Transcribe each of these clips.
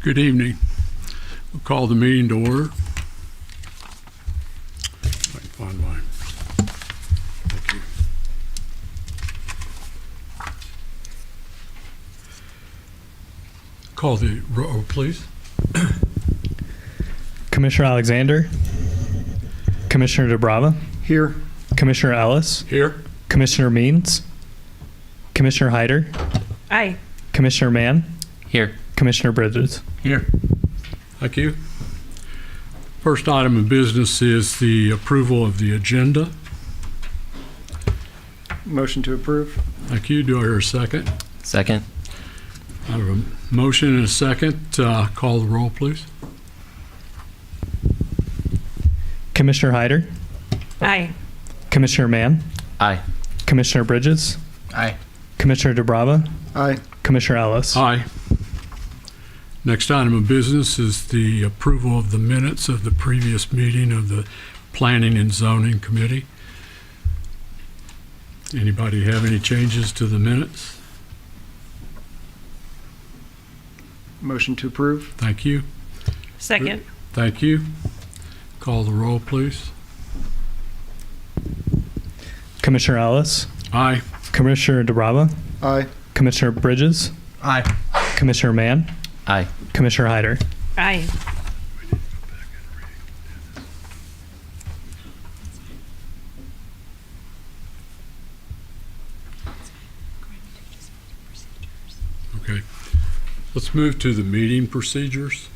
Good evening. We'll call the meeting to order. If I can find mine. Thank you. Call the roll, please. Commissioner Alexander, Commissioner DeBrava, Here. Commissioner Ellis, Here. Commissioner Means, Commissioner Hyder, Aye. Commissioner Mann, Here. Commissioner Bridges. Here. Thank you. First item of business is the approval of the agenda. Motion to approve. Thank you. Do I hear a second? Second. I have a motion and a second. Call the roll, please. Commissioner Hyder, Aye. Commissioner Mann, Aye. Commissioner Bridges, Aye. Commissioner DeBrava, Aye. Commissioner Ellis. Aye. Next item of business is the approval of the minutes of the previous meeting of the Planning and Zoning Committee. Anybody have any changes to the minutes? Motion to approve. Thank you. Second. Thank you. Call the roll, please. Commissioner Ellis, Aye. Commissioner DeBrava, Aye. Commissioner Bridges, Aye. Commissioner Mann, Aye. Commissioner Hyder. Aye. Okay. Let's move to the meeting procedures.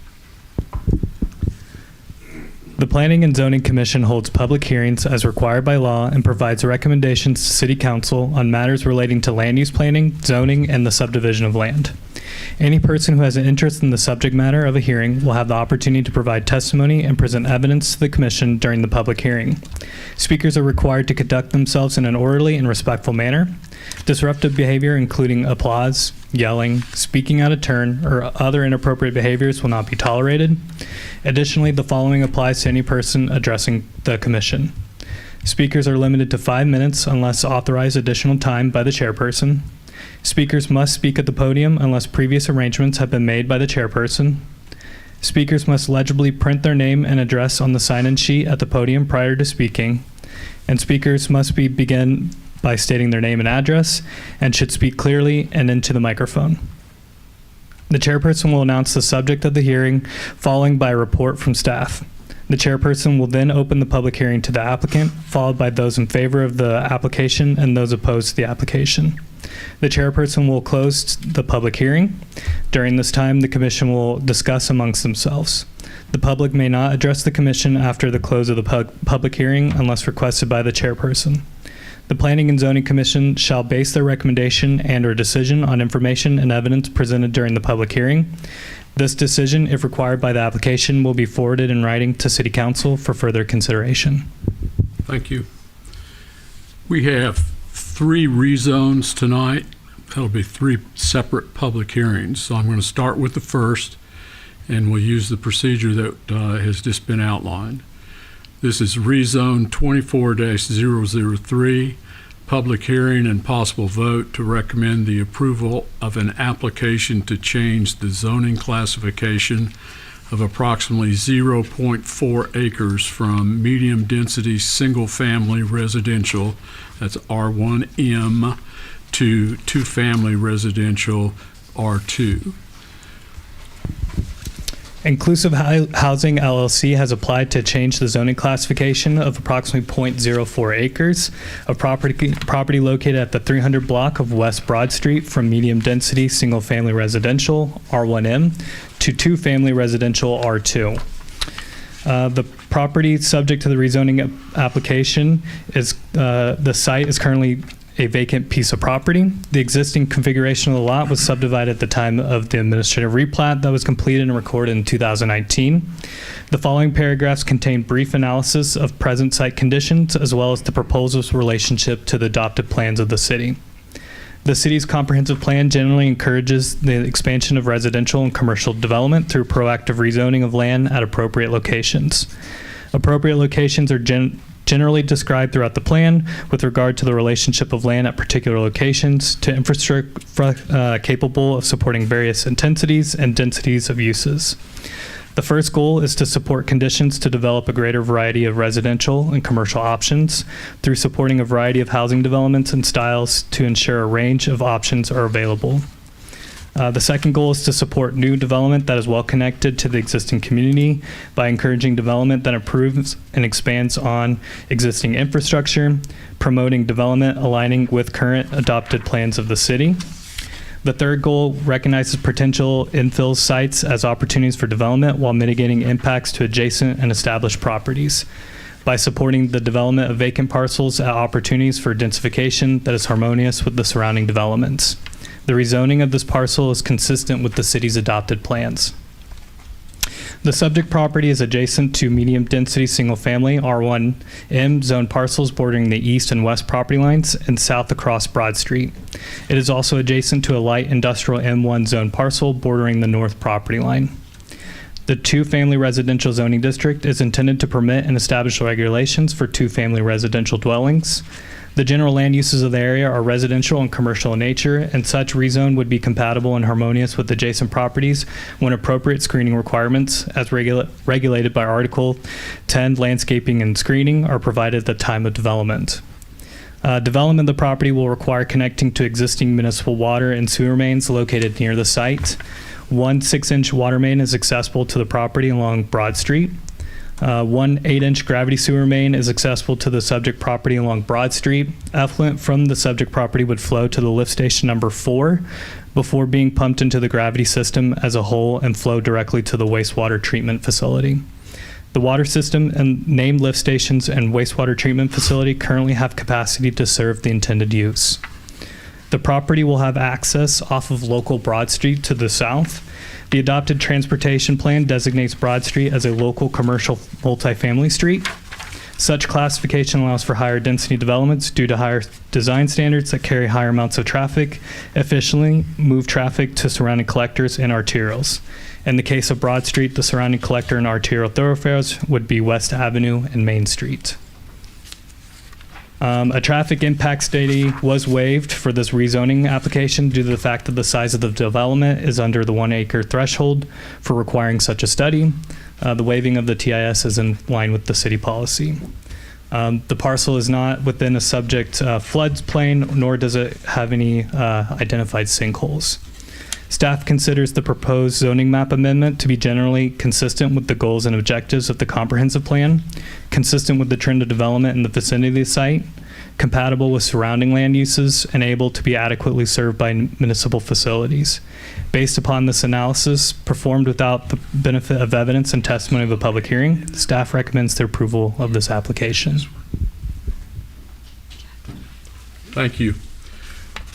The Planning and Zoning Commission holds public hearings as required by law and provides recommendations to City Council on matters relating to land use planning, zoning, and the subdivision of land. Any person who has an interest in the subject matter of a hearing will have the opportunity to provide testimony and present evidence to the Commission during the public hearing. Speakers are required to conduct themselves in an orderly and respectful manner. Disruptive behavior, including applause, yelling, speaking out of turn, or other inappropriate behaviors will not be tolerated. Additionally, the following applies to any person addressing the Commission. Speakers are limited to 5 minutes unless authorized additional time by the chairperson. Speakers must speak at the podium unless previous arrangements have been made by the chairperson. Speakers must legibly print their name and address on the sign-in sheet at the podium prior to speaking. And speakers must begin by stating their name and address and should speak clearly and into the microphone. The chairperson will announce the subject of the hearing, following by a report from staff. The chairperson will then open the public hearing to the applicant, followed by those in favor of the application and those opposed to the application. The chairperson will close the public hearing. During this time, the commission will discuss amongst themselves. The public may not address the commission after the close of the public hearing unless requested by the chairperson. The Planning and Zoning Commission shall base their recommendation and/or decision on information and evidence presented during the public hearing. This decision, if required by the application, will be forwarded in writing to City Council for further consideration. Thank you. We have 3 rezones tonight. That'll be 3 separate public hearings. So I'm going to start with the first, and we'll use the procedure that has just been outlined. This is rezone 24-003, public hearing and possible vote to recommend the approval of an application to change the zoning classification of approximately 0.4 acres from medium density single family residential, that's R1M, to 2-family residential R2. Inclusive Housing LLC has applied to change the zoning classification of approximately 0.04 acres of property located at the 300 block of West Broad Street from medium density single family residential R1M to 2-family residential R2. The property subject to the rezoning application is the site is currently a vacant piece of property. The existing configuration of the lot was subdivided at the time of the administrative replat that was completed and recorded in 2019. The following paragraphs contain brief analysis of present site conditions as well as the proposal's relationship to the adopted plans of the city. The city's comprehensive plan generally encourages the expansion of residential and commercial development through proactive rezoning of land at appropriate locations. Appropriate locations are generally described throughout the plan with regard to the relationship of land at particular locations to infrastructure capable of supporting various intensities and densities of uses. The first goal is to support conditions to develop a greater variety of residential and commercial options through supporting a variety of housing developments and styles to ensure a range of options are available. The second goal is to support new development that is well connected to the existing community by encouraging development that improves and expands on existing infrastructure, promoting development aligning with current adopted plans of the city. The third goal recognizes potential infill sites as opportunities for development while mitigating impacts to adjacent and established properties by supporting the development of vacant parcels at opportunities for densification that is harmonious with the surrounding developments. The rezoning of this parcel is consistent with the city's adopted plans. The subject property is adjacent to medium-density single-family R1M zone parcels bordering the east and west property lines and south across Broad Street. It is also adjacent to a light industrial M1 zone parcel bordering the north property line. The two-family residential zoning district is intended to permit and establish regulations for two-family residential dwellings. The general land uses of the area are residential and commercial in nature, and such rezone would be compatible and harmonious with adjacent properties when appropriate screening requirements, as regulated by Article 10, landscaping and screening, are provided at the time of development. Development of the property will require connecting to existing municipal water and sewer mains located near the site. One 6-inch water main is accessible to the property along Broad Street. One 8-inch gravity sewer main is accessible to the subject property along Broad Street. Effluent from the subject property would flow to the lift station number 4 before being pumped into the gravity system as a whole and flow directly to the wastewater treatment facility. The water system and named lift stations and wastewater treatment facility currently have capacity to serve the intended use. The property will have access off of local Broad Street to the south. The adopted transportation plan designates Broad Street as a local commercial multifamily street. Such classification allows for higher density developments due to higher design standards that carry higher amounts of traffic, efficiently move traffic to surrounding collectors and arterials. In the case of Broad Street, the surrounding collector and arterial thoroughfares would be West Avenue and Main Street. A traffic impact study was waived for this rezoning application due to the fact that the size of the development is under the 1 acre threshold for requiring such a study. The waiving of the TIS is in line with the city policy. The parcel is not within a subject floodplain, nor does it have any identified sinkholes. Staff considers the proposed zoning map amendment to be generally consistent with the goals and objectives of the comprehensive plan, consistent with the trend of development in the vicinity of the site, compatible with surrounding land uses, and able to be adequately served by municipal facilities. Based upon this analysis, performed without the benefit of evidence and testimony of a public hearing, staff recommends the approval of this application. Thank you.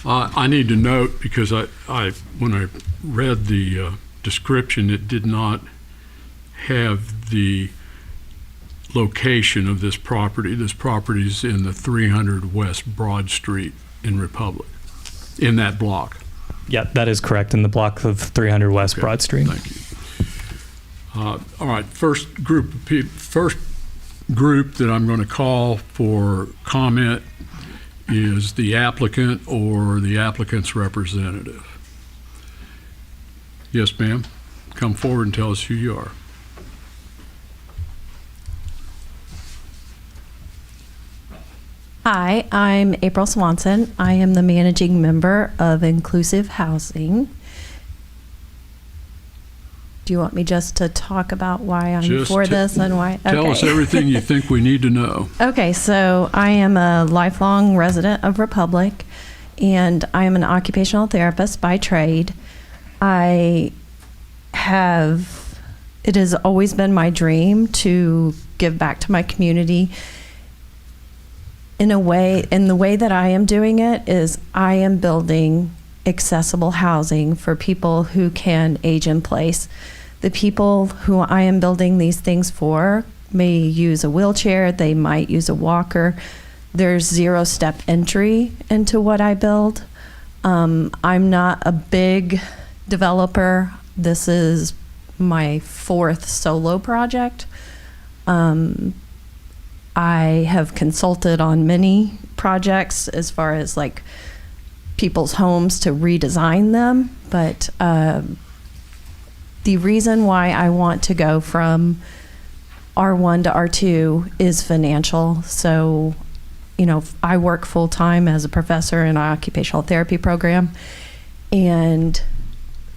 I need to note, because when I read the description, it did not have the location of this property. This property is in the 300 West Broad Street in Republic, in that block. Yeah, that is correct, in the block of 300 West Broad Street. Thank you. All right, first group that I'm going to call for comment is the applicant or the applicant's representative. Yes, ma'am. Come forward and tell us who you are. Hi, I'm April Swanson. I am the managing member of Inclusive Housing. Do you want me just to talk about why I'm Just for this and why? Tell us everything you think we need to know. Okay, so I am a lifelong resident of Republic, and I am an occupational therapist by trade. It has always been my dream to give back to my community in a way, and the way that I am doing it is I am building accessible housing for people who can age in place. The people who I am building these things for may use a wheelchair, they might use a walker. There's 0-step entry into what I build. I'm not a big developer. This is my 4th solo project. I have consulted on many projects as far as like people's homes to redesign them, but the reason why I want to go from R1 to R2 is financial. So, you know, I work full time as a professor in an occupational therapy program, and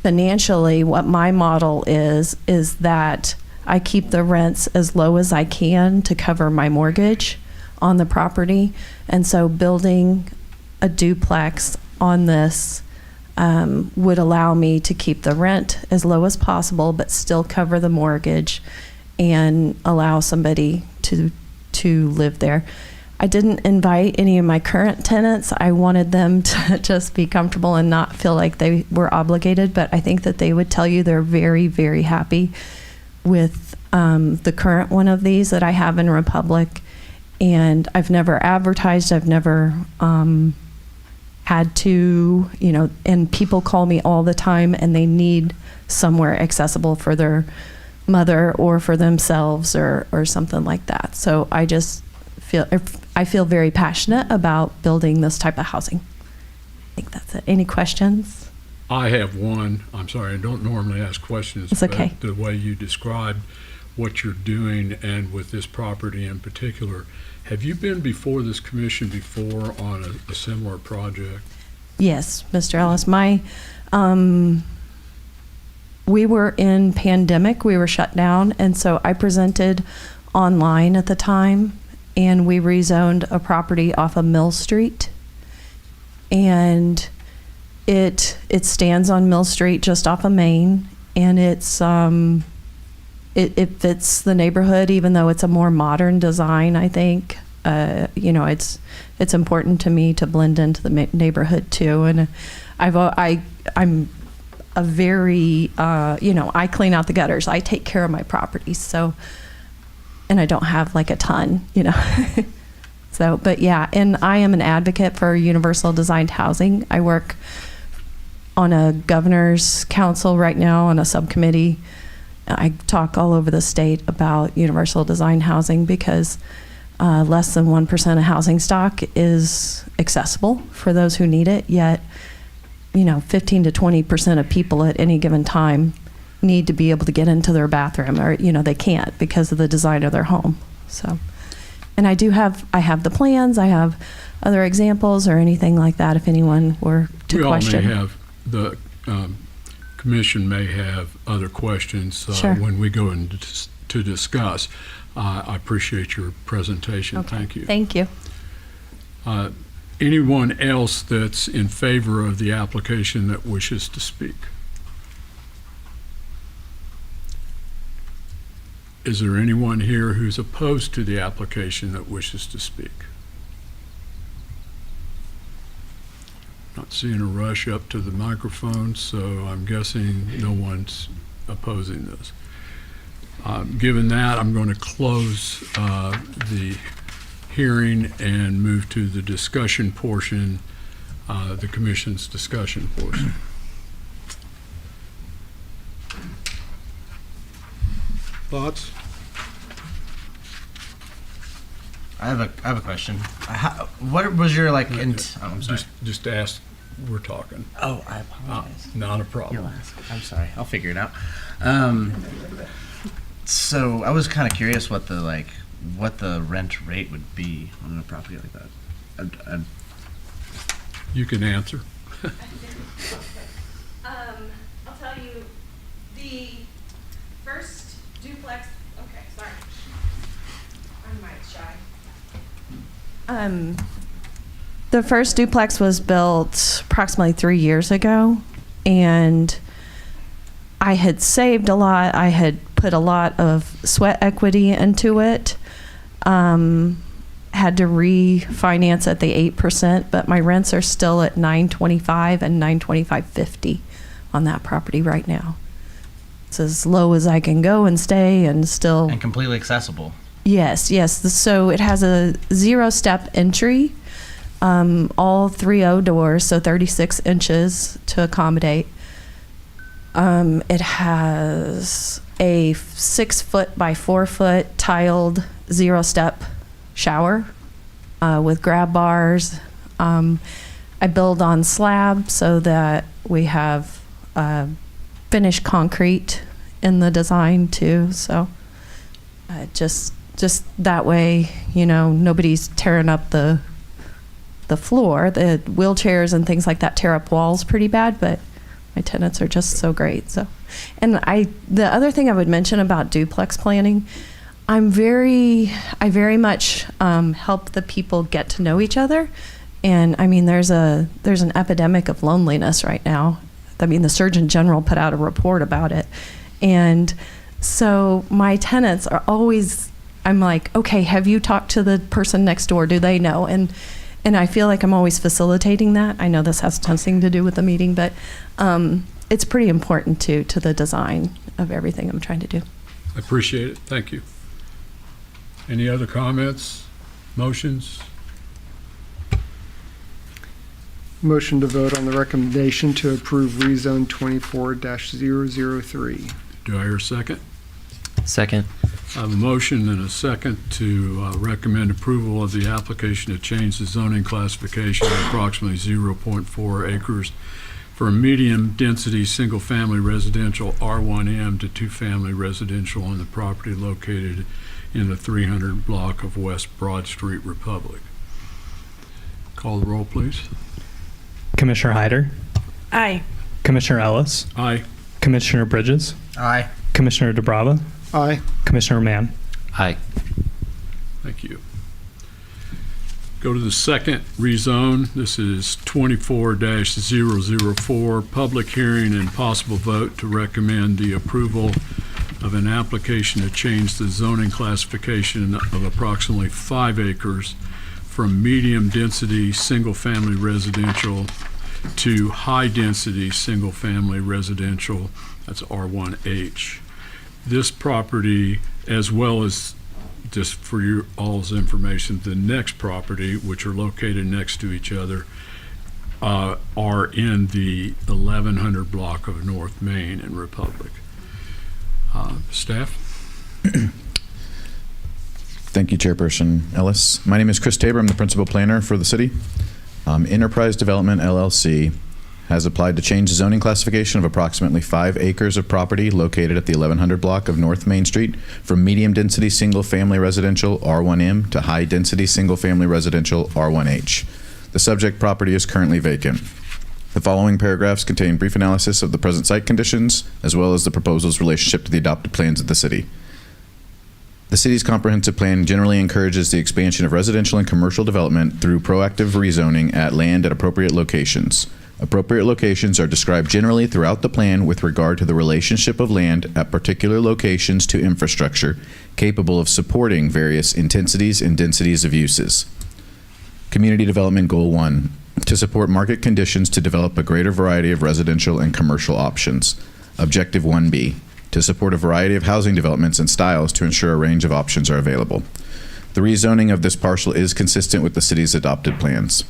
financially, what my model is that I keep the rents as low as I can to cover my mortgage on the property. And so building a duplex on this would allow me to keep the rent as low as possible, but still cover the mortgage and allow somebody to live there. I didn't invite any of my current tenants. I wanted them to just be comfortable and not feel like they were obligated, but I think that they would tell you they're very, very happy with the current one of these that I have in Republic. And I've never advertised, I've never had to, you know, and people call me all the time and they need somewhere accessible for their mother or for themselves or something like that. So I just feel very passionate about building this type of housing. I think that's it. Any questions? I have one. I'm sorry, I don't normally ask questions. It's okay. But the way you described what you're doing and with this property in particular, have you been before this commission before on a similar project? Yes, Mr. Ellis. We were in pandemic. We were shut down, and so I presented online at the time, and we rezoned a property off of Mill Street, and it stands on Mill Street just off of Main, and it's it fits the neighborhood, even though it's a more modern design. I think you know, it's important to me to blend into the neighborhood too, and I'm a very you know, I clean out the gutters. I take care of my properties, so, and I don't have like a ton, you know. So, but yeah, and I am an advocate for universal designed housing. I work on a governor's council right now on a subcommittee. I talk all over the state about universal design housing because less than 1% of housing stock is accessible for those who need it, yet, you know, 15 to 20% of people at any given time need to be able to get into their bathroom, or, you know, they can't because of the design of their home. So, and I have the plans, I have other examples or anything like that if anyone were to question. We all may have, the commission may have other questions Sure. when we go in to discuss. I appreciate your presentation. Okay. Thank you. Thank you. Anyone else that's in favor of the application that wishes to speak? Is there anyone here who's opposed to the application that wishes to speak? Not seeing a rush up to the microphone, so I'm guessing no one's opposing this. Given that, I'm going to close the hearing and move to the discussion portion, the commission's discussion portion. Thoughts? I have a question. What was your like? I'm sorry. Just ask. We're talking. Oh, I apologize. Not a problem. You'll ask. I'm sorry. I'll figure it out. So I was kind of curious what the rent rate would be on a property like that. You can answer. I'll tell you, the first duplex. Okay, sorry. I'm mic shy. The first duplex was built approximately 3 years ago, and I had saved a lot. I had put a lot of sweat equity into it. Had to refinance at the 8%, but my rents are still at $925 and $925.50 on that property right now. It's as low as I can go and stay, and still. And completely accessible. Yes. So it has a 0-step entry, all 3.0 doors, so 36 inches to accommodate. It has a 6 foot by 4 foot tiled 0-step shower with grab bars. I build on slab so that we have finished concrete in the design too. So just that way, nobody's tearing up the floor. The wheelchairs and things like that tear up walls pretty bad, but my tenants are just so great. So, and the other thing I would mention about duplex planning, I very much help the people get to know each other. And I mean, there's an epidemic of loneliness right now. I mean, the Surgeon General put out a report about it. And so my tenants are always, I'm like, okay, have you talked to the person next door? Do they know? And I feel like I'm always facilitating that. I know this has nothing to do with the meeting, but it's pretty important to the design of everything I'm trying to do. I appreciate it. Thank you. Any other comments, motions? Motion to vote on the recommendation to approve rezone 24-003. Do I hear a second? Second. I have a motion and a second to recommend approval of the application to change the zoning classification of approximately 0.4 acres for a medium-density, single-family residential R1M to two-family residential on the property located in the 300 block of West Broad Street, Republic. Call the roll, please. Commissioner Hyder, Aye. Commissioner Ellis, Aye. Commissioner Bridges, Aye. Commissioner DeBrava, Aye. Commissioner Mann. Aye. Thank you. Go to the second rezone. This is 24-004, public hearing and possible vote to recommend the approval of an application to change the zoning classification of approximately 5 acres from medium-density, single-family residential to high-density, single-family residential, that's R1H. This property, as well as, just for your all's information, the next property, which are located next to each other, are in the 1100 block of North Main in Republic. Staff? Thank you, Chairperson Ellis. My name is Chris Tabor. I'm the principal planner for the city. Enterprise Development LLC has applied to change the zoning classification of approximately 5 acres of property located at the 1100 block of North Main Street from medium-density single-family residential R1M to high-density single-family residential R1H. The subject property is currently vacant. The following paragraphs contain brief analysis of the present site conditions, as well as the proposal's relationship to the adopted plans of the city. The city's comprehensive plan generally encourages the expansion of residential and commercial development through proactive rezoning at land at appropriate locations. Appropriate locations are described generally throughout the plan with regard to the relationship of land at particular locations to infrastructure capable of supporting various intensities and densities of uses. Community Development Goal 1, to support market conditions to develop a greater variety of residential and commercial options. Objective 1B, to support a variety of housing developments and styles to ensure a range of options are available. The rezoning of this parcel is consistent with the city's adopted plans.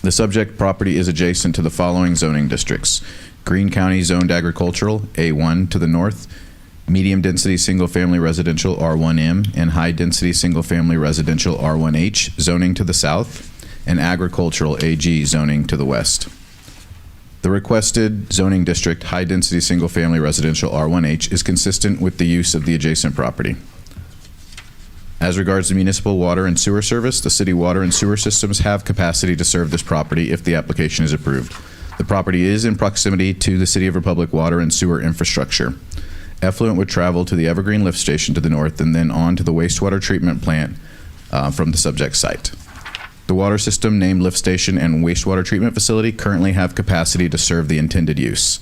The subject property is adjacent to the following zoning districts: Greene County Zoned Agricultural, A1 to the north, medium-density single-family residential R1M, and high-density single-family residential R1H zoning to the south, and agricultural AG zoning to the west. The requested zoning district, high-density single-family residential R1H, is consistent with the use of the adjacent property. As regards the municipal water and sewer service, the city water and sewer systems have capacity to serve this property if the application is approved. The property is in proximity to the City of Republic water and sewer infrastructure. Effluent would travel to the Evergreen Lift Station to the north and then on to the wastewater treatment plant from the subject site. The water system, named lift station, and wastewater treatment facility currently have capacity to serve the intended use.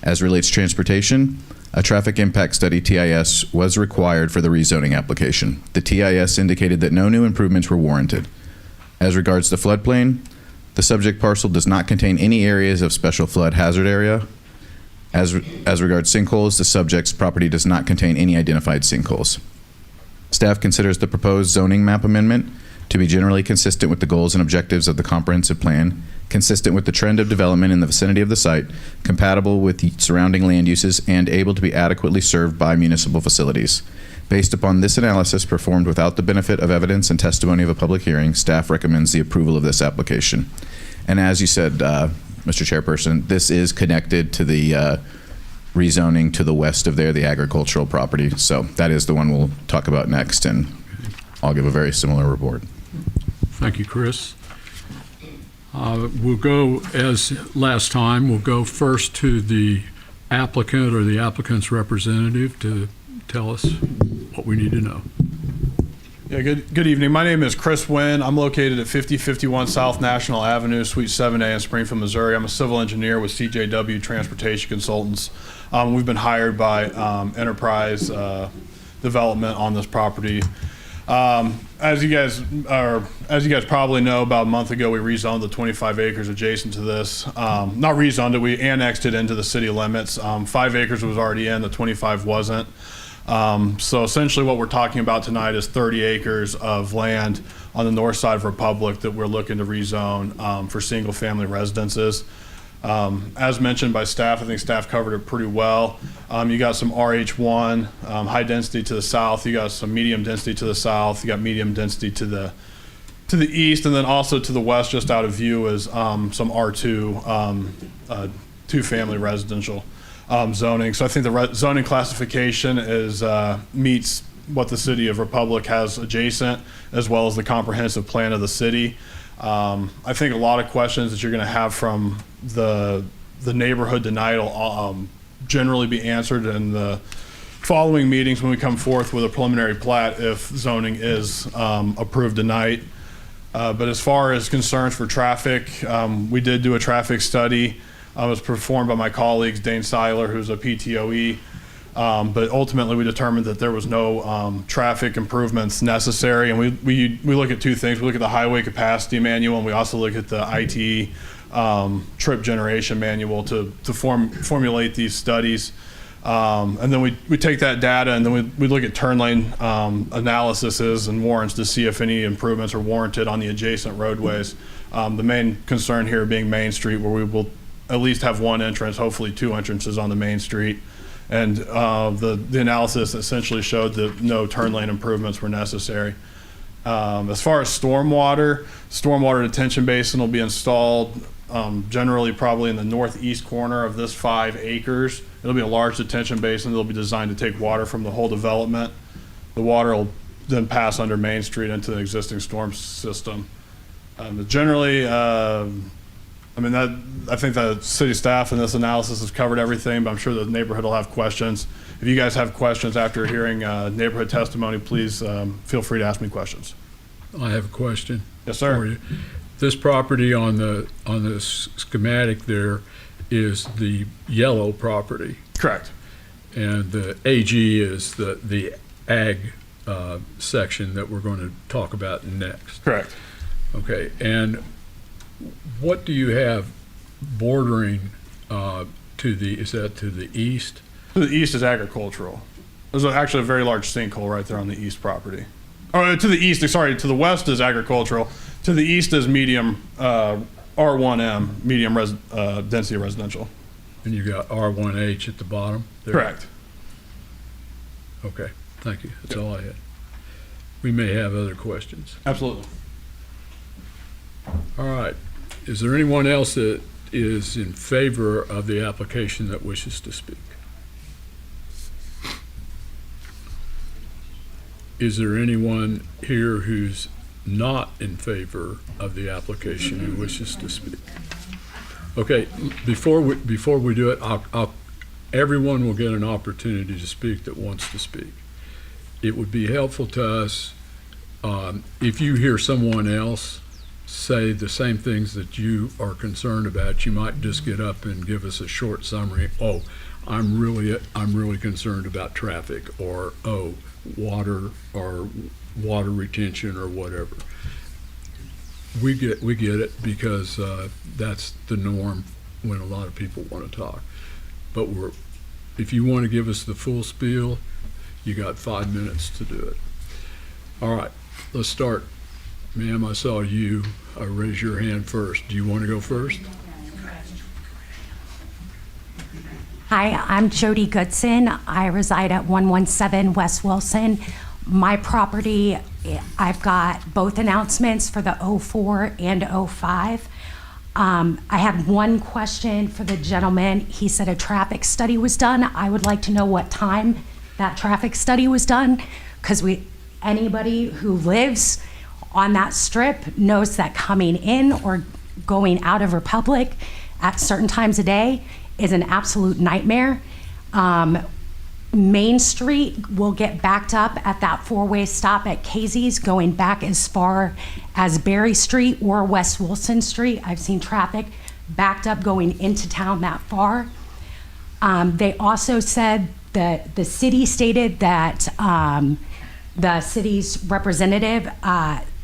As relates transportation, a traffic impact study, TIS, was required for the rezoning application. The TIS indicated that no new improvements were warranted. As regards the floodplain, the subject parcel does not contain any areas of special flood hazard area. As regards sinkholes, the subject's property does not contain any identified sinkholes. Staff considers the proposed zoning map amendment to be generally consistent with the goals and objectives of the comprehensive plan, consistent with the trend of development in the vicinity of the site, compatible with the surrounding land uses, and able to be adequately served by municipal facilities. Based upon this analysis performed without the benefit of evidence and testimony of a public hearing, staff recommends the approval of this application. And as you said, Mr. Chairperson, this is connected to the rezoning to the west of there, the agricultural property. So that is the one we'll talk about next, and I'll give a very similar report. Thank you, Chris. We'll go, as last time, we'll go first to the applicant or the applicant's representative to tell us what we need to know. Yeah, good evening. My name is Chris Wynn. I'm located at 5051 South National Avenue, Suite 7A in Springfield, Missouri. I'm a civil engineer with CJW Transportation Consultants. We've been hired by Enterprise Development on this property. As you guys probably know, about a month ago we rezoned the 25 acres adjacent to this. Not rezoned it, we annexed it into the city limits. 5 acres was already in, the 25 wasn't. So essentially what we're talking about tonight is 30 acres of land on the north side of Republic that we're looking to rezone for single family residences. As mentioned by staff, I think staff covered it pretty well. You got some RH1, high density to the south. You got some medium density to the south. You got medium density to the east, and then also to the west, just out of view, is some R2 two-family residential zoning. So I think the zoning classification is meets what the city of Republic has adjacent, as well as the comprehensive plan of the city. I think a lot of questions that you're going to have from the neighborhood tonight will generally be answered in the following meetings when we come forth with a preliminary plat if zoning is approved tonight. But as far as concerns for traffic, we did do a traffic study. It was performed by my colleagues, Dane Seiler, who's a PTOE. But ultimately, we determined that there was no traffic improvements necessary. And we look at two things. We look at the highway capacity manual, and we also look at the ITE trip generation manual to formulate these studies. And then we take that data, and then we look at turn lane analyses and warrants to see if any improvements are warranted on the adjacent roadways. The main concern here being Main Street, where we will at least have one entrance, hopefully 2 entrances on the Main Street. And the analysis essentially showed that no turn lane improvements were necessary. As far as stormwater detention basin will be installed generally probably in the northeast corner of this 5 acres. It'll be a large detention basin that'll be designed to take water from the whole development. The water will then pass under Main Street into the existing storm system. Generally, I think the city staff in this analysis has covered everything, but I'm sure the neighborhood will have questions. If you guys have questions after hearing neighborhood testimony, please feel free to ask me questions. I have a question. Yes, sir. For you. This property on the schematic there is the yellow property, Correct. and the AG is the ag section that we're going to talk about next. Correct. Okay, and what do you have bordering is that to the east? To the east is agricultural. There's actually a very large sinkhole right there on the east property. Or to the east, sorry, to the west is agricultural. To the east is medium R1M, medium density residential. And you got R1H at the bottom there? Correct. Okay, thank you. That's all I had. We may have other questions. Absolutely. All right. Is there anyone else that is in favor of the application that wishes to speak? Is there anyone here who's not in favor of the application who wishes to speak? Okay, before we do it, everyone will get an opportunity to speak that wants to speak. It would be helpful to us if you hear someone else say the same things that you are concerned about. You might just get up and give us a short summary. Oh, I'm really concerned about traffic, or water retention, or whatever. We get it because that's the norm when a lot of people want to talk. But if you want to give us the full spiel, you got 5 minutes to do it. All right, let's start. Ma'am, I saw you raise your hand first. Do you want to go first? Hi, I'm Jody Goodson. I reside at 117 West Wilson. My property, I've got both announcements for the 04 and 05. I had one question for the gentleman. He said a traffic study was done. I would like to know what time that traffic study was done, because anybody who lives on that strip knows that coming in or going out of Republic at certain times of day is an absolute nightmare. Main Street will get backed up at that four-way stop at Casey's going back as far as Berry Street or West Wilson Street. I've seen traffic backed up going into town that far. They also said that the city stated that the city's representative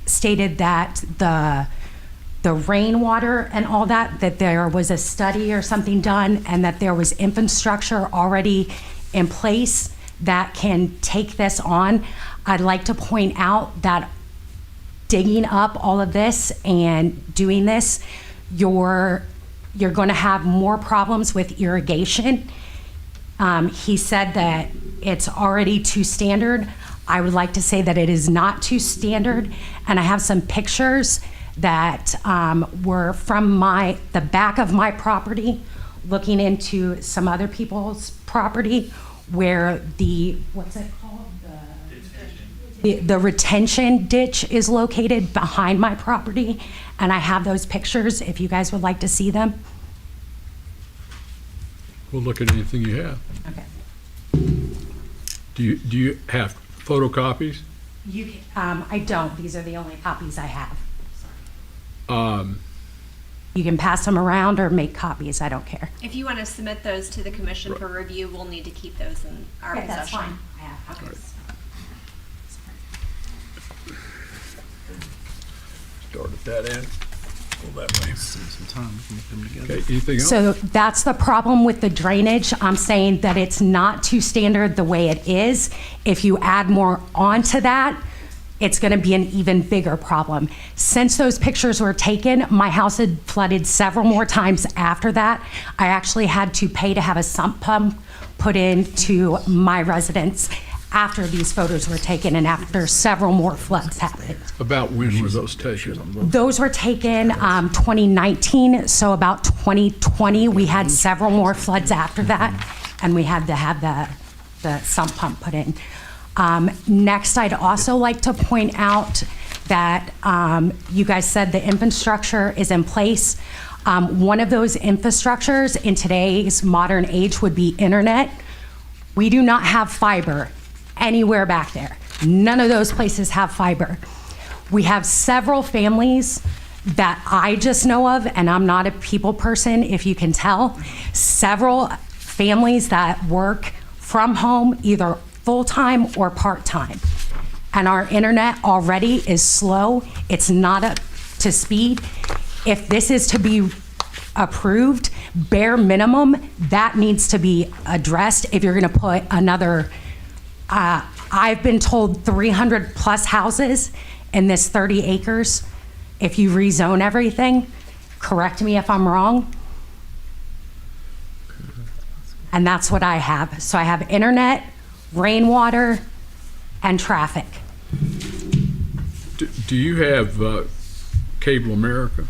stated that the rainwater and all that there was a study or something done and that there was infrastructure already in place that can take this on. I'd like to point out that digging up all of this and doing this, you're going to have more problems with irrigation. He said that it's already too standard. I would like to say that it is not too standard, and I have some pictures that were from the back of my property, looking into some other people's property where what's it called? The retention ditch is located behind my property, and I have those pictures if you guys would like to see them. We'll look at anything you have. Okay. Do you have photocopies? I don't. These are the only copies I have. Um, You can pass them around or make copies. I don't care. If you want to submit those to the commission for review, we'll need to keep those in our Okay, that's possession. fine. I have copies. Start at that end. Go that way. Some time, we can put them together. Okay, anything else? So that's the problem with the drainage. I'm saying that it's not too standard the way it is. If you add more onto that, it's going to be an even bigger problem. Since those pictures were taken, my house had flooded several more times after that. I actually had to pay to have a sump pump put into my residence after these photos were taken and after several more floods happened. About when were those taken? Those were taken 2019, so about 2020, we had several more floods after that, and we had to have the sump pump put in. Next, I'd also like to point out that you guys said the infrastructure is in place. One of those infrastructures in today's modern age would be internet. We do not have fiber anywhere back there. None of those places have fiber. We have several families that I just know of, and I'm not a people person, if you can tell, several families that work from home, either full-time or part-time. And our internet already is slow. It's not up to speed. If this is to be approved, bare minimum, that needs to be addressed if you're gonna put another, I've been told 300 plus houses in this 30 acres. If you rezone everything, correct me if I'm wrong. And that's what I have. So I have internet, rainwater, and traffic. Do you have Cable America?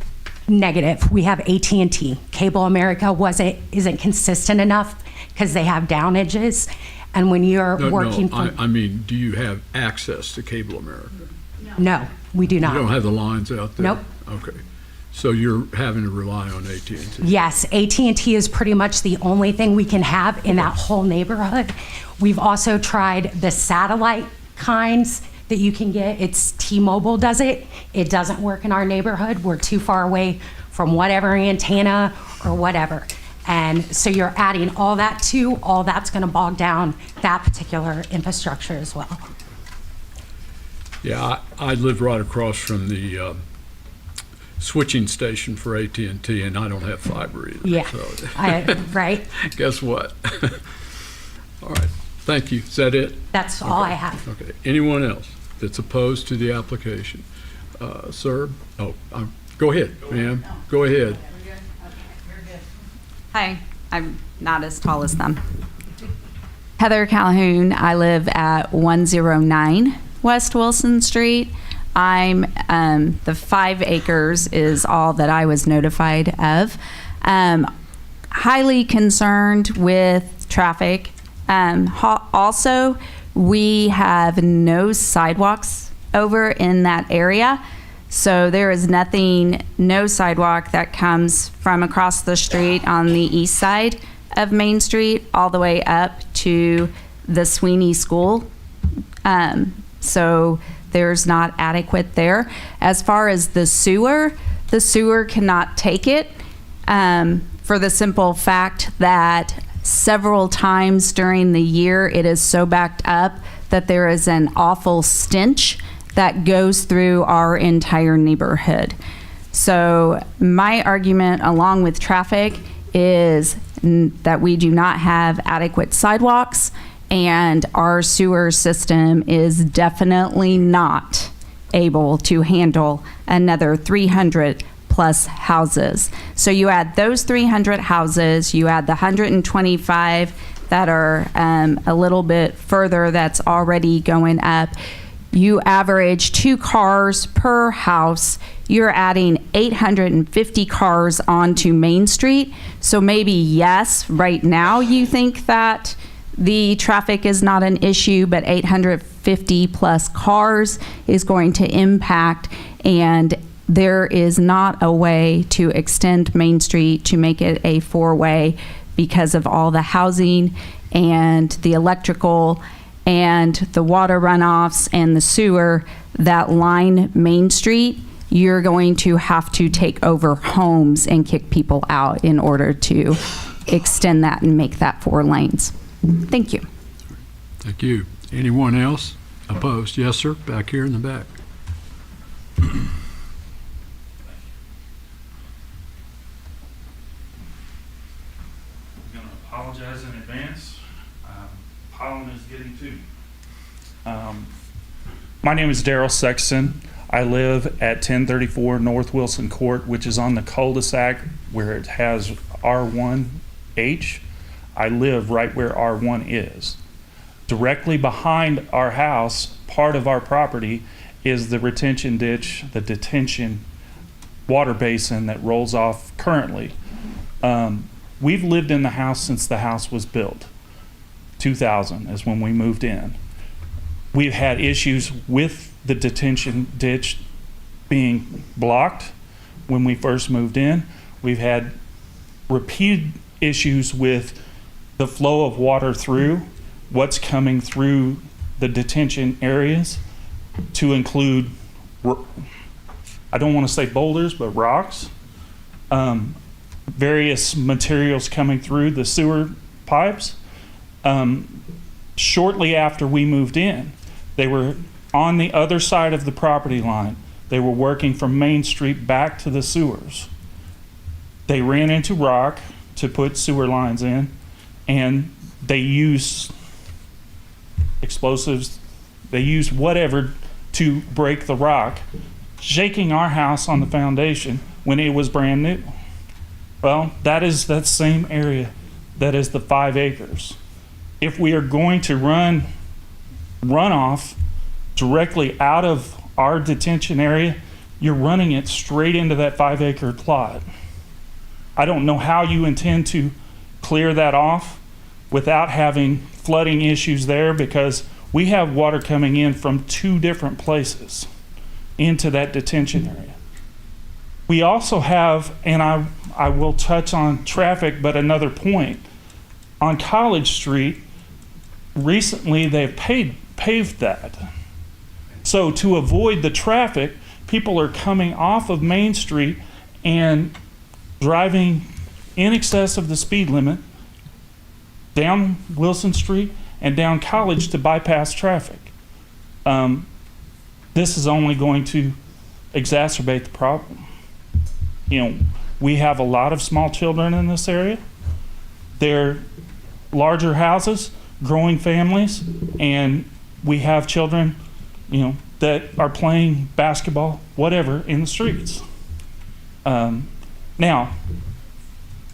Negative. We have AT&T. Cable America isn't consistent enough because they have downages. And when you're working No, I mean, do you have access to Cable America? No, we do You don't not. have the lines out there? Nope. Okay. So you're having to rely on AT&T? Yes, AT&T is pretty much the only thing we can have in that whole neighborhood. We've also tried the satellite kinds that you can get. It's T-Mobile does it. It doesn't work in our neighborhood. We're too far away from whatever antenna or whatever. And so you're adding all that's going to bog down that particular infrastructure as well. Yeah, I live right across from the switching station for AT&T, and I don't have fiber either. Yeah, So, right? guess what? All right, thank you. Is that it? That's all I have. Okay. Anyone else that's opposed to the application? Sir? Oh, go ahead, ma'am. Go ahead. Hi, I'm not as tall as them. Heather Calhoun. I live at 109 West Wilson Street. I'm the 5 acres is all that I was notified of. Highly concerned with traffic. Also, we have no sidewalks over in that area. So there is no sidewalk that comes from across the street on the east side of Main Street all the way up to the Sweeney School. So there's not adequate there. As far as the sewer cannot take it for the simple fact that several times during the year it is so backed up that there is an awful stench that goes through our entire neighborhood. So my argument along with traffic is that we do not have adequate sidewalks, and our sewer system is definitely not able to handle another 300 plus houses. So you add those 300 houses, you add the 125 that are a little bit further that's already going up. You average 2 cars per house. You're adding 850 cars onto Main Street. So maybe, yes, right now you think that the traffic is not an issue, but 850 plus cars is going to impact, and there is not a way to extend Main Street to make it a 4-way because of all the housing and the electrical and the water runoffs and the sewer that line Main Street. You're going to have to take over homes and kick people out in order to extend that and make that 4 lanes. Thank you. Thank you. Anyone else opposed? Yes, sir, back here in the back. I'm going to apologize in advance. Pollen is getting to me. My name is Daryl Sexton. I live at 1034 North Wilson Court, which is on the cul-de-sac where it has R1H. I live right where R1 is. Directly behind our house, part of our property, is the retention ditch, the detention water basin that rolls off currently. We've lived in the house since the house was built. 2000 is when we moved in. We've had issues with the detention ditch being blocked when we first moved in. We've had repeated issues with the flow of water through, what's coming through the detention areas, to include, I don't want to say boulders, but rocks, various materials coming through the sewer pipes. Shortly after we moved in, they were on the other side of the property line. They were working from Main Street back to the sewers. They ran into rock to put sewer lines in, and they used explosives. They used whatever to break the rock, shaking our house on the foundation when it was brand new. Well, that is that same area that is the 5 acres. If we are going to run runoff directly out of our detention area, you're running it straight into that 5 acre plot. I don't know how you intend to clear that off without having flooding issues there, because we have water coming in from 2 different places into that detention area. We also have, and I will touch on traffic, but another point, on College Street, recently they've paved that. So to avoid the traffic, people are coming off of Main Street and driving in excess of the speed limit down Wilson Street and down College to bypass traffic. This is only going to exacerbate the problem. You know, we have a lot of small children in this area. They're larger houses, growing families, and we have children, you know, that are playing basketball, whatever, in the streets. Now,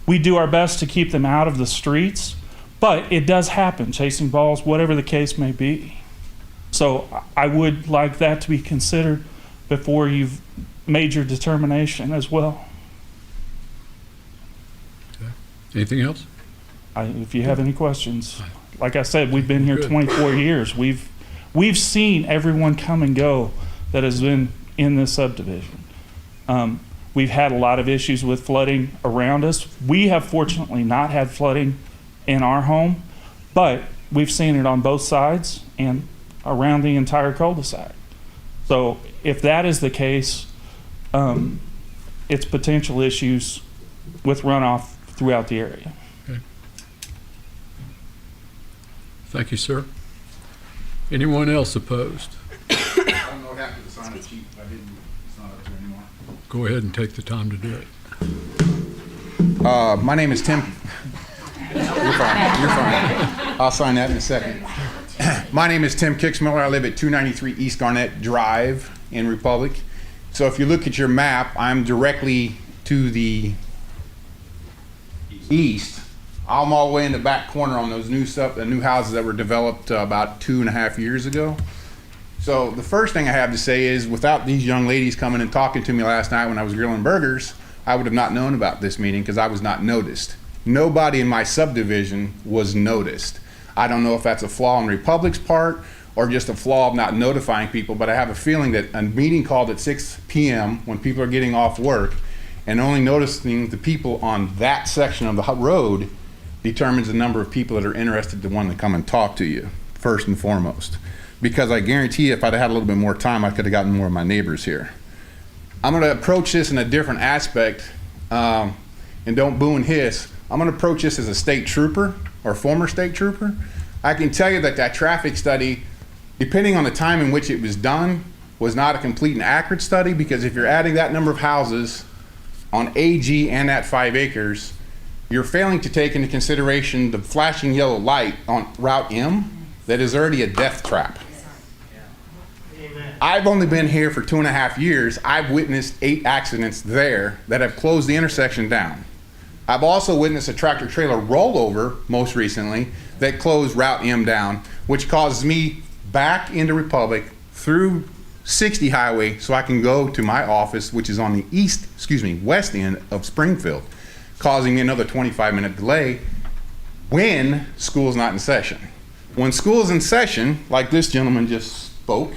We do our best to keep them out of the streets, but it does happen, chasing balls, whatever the case may be. So I would like that to be considered before you've made your determination as well. Anything else? If you have any questions, like I said, we've been here Good. 24 years. We've seen everyone come and go that has been in this subdivision. We've had a lot of issues with flooding around us. We have fortunately not had flooding in our home, but we've seen it on both sides and around the entire cul-de-sac. So if that is the case, it's potential issues with runoff throughout the area. Thank you, sir. Anyone else opposed? I don't know what happened to the sign-up sheet. It's not up there anymore. Go ahead and take the time to do it. My name is Tim. You're fine. You're fine. I'll sign that in a second. My name is Tim Kixmiller. I live at 293 East Garnett Drive in Republic. So if you look at your map, I'm directly to the east. I'm all the way in the back corner on those new houses that were developed about 2.5 years ago. So the first thing I have to say is, without these young ladies coming and talking to me last night when I was grilling burgers, I would have not known about this meeting because I was not noticed. Nobody in my subdivision was noticed. I don't know if that's a flaw on Republic's part or just a flaw of not notifying people, but I have a feeling that a meeting called at 6 p.m. when people are getting off work and only noticing the people on that section of the road determines the number of people that are interested to want to come and talk to you, first and foremost. Because I guarantee you, if I'd had a little bit more time, I could have gotten more of my neighbors here. I'm going to approach this in a different aspect, and don't boo and hiss. I'm going to approach this as a state trooper or former state trooper. I can tell you that traffic study, depending on the time in which it was done, was not a complete and accurate study, because if you're adding that number of houses on AG and at 5 acres, you're failing to take into consideration the flashing yellow light on Route M that is already a death trap. I've only been here for 2.5 years. I've witnessed 8 accidents there that have closed the intersection down. I've also witnessed a tractor trailer rollover most recently that closed Route M down, which causes me back into Republic through 60 highway so I can go to my office, which is on the west end of Springfield, causing me another 25-minute delay when school's not in session. When school's in session, like this gentleman just spoke,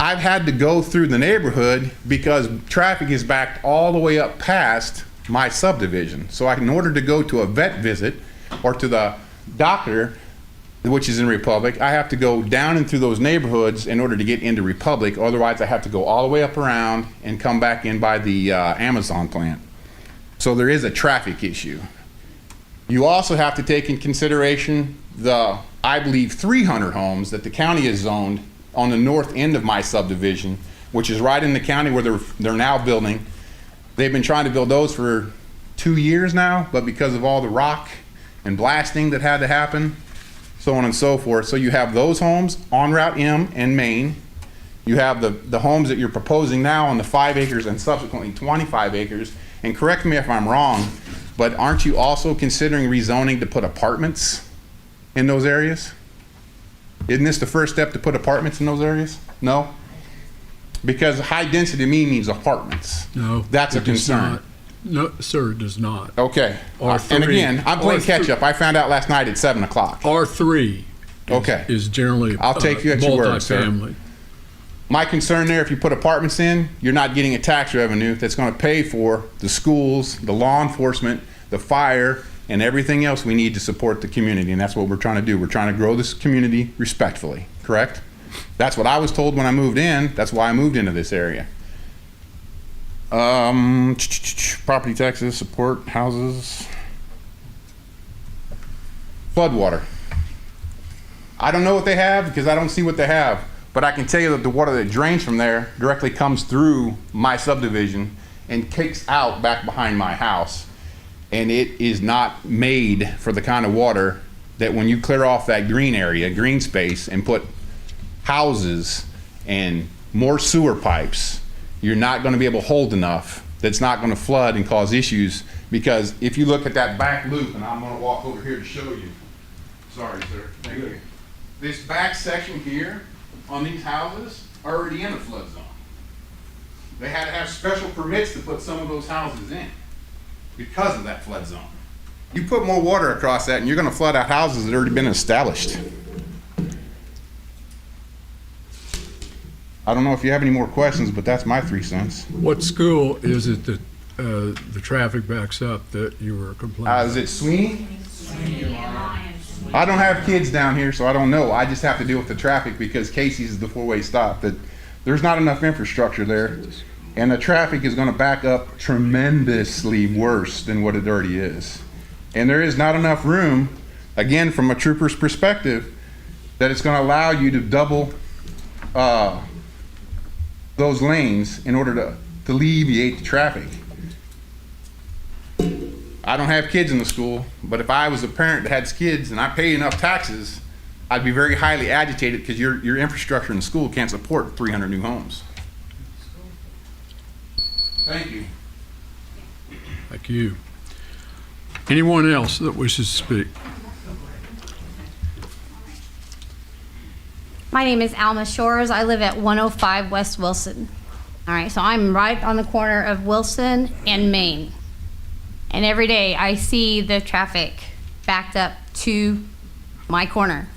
I've had to go through the neighborhood because traffic is backed all the way up past my subdivision. So in order to go to a vet visit or to the doctor, which is in Republic, I have to go down and through those neighborhoods in order to get into Republic. Otherwise, I have to go all the way up around and come back in by the Amazon plant. So there is a traffic issue. You also have to take in consideration the, I believe, 300 homes that the county has zoned on the north end of my subdivision, which is right in the county where they're now building. They've been trying to build those for 2 years now, but because of all the rock and blasting that had to happen, so on and so forth. So you have those homes on Route M and Main. You have the homes that you're proposing now on the 5 acres and subsequently 25 acres. And correct me if I'm wrong, but aren't you also considering rezoning to put apartments in those areas? Isn't this the first step to put apartments in those areas? No? Because high density to me means apartments. No. That's a it does concern. not. No, sir, it does not. Okay. R3 And again, I'm playing R3 catch up. I found out last night at 7 o'clock. R3 Okay. is generally I'll take you at your word, sir. multifamily. My concern there, if you put apartments in, you're not getting a tax revenue that's going to pay for the schools, the law enforcement, the fire, and everything else we need to support the community. And that's what we're trying to do. We're trying to grow this community respectfully, correct? That's what I was told when I moved in. That's why I moved into this area. Property taxes, support houses. Floodwater. I don't know what they have because I don't see what they have. But I can tell you that the water that drains from there directly comes through my subdivision and kicks out back behind my house. And it is not made for the kind of water that when you clear off that green area, green space, and put houses and more sewer pipes, you're not going to be able to hold enough that's not going to flood and cause issues. Because if you look at that back loop, and I'm going to walk over here to show you. Sorry, sir. Thank you. This back section here on these houses are already in a flood zone. They had to have special permits to put some of those houses in because of that flood zone. You put more water across that and you're going to flood out houses that have already been established. I don't know if you have any more questions, but that's my 3 cents. What school is it that the traffic backs up that you were complaining? Is it Sweeney? I don't have kids down here, so I don't know. I just have to deal with the traffic because Casey's is the 4-way stop. That there's not enough infrastructure there, and the traffic is going to back up tremendously worse than what it already is. And there is not enough room, again, from a trooper's perspective, that it's going to allow you to double those lanes in order to alleviate the traffic. I don't have kids in the school, but if I was a parent that had kids and I pay enough taxes, I'd be very highly agitated because your infrastructure in the school can't support 300 new homes. Thank you. Thank you. Anyone else that wishes to speak? My name is Alma Shores. I live at 105 West Wilson. All right, so I'm right on the corner of Wilson and Main. And every day I see the traffic backed up to my corner.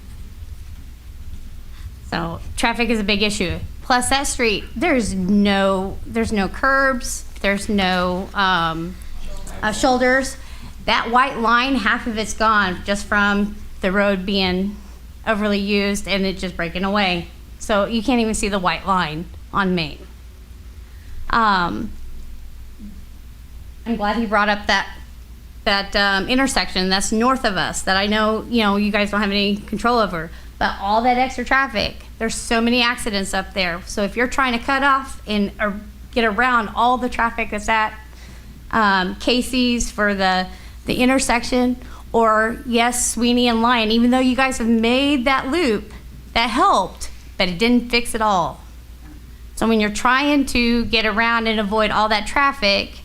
So traffic is a big issue. Plus that street, there's no curbs, there's no shoulders. That white line, half of it's gone just from the road being overly used and it just breaking away. So you can't even see the white line on Main. I'm glad he brought up that intersection that's north of us that I know, you guys don't have any control over. But all that extra traffic, there's so many accidents up there. So if you're trying to cut off and get around all the traffic that's at Casey's for the intersection, or yes, Sweeney and Lyon, even though you guys have made that loop, that helped, but it didn't fix it all. So when you're trying to get around and avoid all that traffic,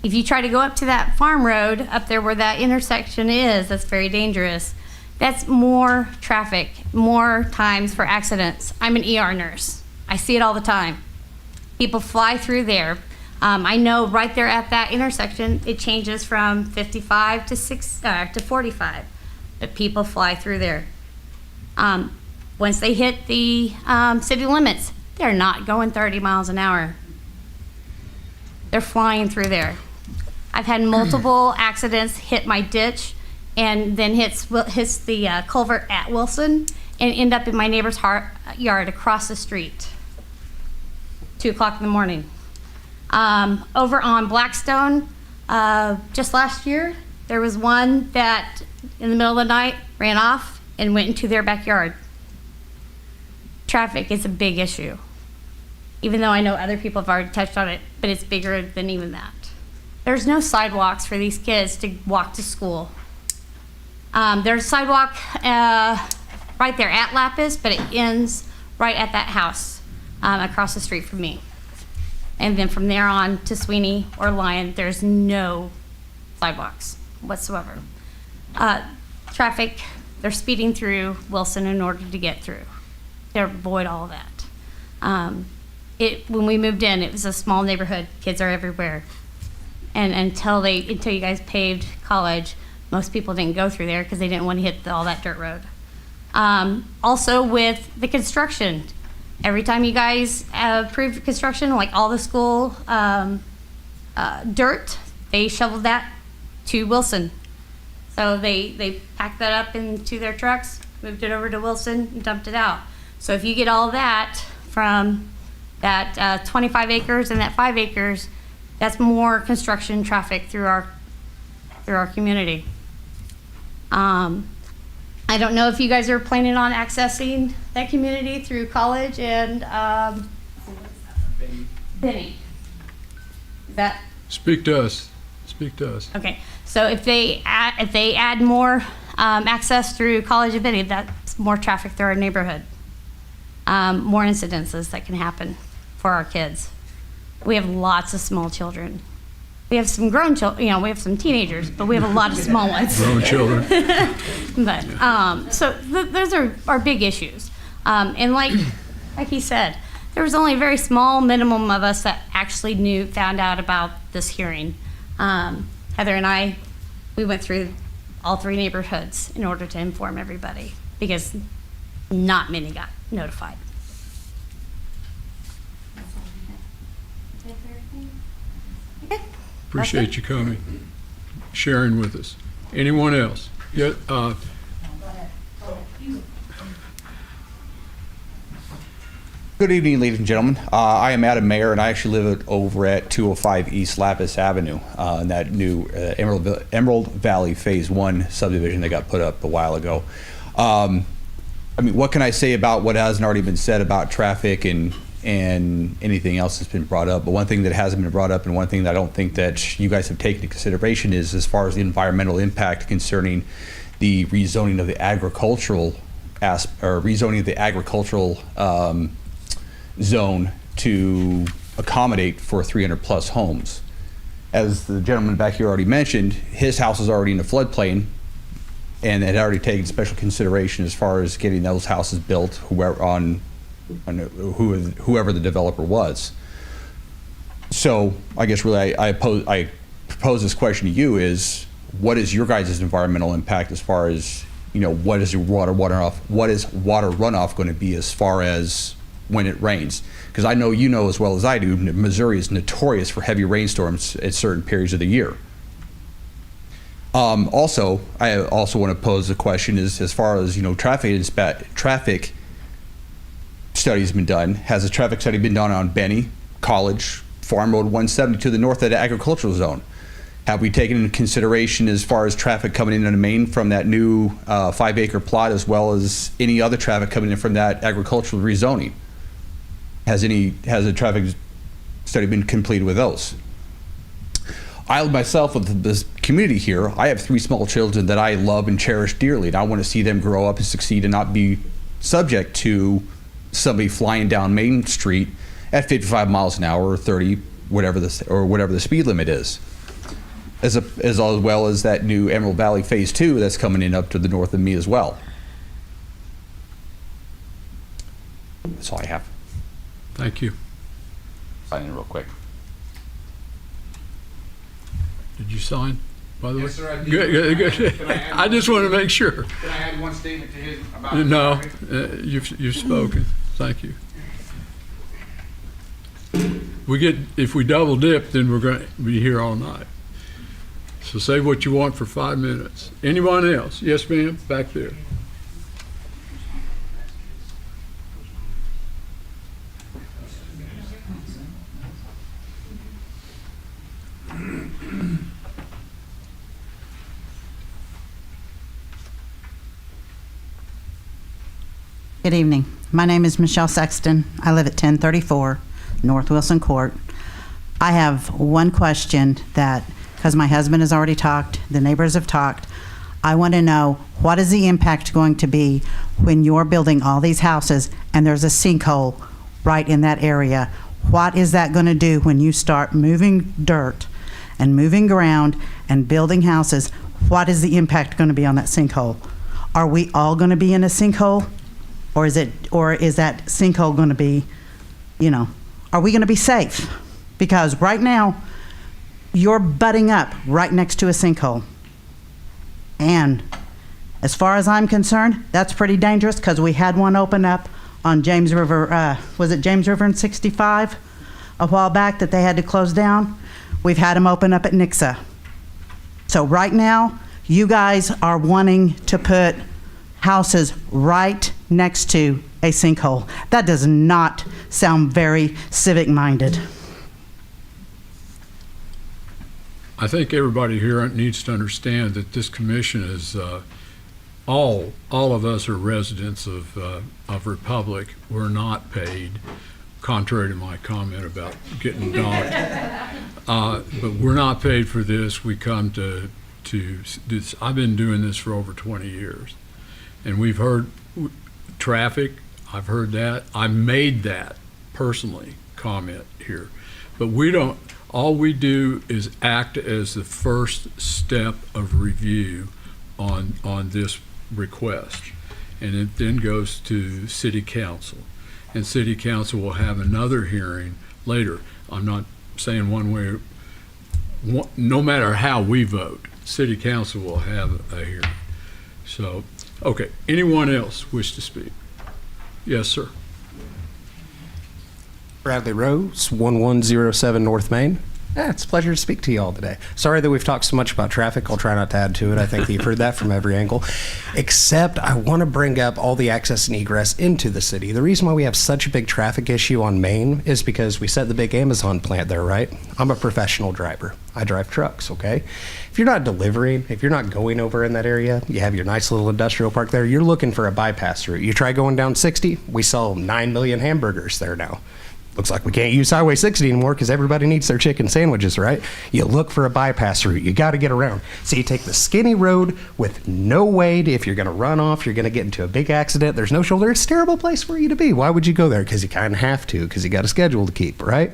if you try to go up to that farm road up there where that intersection is, that's very dangerous. That's more traffic, more times for accidents. I'm an ER nurse. I see it all the time. People fly through there. I know right there at that intersection, it changes from 55 to 45, but people fly through there. Once they hit the city limits, they're not going 30 miles an hour. They're flying through there. I've had multiple accidents hit my ditch and then hits the culvert at Wilson and end up in my neighbor's yard across the street, 2 o'clock in the morning. Over on Blackstone, just last year, there was one that in the middle of the night ran off and went into their backyard. Traffic is a big issue, even though I know other people have already touched on it, but it's bigger than even that. There's no sidewalks for these kids to walk to school. There's a sidewalk right there at Lapis, but it ends right at that house across the street from me. And then from there on to Sweeney or Lyon, there's no sidewalks whatsoever. Traffic, they're speeding through Wilson in order to get through, to avoid all of that. When we moved in, it was a small neighborhood. Kids are everywhere. And until you guys paved College, most people didn't go through there because they didn't want to hit all that dirt road. Also with the construction, every time you guys approved construction, like all the school dirt, they shoveled that to Wilson. So they packed that up into their trucks, moved it over to Wilson, and dumped it out. So if you get all that from that 25 acres and that 5 acres, that's more construction traffic through our community. I don't know if you guys are planning on accessing that community through College and Benny. Is that? Speak to us. Speak to us. Okay. So if they add more access through College and Benny, that's more traffic through our neighborhood. More incidences that can happen for our kids. We have lots of small children. We have some grown children, you know, we have some teenagers, but we have a lot of small ones. Grown children. But, so those are our big issues. And like he said, there was only a very small minimum of us that actually found out about this hearing. Heather and I, we went through all 3 neighborhoods in order to inform everybody because not many got notified. Appreciate you coming, sharing with us. Anyone else? Yeah, Good evening, ladies and gentlemen. I am Adam Mayer, and I actually live over at 205 East Lapis Avenue, in that new Emerald Valley Phase 1 subdivision that got put up a while ago. I mean, what can I say about what hasn't already been said about traffic and anything else that's been brought up? But one thing that hasn't been brought up, and one thing that I don't think that you guys have taken into consideration, is as far as the environmental impact concerning the rezoning of the agricultural zone to accommodate for 300 plus homes. As the gentleman back here already mentioned, his house is already in a floodplain and had already taken special consideration as far as getting those houses built whoever the developer was. So I guess really I propose this question to you is, what is your guys' environmental impact as far as, you know, what is water runoff going to be as far as when it rains? Because I know you know as well as I do, Missouri is notorious for heavy rainstorms at certain periods of the year. Also, I also want to pose a question is, as far as, you know, traffic studies been done. Has a traffic study been done on Benny, College, Farm Road 170 to the north of the agricultural zone? Have we taken into consideration as far as traffic coming into Maine from that new 5-acre plot, as well as any other traffic coming in from that agricultural rezoning? Has a traffic study been completed with those? I myself, with this community here, I have 3 small children that I love and cherish dearly, and I want to see them grow up and succeed and not be subject to somebody flying down Main Street at 55 miles an hour or 30, whatever the speed limit is. As well as that new Emerald Valley Phase 2 that's coming in up to the north of me as well. That's all I have. thank you. Sign in real quick. Did you sign, by the way? Yes, sir, I did. Good. Can I add I just want to make sure. Can I add one statement to his about No, traffic? you've spoken. Thank you. If we double dip, then we're going to be here all night. So say what you want for 5 minutes. Anyone else? Yes, ma'am, back there. Good evening. My name is Michelle Sexton. I live at 1034 North Wilson Court. I have one question that, because my husband has already talked, the neighbors have talked, I want to know, what is the impact going to be when you're building all these houses and there's a sinkhole right in that area? What is that going to do when you start moving dirt and moving ground and building houses? What is the impact going to be on that sinkhole? Are we all going to be in a sinkhole? Or is that sinkhole going to be, you know, are we going to be safe? Because right now, you're butting up right next to a sinkhole. And as far as I'm concerned, that's pretty dangerous, because we had one open up on James River, was it James River in 65 a while back that they had to close down? We've had them open up at Nixa. So right now, you guys are wanting to put houses right next to a sinkhole. That does not sound very civic-minded. I think everybody here needs to understand that this commission is, all of us are residents of Republic. We're not paid, contrary to my comment about getting docked. But we're not paid for this. We come to this. I've been doing this for over 20 years. And we've heard traffic. I've heard that. I made that personally comment here. But all we do is act as the first step of review on this request. And it then goes to City Council. And City Council will have another hearing later. I'm not saying one way, no matter how we vote, City Council will have a hearing. So, okay, anyone else wish to speak? Yes, sir. Bradley Rose, 1107 North Main. It's a pleasure to speak to you all today. Sorry that we've talked so much about traffic. I'll try not to add to it. I think that you've heard that from every angle. Except I want to bring up all the access and egress into the city. The reason why we have such a big traffic issue on Main is because we set the big Amazon plant there, right? I'm a professional driver. I drive trucks, okay? If you're not delivering, if you're not going over in that area, you have your nice little industrial park there, you're looking for a bypass route. You try going down 60, we sell 9 million hamburgers there now. Looks like we can't use Highway 60 anymore because everybody needs their chicken sandwiches, right? You look for a bypass route. You got to get around. So you take the skinny road with no way to, if you're going to run off, you're going to get into a big accident. There's no shoulder. It's a terrible place for you to be. Why would you go there? Because you kind of have to, because you got a schedule to keep, right?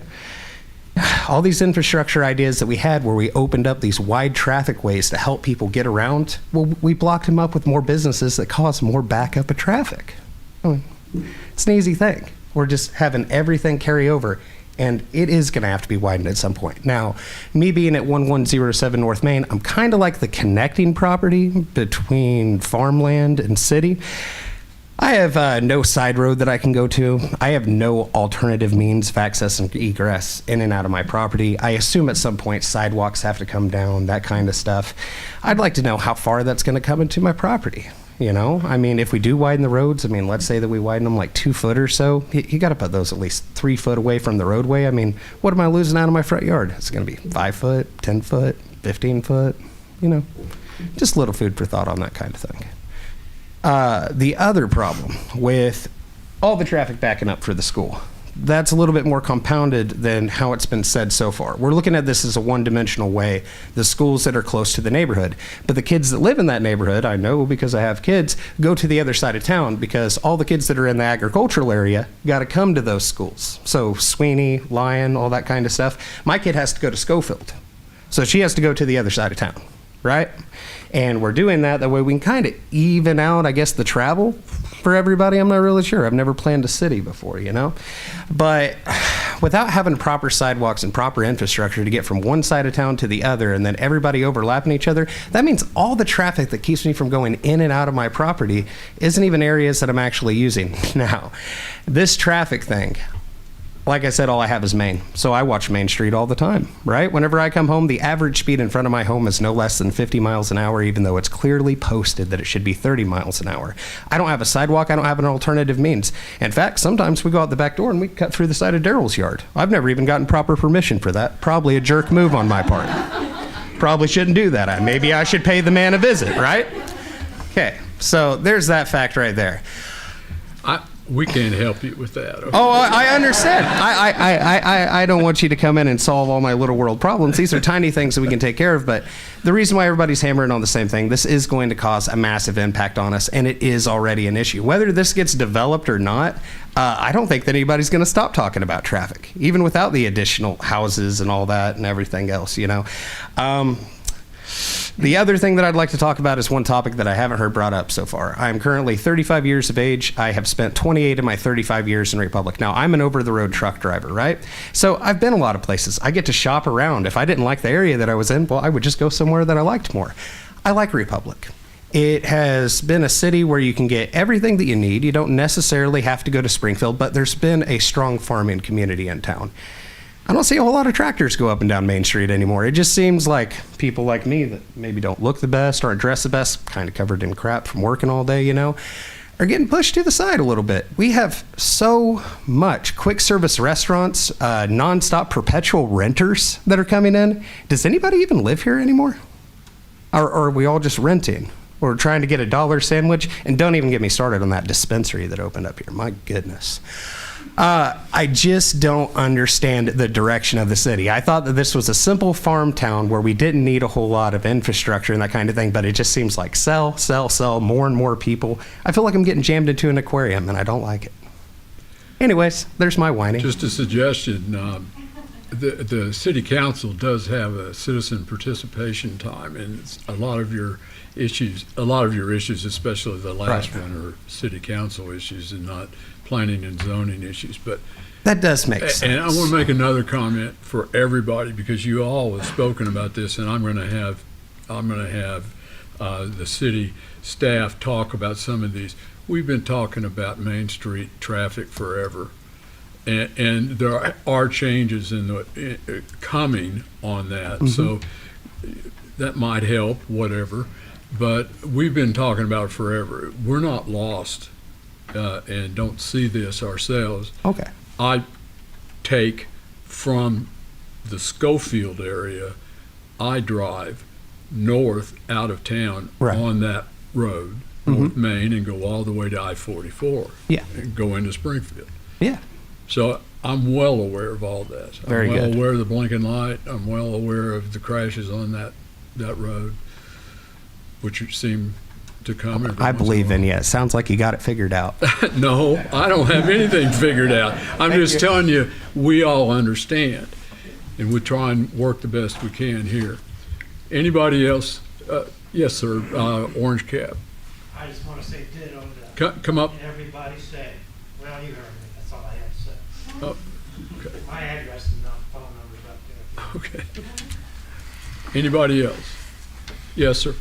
All these infrastructure ideas that we had where we opened up these wide traffic ways to help people get around, well, we blocked them up with more businesses that cause more backup of traffic. I mean, it's an easy thing. We're just having everything carry over, and it is going to have to be widened at some point. Now, me being at 1107 North Main, I'm kind of like the connecting property between farmland and city. I have no side road that I can go to. I have no alternative means of access and egress in and out of my property. I assume at some point sidewalks have to come down, that kind of stuff. I'd like to know how far that's going to come into my property. You know, I mean, if we do widen the roads, I mean, let's say that we widen them like 2 foot or so, you got to put those at least 3 foot away from the roadway. I mean, what am I losing out of my front yard? It's going to be 5 foot, 10 foot, 15 foot, you know, just a little food for thought on that kind of thing. The other problem with all the traffic backing up for the school, that's a little bit more compounded than how it's been said so far. We're looking at this as a one-dimensional way, the schools that are close to the neighborhood. But the kids that live in that neighborhood, I know because I have kids, go to the other side of town because all the kids that are in the agricultural area got to come to those schools. So Sweeney, Lyon, all that kind of stuff. My kid has to go to Schofield. So she has to go to the other side of town, right? And we're doing that way we can kind of even out, I guess, the travel for everybody. I'm not really sure. I've never planned a city before, you know? But without having proper sidewalks and proper infrastructure to get from one side of town to the other and then everybody overlapping each other, that means all the traffic that keeps me from going in and out of my property isn't even areas that I'm actually using. Now, this traffic thing, like I said, all I have is Main. So I watch Main Street all the time, right? Whenever I come home, the average speed in front of my home is no less than 50 miles an hour, even though it's clearly posted that it should be 30 miles an hour. I don't have a sidewalk. I don't have an alternative means. In fact, sometimes we go out the back door and we cut through the side of Daryl's yard. I've never even gotten proper permission for that. Probably a jerk move on my part. Probably shouldn't do that. Maybe I should pay the man a visit, right? Okay, so there's that fact right there. We can't help you with that. Okay? Oh, I understand. I don't want you to come in and solve all my little world problems. These are tiny things that we can take care of, but the reason why everybody's hammering on the same thing, this is going to cause a massive impact on us, and it is already an issue. Whether this gets developed or not, I don't think that anybody's going to stop talking about traffic, even without the additional houses and all that and everything else, you know. The other thing that I'd like to talk about is one topic that I haven't heard brought up so far. I'm currently 35 years of age. I have spent 28 of my 35 years in Republic. Now, I'm an over-the-road truck driver, right? So I've been a lot of places. I get to shop around. If I didn't like the area that I was in, well, I would just go somewhere that I liked more. I like Republic. It has been a city where you can get everything that you need. You don't necessarily have to go to Springfield, but there's been a strong farming community in town. I don't see a whole lot of tractors go up and down Main Street anymore. It just seems like people like me that maybe don't look the best, aren't dressed the best, kind of covered in crap from working all day, you know, are getting pushed to the side a little bit. We have so much quick service restaurants, nonstop perpetual renters that are coming in. Does anybody even live here anymore? Or are we all just renting? Or trying to get a $1 sandwich? And don't even get me started on that dispensary that opened up here. My goodness. I just don't understand the direction of the city. I thought that this was a simple farm town where we didn't need a whole lot of infrastructure and that kind of thing, but it just seems like sell, more and more people. I feel like I'm getting jammed into an aquarium, and I don't like it. Anyways, there's my whining. Just a suggestion, the city council does have a citizen participation time, and it's a lot of your issues, especially the last Right. one, are city council issues and not planning and zoning issues. But That does make sense. and I want to make another comment for everybody, because you all have spoken about this, and I'm going to have the city staff talk about some of these. We've been talking about Main Street traffic forever, and there are changes coming on that. Mhm. So that might help, whatever. But we've been talking about it forever. We're not lost and don't see this ourselves. Okay. I take from the Schofield area, I drive north out of town Right. on that road, North Main, and go all the way to I-44. Yeah. And go into Springfield. Yeah. So I'm well aware of all that. Very I'm well good. aware of the blinking light. I'm well aware of the crashes on that road, which seem to come every I once believe in in you. It sounds like you got it figured out. a while. No, I don't have anything figured out. I'm just telling you, we all understand, and we try and work the best we can here. Anybody else? Yes, sir. Orange cap. I just want to say ditto to Come up. everybody say. Well, you heard me. That's all I have to say. Oh, okay. My address and phone number's up there. Okay. Anybody else? Yes, sir.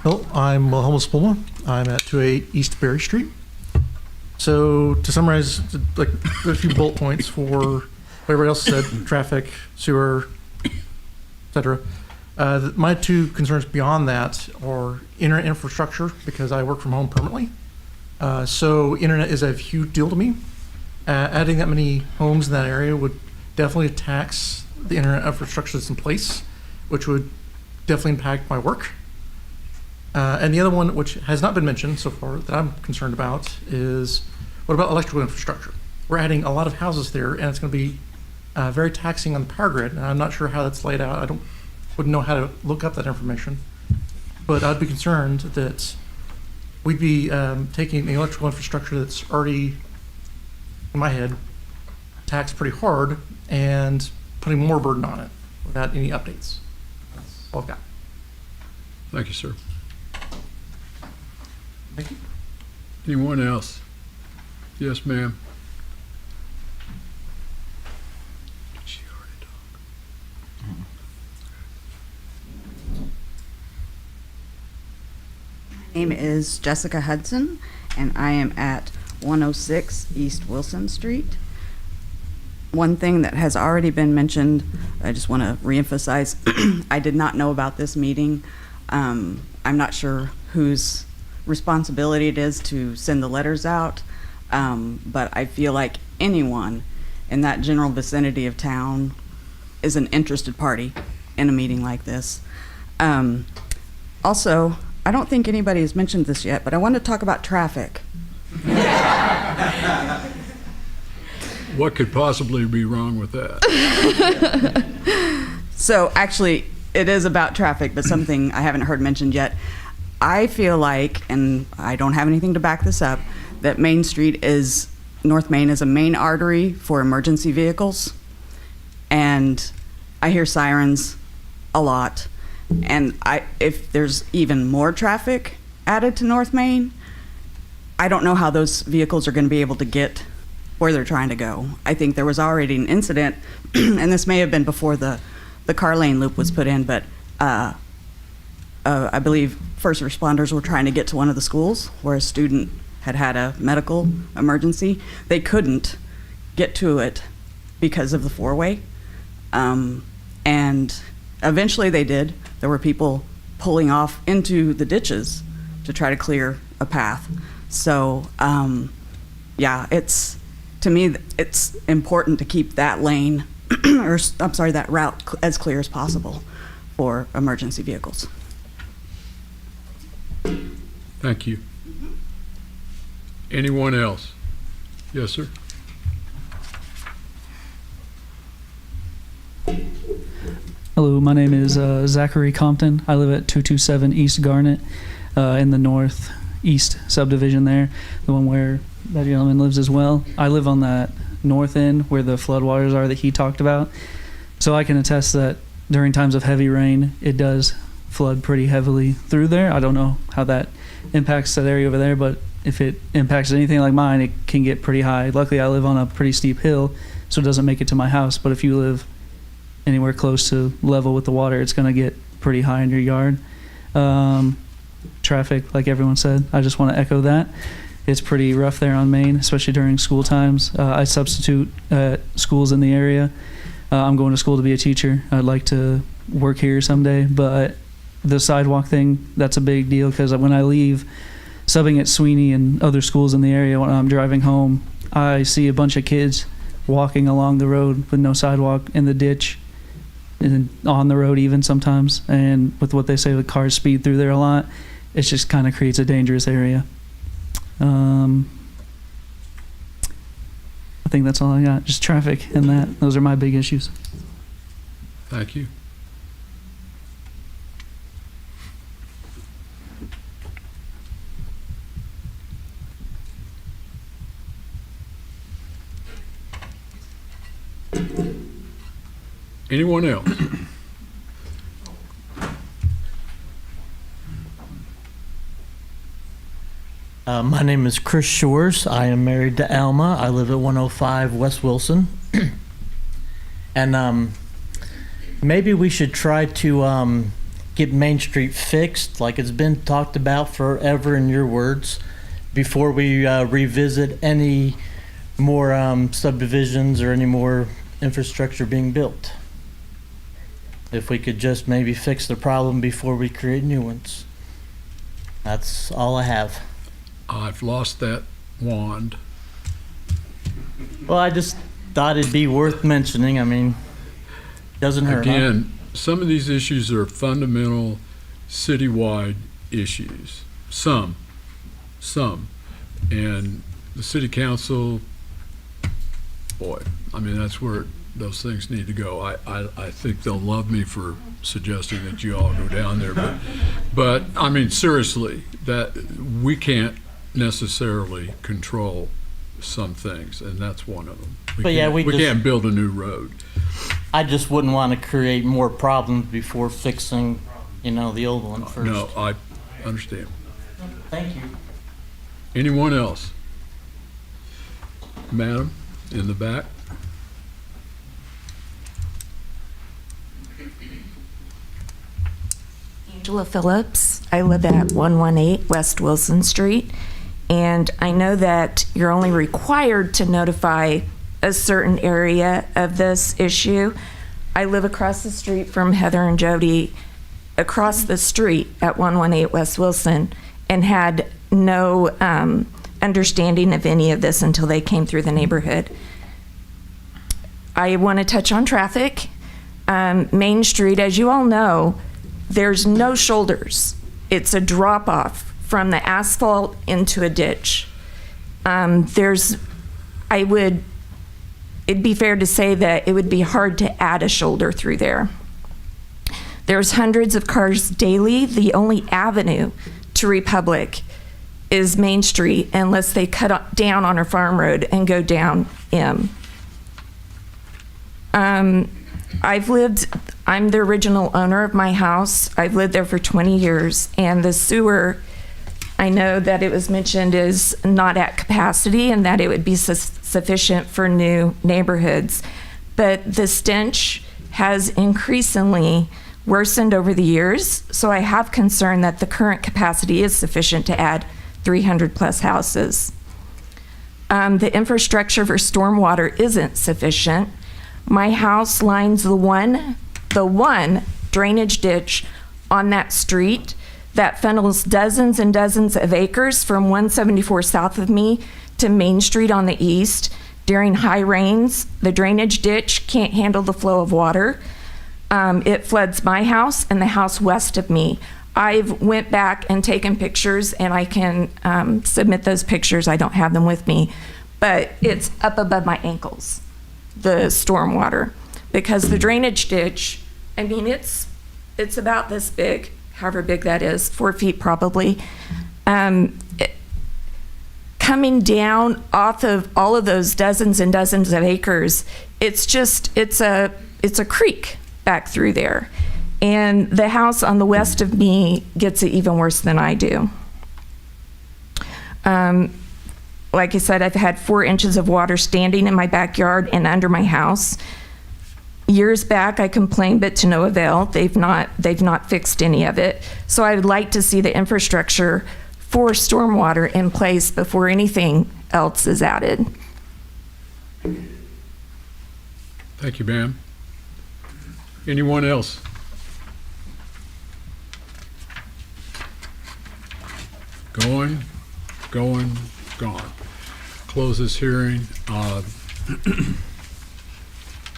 Hello, I'm Homeless Puma. I'm at 28 East Berry Street. So to summarize, like a few bullet points for what everybody else said: traffic, sewer, etc. My two concerns beyond that are internet infrastructure, because I work from home permanently. So internet is a huge deal to me. Adding that many homes in that area would definitely tax the internet infrastructure that's in place, which would definitely impact my work. And the other one, which has not been mentioned so far that I'm concerned about, is what about electrical infrastructure? We're adding a lot of houses there, and it's going to be very taxing on the power grid. And I'm not sure how that's laid out. Wouldn't know how to look up that information. But I'd be concerned that we'd be taking the electrical infrastructure that's already, in my head, taxed pretty hard and putting more burden on it without any updates. That's all I've got. Thank you, sir. Thank you. Anyone else? Yes, ma'am. Name is Jessica Hudson, and I am at 106 East Wilson Street. One thing that has already been mentioned, I just want to reemphasize, I did not know about this meeting. I'm not sure whose responsibility it is to send the letters out, but I feel like anyone in that general vicinity of town is an interested party in a meeting like this. Also, I don't think anybody has mentioned this yet, but I want to talk about traffic. What could possibly be wrong with that? So actually, it is about traffic, but something I haven't heard mentioned yet. I feel like, and I don't have anything to back this up, that Main Street is, North Main is a main artery for emergency vehicles. And I hear sirens a lot. And if there's even more traffic added to North Main, I don't know how those vehicles are going to be able to get where they're trying to go. I think there was already an incident, and this may have been before the car lane loop was put in, but I believe first responders were trying to get to one of the schools where a student had a medical emergency. They couldn't get to it because of the four-way. And eventually they did. There were people pulling off into the ditches to try to clear a path. So, yeah, to me, it's important to keep that lane, or I'm sorry, that route as clear as possible for emergency vehicles. Thank you. Anyone else? Yes, sir. Hello, my name is Zachary Compton. I live at 227 East Garnet in the northeast subdivision there, the one where that gentleman lives as well. I live on that north end where the floodwaters are that he talked about. So I can attest that during times of heavy rain, it does flood pretty heavily through there. I don't know how that impacts that area over there, but if it impacts anything like mine, it can get pretty high. Luckily, I live on a pretty steep hill, so it doesn't make it to my house. But if you live anywhere close to level with the water, it's going to get pretty high in your yard. Traffic, like everyone said, I just want to echo that. It's pretty rough there on Main, especially during school times. I substitute at schools in the area. I'm going to school to be a teacher. I'd like to work here someday, but the sidewalk thing, that's a big deal because when I leave subbing at Sweeney and other schools in the area, when I'm driving home, I see a bunch of kids walking along the road with no sidewalk in the ditch and on the road even sometimes. And with what they say, the cars speed through there a lot. It just kind of creates a dangerous area. I think that's all I got. Just traffic and that. Those are my big issues. Thank you. Anyone else? My name is Chris Shores. I am married to Alma. I live at 105 West Wilson. And maybe we should try to get Main Street fixed, like it's been talked about forever in your words, before we revisit any more subdivisions or any more infrastructure being built. If we could just maybe fix the problem before we create new ones. That's all I have. I've lost that wand. Well, I just thought it'd be worth mentioning. I mean, doesn't hurt. Again, some of these issues are fundamental citywide issues. Some. And the city council, boy, I mean, that's where those things need to go. I think they'll love me for suggesting that you all go down there. But I mean, seriously, that we can't necessarily control some things, and that's one of them. We can't build a new road. I just wouldn't want to create more problems before fixing, the old one first. No, I understand. Thank you. Anyone else? Madam, in the back. Angela Phillips. I live at 118 West Wilson Street, and I know that you're only required to notify a certain area of this issue. I live across the street from Heather and Jody, across the street at 118 West Wilson, and had no understanding of any of this until they came through the neighborhood. I want to touch on traffic. Main Street, as you all know, there's no shoulders. It's a drop off from the asphalt into a ditch. It'd be fair to say that it would be hard to add a shoulder through there. There's hundreds of cars daily. The only avenue to Republic is Main Street unless they cut down on our farm road and go down M. I'm the original owner of my house. I've lived there for 20 years, and the sewer, I know that it was mentioned, is not at capacity and that it would be sufficient for new neighborhoods. But the stench has increasingly worsened over the years, so I have concern that the current capacity is sufficient to add 300 plus houses. The infrastructure for stormwater isn't sufficient. My house lines the one drainage ditch on that street that funnels dozens and dozens of acres from 174 south of me to Main Street on the east. During high rains, the drainage ditch can't handle the flow of water. It floods my house and the house west of me. I've went back and taken pictures, and I can submit those pictures. I don't have them with me, but it's up above my ankles, the storm water, because the drainage ditch I mean, it's about this big, however big that is, 4 feet probably. Coming down off of all of those dozens and dozens of acres, it's a creek back through there. And the house on the west of me gets it even worse than I do. Like I said, I've had 4 inches of water standing in my backyard and under my house. Years back, I complained, but to no avail. They've not fixed any of it. So I would like to see the infrastructure for stormwater in place before anything else is added. Thank you, ma'am. Anyone else? Going, gone. Close this hearing.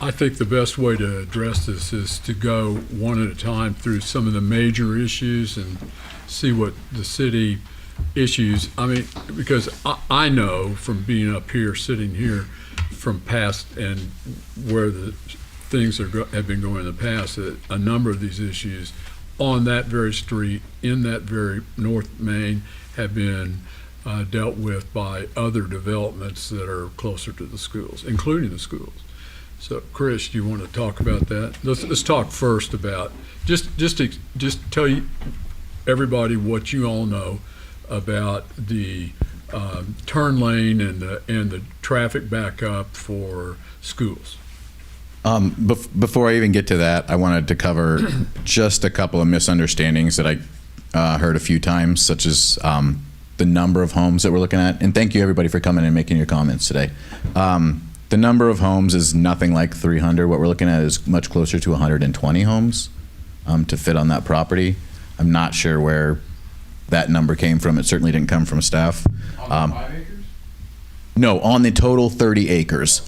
I think the best way to address this is to go one at a time through some of the major issues and see what the city issues. I mean, because I know from being up here, sitting here, from past and where the things have been going in the past, that a number of these issues on that very street, in that very North Main, have been dealt with by other developments that are closer to the schools, including the schools. So, Chris, do you want to talk about that? Let's talk first about just tell you everybody what you all know about the turn lane and the traffic backup for schools. Before I even get to that, I wanted to cover just a couple of misunderstandings that I heard a few times, such as the number of homes that we're looking at. And thank you, everybody, for coming and making your comments today. The number of homes is nothing like 300. What we're looking at is much closer to 120 homes to fit on that property. I'm not sure where that number came from. It certainly didn't come from staff. On the 5 acres? No, on the total 30 acres.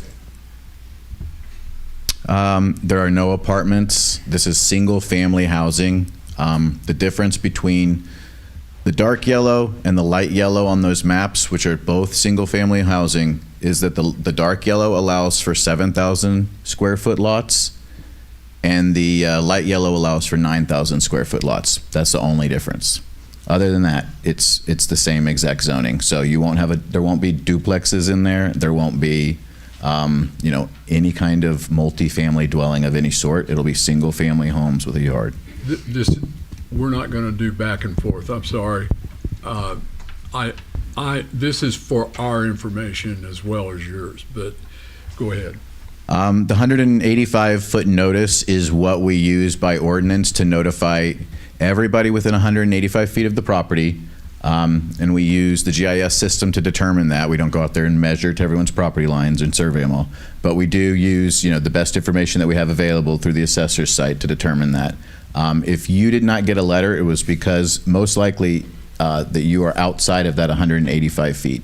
There are no apartments. This is single family housing. The difference between the dark yellow and the light yellow on those maps, which are both single family housing, is that the dark yellow allows for 7,000 square foot lots and the light yellow allows for 9,000 square foot lots. That's the only difference. Other than that, it's the same exact zoning. So you won't have there won't be duplexes in there. There won't be any kind of multi-family dwelling of any sort. It'll be single family homes with a yard. We're not going to do back and forth. I'm sorry. This is for our information as well as yours, but go ahead. The 185-foot notice is what we use by ordinance to notify everybody within 185 feet of the property. And we use the GIS system to determine that. We don't go out there and measure to everyone's property lines and survey them all. But we do use, the best information that we have available through the assessor's site to determine that. If you did not get a letter, it was because most likely that you are outside of that 185 feet.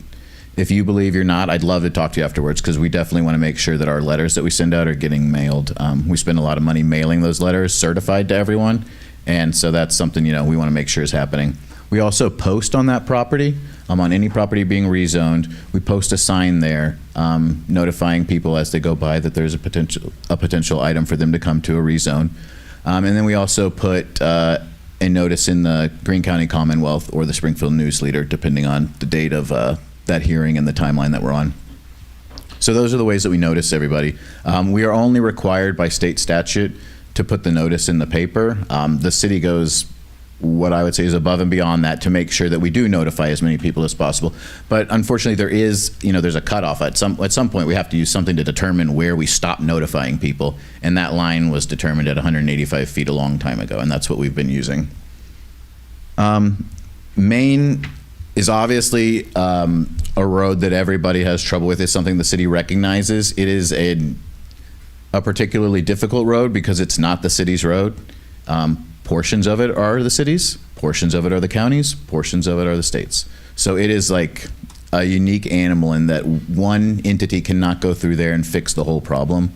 If you believe you're not, I'd love to talk to you afterwards, because we definitely want to make sure that our letters that we send out are getting mailed. We spend a lot of money mailing those letters certified to everyone. And so that's something, we want to make sure is happening. We also post on that property, on any property being rezoned. We post a sign there notifying people as they go by that there's a potential item for them to come to a rezone. And then we also put a notice in the Greene County Commonwealth or the Springfield News Leader, depending on the date of that hearing and the timeline that we're on. So those are the ways that we notice everybody. We are only required by state statute to put the notice in the paper. The city goes what I would say is above and beyond that to make sure that we do notify as many people as possible. But unfortunately, there is, there's a cutoff. At some point, we have to use something to determine where we stop notifying people, and that line was determined at 185 feet a long time ago, and that's what we've been using. Main is obviously a road that everybody has trouble with. It's something the city recognizes. It is a particularly difficult road because it's not the city's road. Portions of it are the cities, portions of it are the counties, portions of it are the states. So it is like a unique animal in that one entity cannot go through there and fix the whole problem.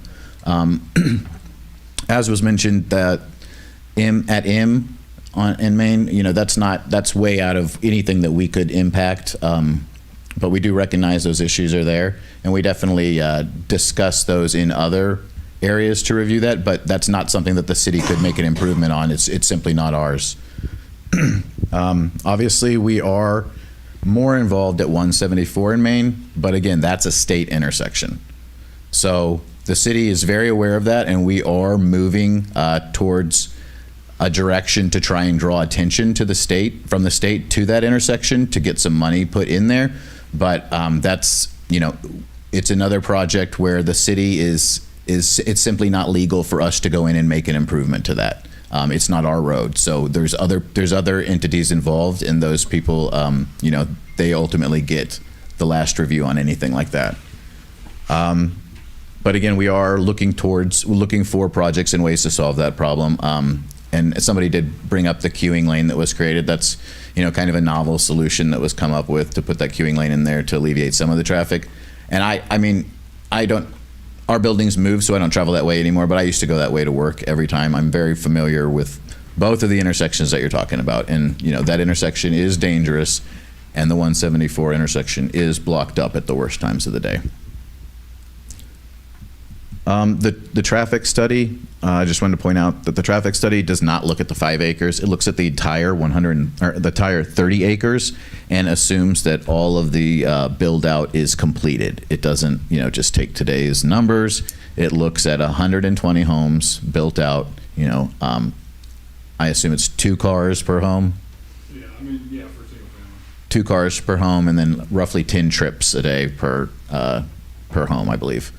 As was mentioned, that in Maine, that's way out of anything that we could impact. But we do recognize those issues are there, and we definitely discuss those in other areas to review that, but that's not something that the city could make an improvement on. It's simply not ours. Obviously, we are more involved at 174 in Maine, but again, that's a state intersection. So the city is very aware of that, and we are moving towards a direction to try and draw attention to the state, from the state to that intersection, to get some money put in there. But that's, it's another project where the city it's simply not legal for us to go in and make an improvement to that. It's not our road. So there's other entities involved, and those people, they ultimately get the last review on anything like that. But again, we are looking for projects and ways to solve that problem. And somebody did bring up the queuing lane that was created. That's, kind of a novel solution that was come up with to put that queuing lane in there to alleviate some of the traffic. And our buildings moved, so I don't travel that way anymore, but I used to go that way to work every time. I'm very familiar with both of the intersections that you're talking about. And, that intersection is dangerous, and the 174 intersection is blocked up at the worst times of the day. The traffic study, I just wanted to point out that the traffic study does not look at the 5 acres. It looks at the entire 30 acres and assumes that all of the build out is completed. It doesn't, just take today's numbers. It looks at 120 homes built out. I assume it's 2 cars per home. Yeah, for single family. 2 cars per home, and then roughly 10 trips a day per home, I believe.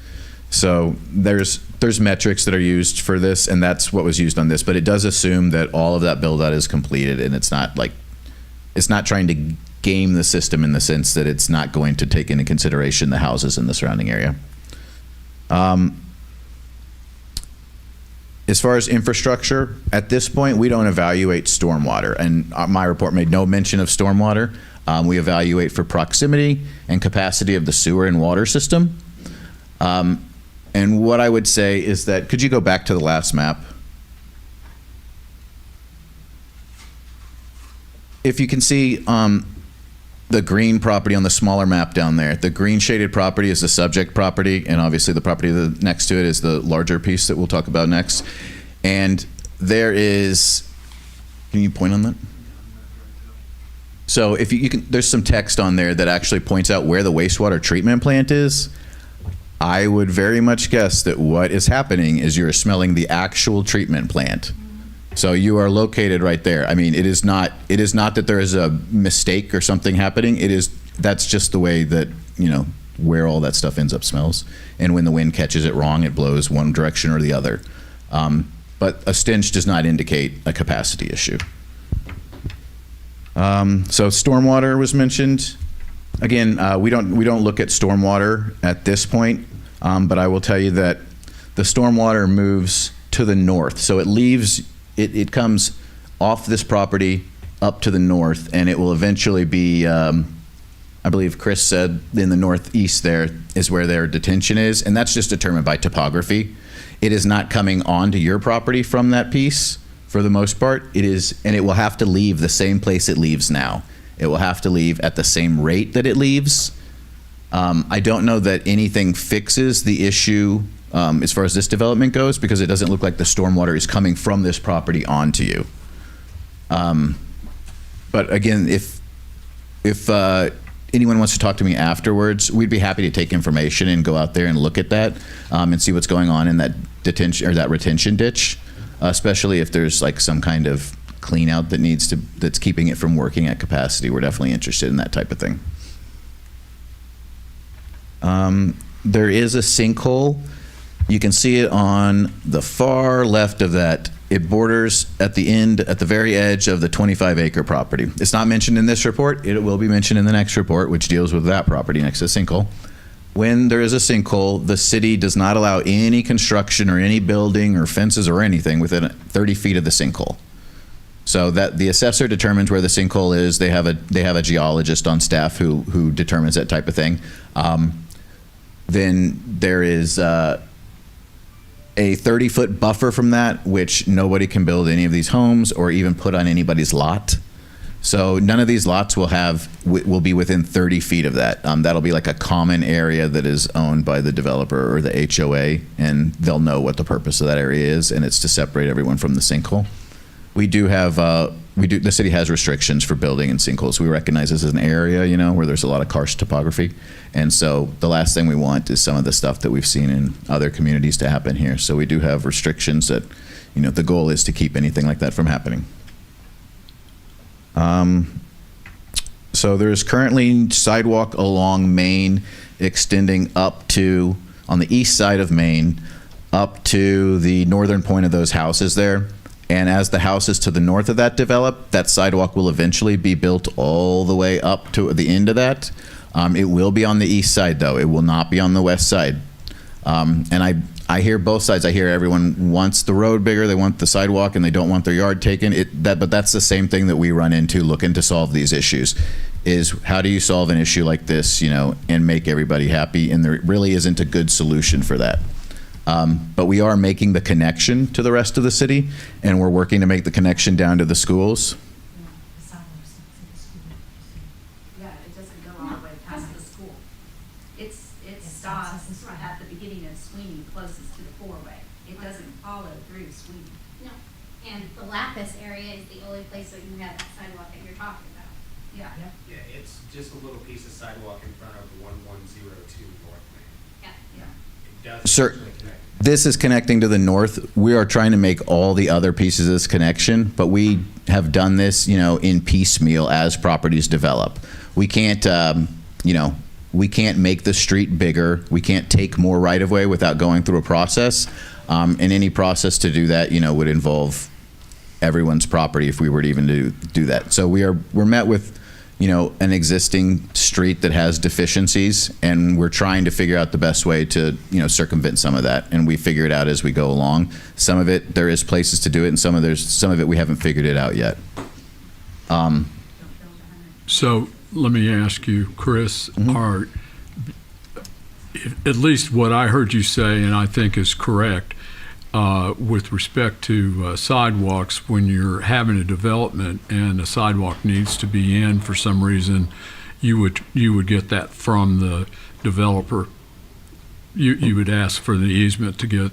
So there's metrics that are used for this, and that's what was used on this. But it does assume that all of that build out is completed, and it's not trying to game the system in the sense that it's not going to take into consideration the houses in the surrounding area. As far as infrastructure, at this point, we don't evaluate stormwater, and my report made no mention of stormwater. We evaluate for proximity and capacity of the sewer and water system. And what I would say is that, could you go back to the last map? If you can see the green property on the smaller map down there, the green shaded property is the subject property, and obviously the property next to it is the larger piece that we'll talk about next. And there is, can you point on that? So if you can, there's some text on there that actually points out where the wastewater treatment plant is. I would very much guess that what is happening is you're smelling the actual treatment plant. So you are located right there. I mean, it is not that there is a mistake or something happening. That's just the way that, where all that stuff ends up smells. And when the wind catches it wrong, it blows one direction or the other. But a stench does not indicate a capacity issue. So stormwater was mentioned. Again, we don't look at stormwater at this point, but I will tell you that the stormwater moves to the north. So it comes off this property up to the north, and it will eventually be, I believe Chris said, in the northeast there is where their detention is, and that's just determined by topography. It is not coming onto your property from that piece for the most part. It is, and it will have to leave the same place it leaves now. It will have to leave at the same rate that it leaves. I don't know that anything fixes the issue as far as this development goes, because it doesn't look like the stormwater is coming from this property onto you. But again, if anyone wants to talk to me afterwards, we'd be happy to take information and go out there and look at that and see what's going on in that detention or that retention ditch, especially if there's like some kind of clean out that's keeping it from working at capacity. We're definitely interested in that type of thing. There is a sinkhole. You can see it on the far left of that. It borders at the very edge of the 25-acre property. It's not mentioned in this report. It will be mentioned in the next report, which deals with that property next to the sinkhole. When there is a sinkhole, the city does not allow any construction or any building or fences or anything within 30 feet of the sinkhole. So that the assessor determines where the sinkhole is. They have a geologist on staff who determines that type of thing. Then there is a 30-foot buffer from that, which nobody can build any of these homes or even put on anybody's lot. So none of these lots will be within 30 feet of that. That'll be like a common area that is owned by the developer or the HOA, and they'll know what the purpose of that area is, and it's to separate everyone from the sinkhole. We do have, the city has restrictions for building in sinkholes. We recognize this as an area, where there's a lot of karst topography. And so the last thing we want is some of the stuff that we've seen in other communities to happen here. So we do have restrictions that, the goal is to keep anything like that from happening. So there's currently sidewalk along Main extending up to, on the east side of Main, up to the northern point of those houses there. And as the houses to the north of that develop, that sidewalk will eventually be built all the way up to the end of that. It will be on the east side, though. It will not be on the west side. And I hear both sides. I hear everyone wants the road bigger, they want the sidewalk, and they don't want their yard taken. But that's the same thing that we run into looking to solve these issues, is how do you solve an issue like this, and make everybody happy? And there really isn't a good solution for that. But we are making the connection to the rest of the city, and we're working to make the connection down to the schools. Yeah, it doesn't go all the way past the school. It stops at the beginning of Sweeney, closest to the four-way. It doesn't follow through Sweeney. No, and the Lapis area is the only place that you have that sidewalk that you're talking about. Yeah. Yeah, it's just a little piece of sidewalk in front of 1102 North Main. Yeah. It doesn't Sir, actually connect. this is connecting to the north. We are trying to make all the other pieces of this connection, but we have done this, in piecemeal as properties develop. We can't, we can't make the street bigger. We can't take more right of way without going through a process. And any process to do that, would involve everyone's property if we were to even do that. So we're met with, an existing street that has deficiencies, and we're trying to figure out the best way to, circumvent some of that. And we figure it out as we go along. Some of it, there is places to do it, and some of it we haven't figured it out yet. So let me ask you, Chris, at least what I heard you say, and I think is correct, with respect to sidewalks, when you're having a development and a sidewalk needs to be in for some reason, you would get that from the developer. You would ask for the easement to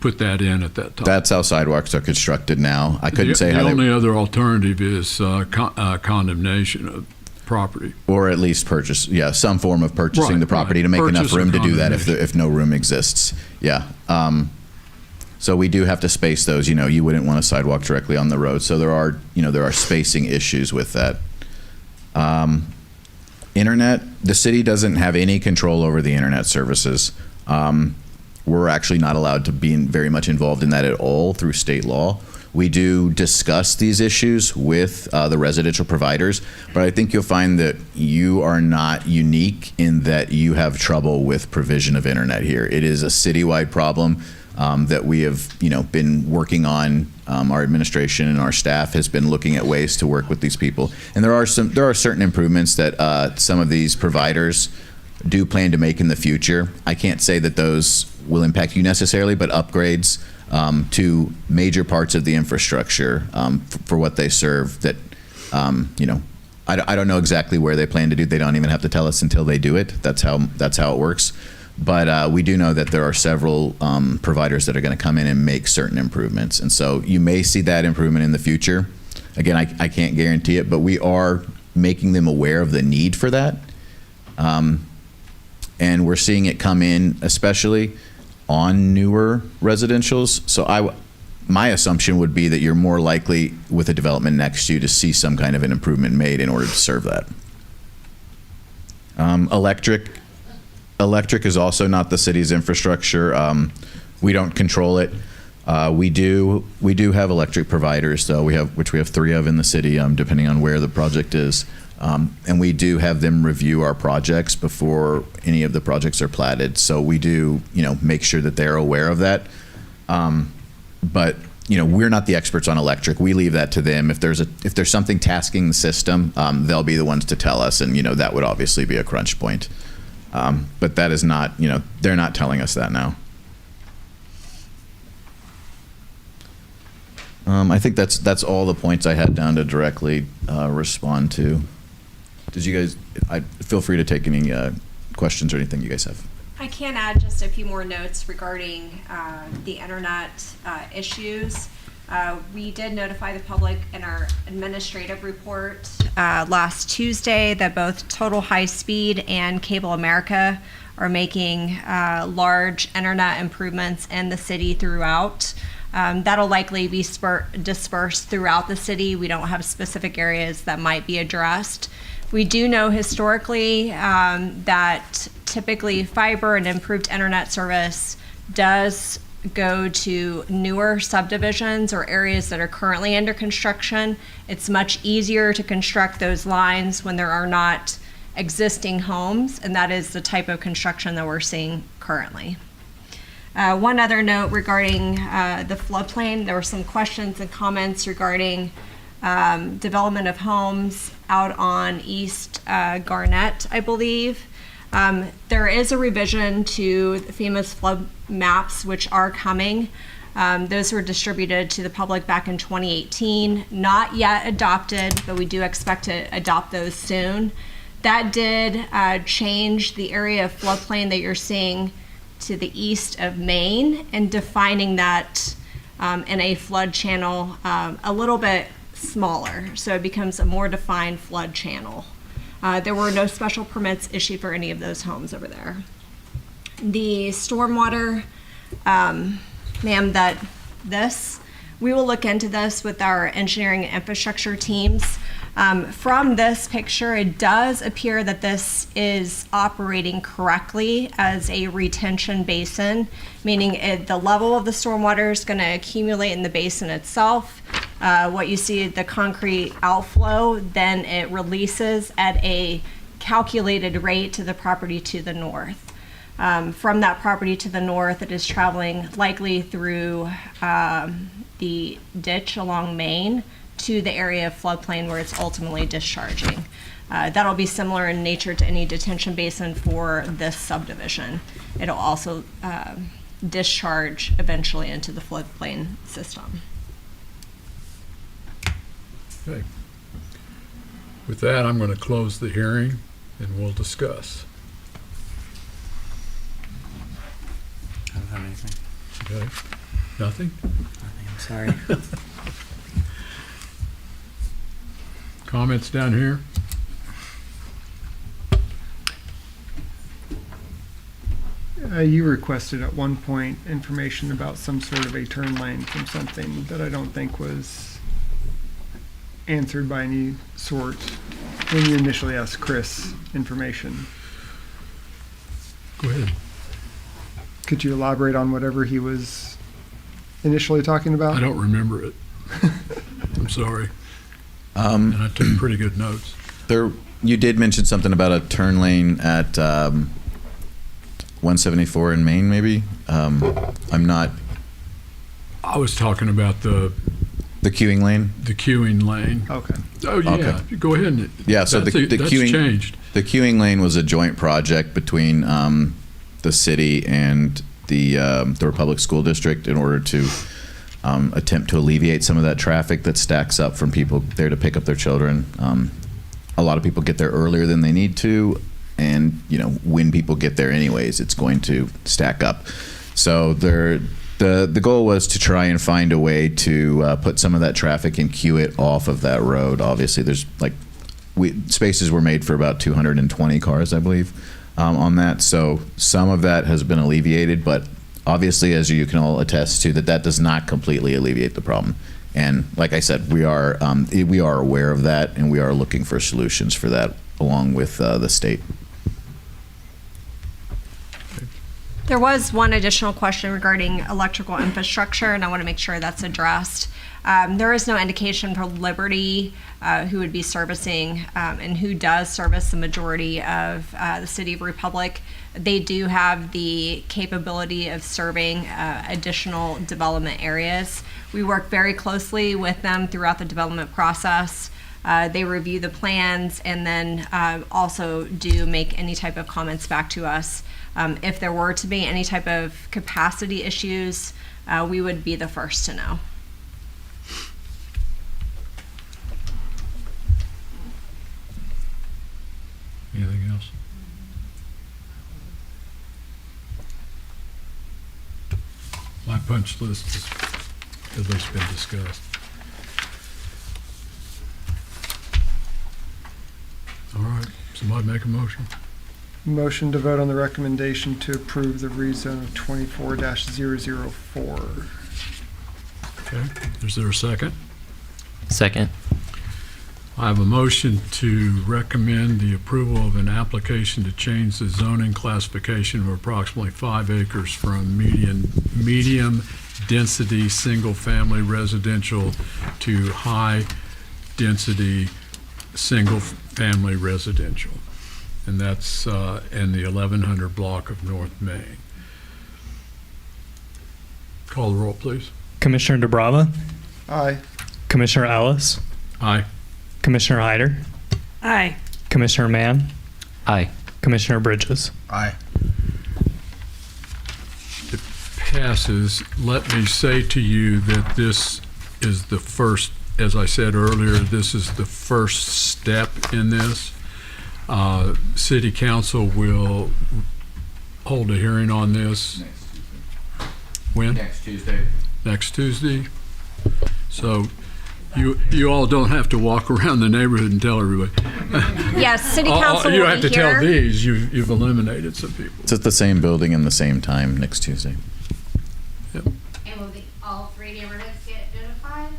put that in at that time. That's how sidewalks are constructed now. I couldn't say how the only other alternative is condemnation of property, or at least purchase. Yeah, some form of purchasing the property to make enough room to do that if no room exists. Yeah. So we do have to space those. You wouldn't want a sidewalk directly on the road. So there are spacing issues with that. Internet, the city doesn't have any control over the internet services. We're actually not allowed to be very much involved in that at all through state law. We do discuss these issues with the residential providers, but I think you'll find that you are not unique in that you have trouble with provision of internet here. It is a citywide problem. That we have, been working on. Our administration and our staff has been looking at ways to work with these people. And there are certain improvements that some of these providers do plan to make in the future. I can't say that those will impact you necessarily, but upgrades to major parts of the infrastructure for what they serve that, I don't know exactly where they plan to do. They don't even have to tell us until they do it. That's how it works. But we do know that there are several providers that are going to come in and make certain improvements. And so you may see that improvement in the future. Again, I can't guarantee it, but we are making them aware of the need for that. And we're seeing it come in, especially on newer residentials. So my assumption would be that you're more likely with a development next to you to see some kind of an improvement made in order to serve that. Electric is also not the city's infrastructure. We don't control it. We do have electric providers, though. We have 3 of in the city, depending on where the project is. And we do have them review our projects before any of the projects are platted. So we do, make sure that they're aware of that. But we're not the experts on electric. We leave that to them. If there's something tasking the system, they'll be the ones to tell us, and that would obviously be a crunch point. But that is not, they're not telling us that now. I think that's all the points I had down to directly respond to. Did you guys? Feel free to take any questions or anything you guys have. I can add just a few more notes regarding the internet issues. We did notify the public in our administrative report last Tuesday that both Total High Speed and Cable America are making large internet improvements in the city throughout. That'll likely be dispersed throughout the city. We don't have specific areas that might be addressed. We do know historically that typically fiber and improved internet service does go to newer subdivisions or areas that are currently under construction. It's much easier to construct those lines when there are not existing homes, and that is the type of construction that we're seeing currently. One other note regarding the floodplain, there were some questions and comments regarding development of homes out on East Garnett, I believe. There is a revision to the FEMA's flood maps, which are coming. Those were distributed to the public back in 2018, not yet adopted, but we do expect to adopt those soon. That did change the area of floodplain that you're seeing to the east of Maine and defining that in a flood channel a little bit smaller. So it becomes a more defined flood channel. There were no special permits issued for any of those homes over there. The stormwater, ma'am, we will look into this with our engineering and infrastructure teams. From this picture, it does appear that this is operating correctly as a retention basin, meaning the level of the stormwater is going to accumulate in the basin itself. What you see, the concrete outflow, then it releases at a calculated rate to the property to the north. From that property to the north, it is traveling likely through the ditch along Maine to the area of floodplain where it's ultimately discharging. That'll be similar in nature to any detention basin for this subdivision. It'll also discharge eventually into the floodplain system. Okay. With that, I'm going to close the hearing and we'll discuss. I don't have anything. Okay. Nothing? Nothing, I'm sorry. Comments down here? You requested at one point information about some sort of a turn lane from something that I don't think was answered by any sort when you initially asked Chris information. Go ahead. Could you elaborate on whatever he was initially talking about? I don't remember it. I'm sorry. And I took pretty good notes. You did mention something about a turn lane at 174 in Maine, maybe? I'm not. I was talking about the queuing lane? The queuing lane. Okay. Oh, yeah. Okay. Go ahead. And Yeah, so the that's queuing changed. The queuing lane was a joint project between the city and the Republic School District in order to attempt to alleviate some of that traffic that stacks up from people there to pick up their children. A lot of people get there earlier than they need to, and when people get there anyways, it's going to stack up. So the goal was to try and find a way to put some of that traffic and queue it off of that road. Obviously, there's spaces were made for about 220 cars, I believe, on that. So some of that has been alleviated, but obviously, as you can all attest to, that does not completely alleviate the problem. And like I said, we are aware of that, and we are looking for solutions for that along with the state. There was one additional question regarding electrical infrastructure, and I want to make sure that's addressed. There is no indication for Liberty who would be servicing and who does service the majority of the City of Republic. They do have the capability of serving additional development areas. We work very closely with them throughout the development process. They review the plans and then also do make any type of comments back to us. If there were to be any type of capacity issues, we would be the first to know. My punch list has at least been discussed. All right, somebody make a motion. Motion to vote on the recommendation to approve the rezone of 24-004. Okay, is there a second? Second. I have a motion to recommend the approval of an application to change the zoning classification of approximately 5 acres from medium-density, single-family residential to high-density, single-family residential. And that's in the 1100 block of North Main. Call the roll, please. Commissioner DeBrava, Aye. Commissioner Ellis, Aye. Commissioner Hyder, Aye. Commissioner Mann, Aye. Commissioner Bridges. Aye. It passes. Let me say to you that this is the first, as I said earlier, this is the first step in this. City Council will hold a hearing on this. When? Next Tuesday. Next Tuesday. So you all don't have to walk around the neighborhood and tell everybody. Yes, City Council You will have be to tell here. these. You've eliminated some people. It's at the same building and the same time next Tuesday. And will all 3 neighborhoods get notified?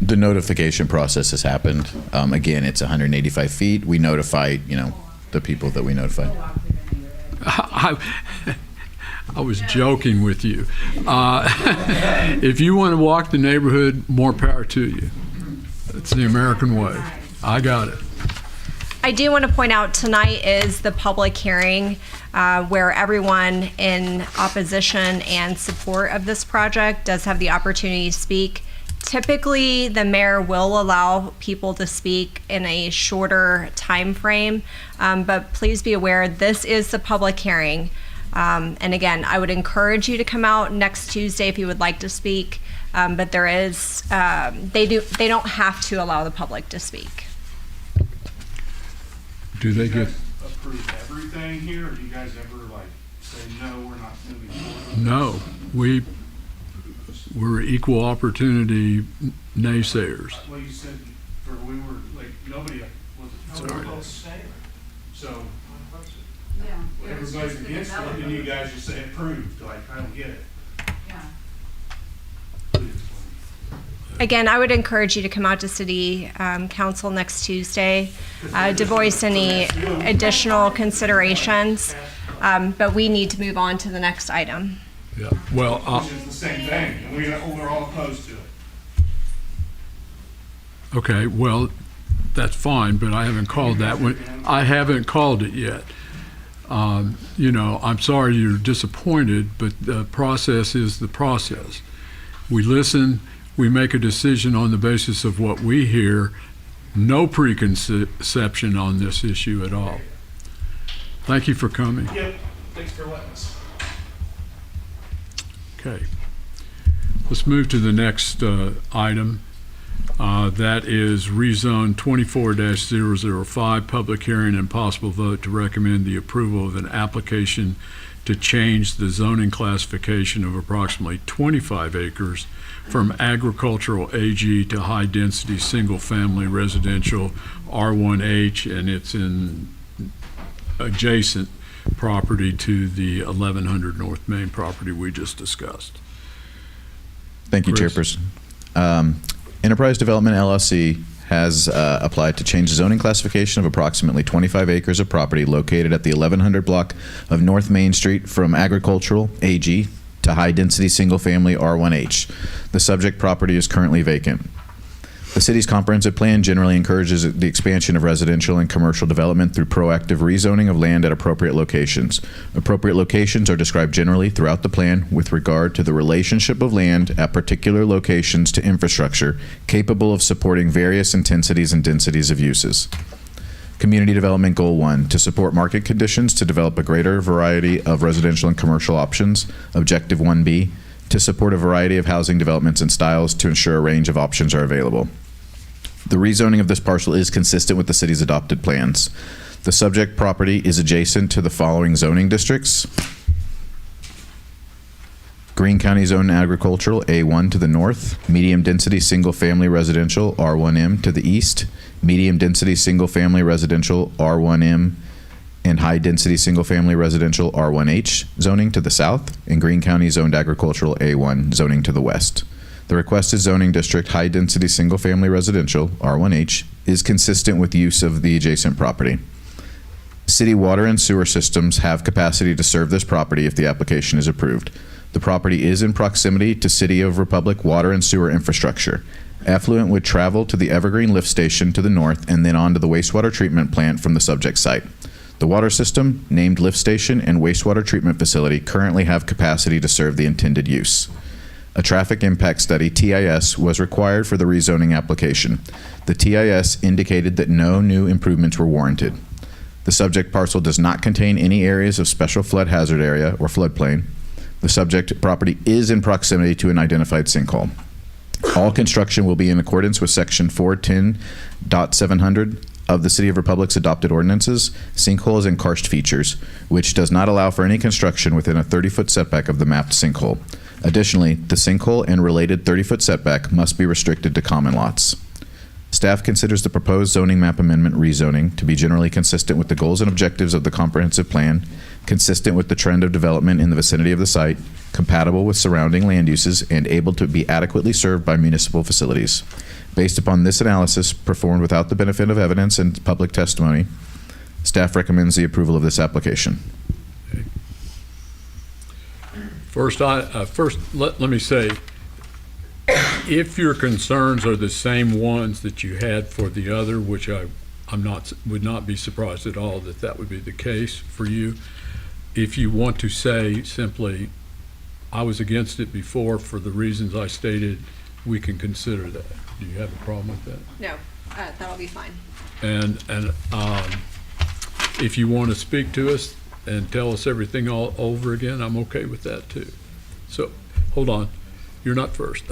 The notification process has happened. Again, it's 185 feet. We notify, the people that we notify. I was joking with you. If you want to walk the neighborhood, more power to you. It's the American way. I got it. I do want to point out tonight is the public hearing where everyone in opposition and support of this project does have the opportunity to speak. Typically, the mayor will allow people to speak in a shorter time frame, but please be aware this is the public hearing. And again, I would encourage you to come out next Tuesday if you would like to speak, but there is they don't have to allow the public to speak. Do they You get? guys approve everything here, or do you guys ever say no, we're not moving forward? No, we're equal opportunity naysayers. Well, you said we were nobody was Sorry. So Yeah. everybody's against it, and you guys just say approved. I don't get it. Again, I would encourage you to come out to City Council next Tuesday to voice any additional considerations, but we need to move on to the next item. Yeah. Well, Which is the same thing, and we're all opposed to it. okay. Well, that's fine, but I haven't called that one. I haven't called it yet. I'm sorry you're disappointed, but the process is the process. We listen, we make a decision on the basis of what we hear, no preconception on this issue at all. Thank you for coming. Yep. Thanks for letting us. Okay. Let's move to the next item. That is rezone 24-005, public hearing and possible vote to recommend the approval of an application to change the zoning classification of approximately 25 acres from agricultural AG to high-density, single-family residential R1H, and it's in adjacent property to the 1100 North Main property we just discussed. Thank you, Chris. Chairperson. Enterprise Development LLC has applied to change the zoning classification of approximately 25 acres of property located at the 1100 block of North Main Street from agricultural AG to high-density single-family R1H. The subject property is currently vacant. The city's comprehensive plan generally encourages the expansion of residential and commercial development through proactive rezoning of land at appropriate locations. Appropriate locations are described generally throughout the plan with regard to the relationship of land at particular locations to infrastructure capable of supporting various intensities and densities of uses. Community Development Goal 1, to support market conditions to develop a greater variety of residential and commercial options. Objective 1B, to support a variety of housing developments and styles to ensure a range of options are available. The rezoning of this parcel is consistent with the city's adopted plans. The subject property is adjacent to the following zoning districts: Greene County Zone Agricultural A1 to the north, medium density single family residential R1M to the east, medium density single family residential R1M and high density single family residential R1H zoning to the south, and Greene County Zoned Agricultural A1 zoning to the west. The requested zoning district, high density single family residential R1H, is consistent with use of the adjacent property. City water and sewer systems have capacity to serve this property if the application is approved. The property is in proximity to City of Republic water and sewer infrastructure. Effluent would travel to the Evergreen Lift Station to the north and then on to the wastewater treatment plant from the subject site. The water system, named lift station, and wastewater treatment facility currently have capacity to serve the intended use. A traffic impact study, TIS, was required for the rezoning application. The TIS indicated that no new improvements were warranted. The subject parcel does not contain any areas of special flood hazard area or floodplain. The subject property is in proximity to an identified sinkhole. All construction will be in accordance with Section 410.700 of the City of Republic's adopted ordinances, sinkholes and karst features, which does not allow for any construction within a 30-foot setback of the mapped sinkhole. Additionally, the sinkhole and related 30-foot setback must be restricted to common lots. Staff considers the proposed zoning map amendment rezoning to be generally consistent with the goals and objectives of the comprehensive plan, consistent with the trend of development in the vicinity of the site, compatible with surrounding land uses, and able to be adequately served by municipal facilities. Based upon this analysis, performed without the benefit of evidence and public testimony, staff recommends the approval of this application. First, let me say, if your concerns are the same ones that you had for the other, which would not be surprised at all that would be the case for you. If you want to say simply, I was against it before for the reasons I stated, we can consider that. Do you have a problem with that? No, that'll be fine. And if you want to speak to us and tell us everything all over again, I'm okay with that too. So, hold on. You're not first.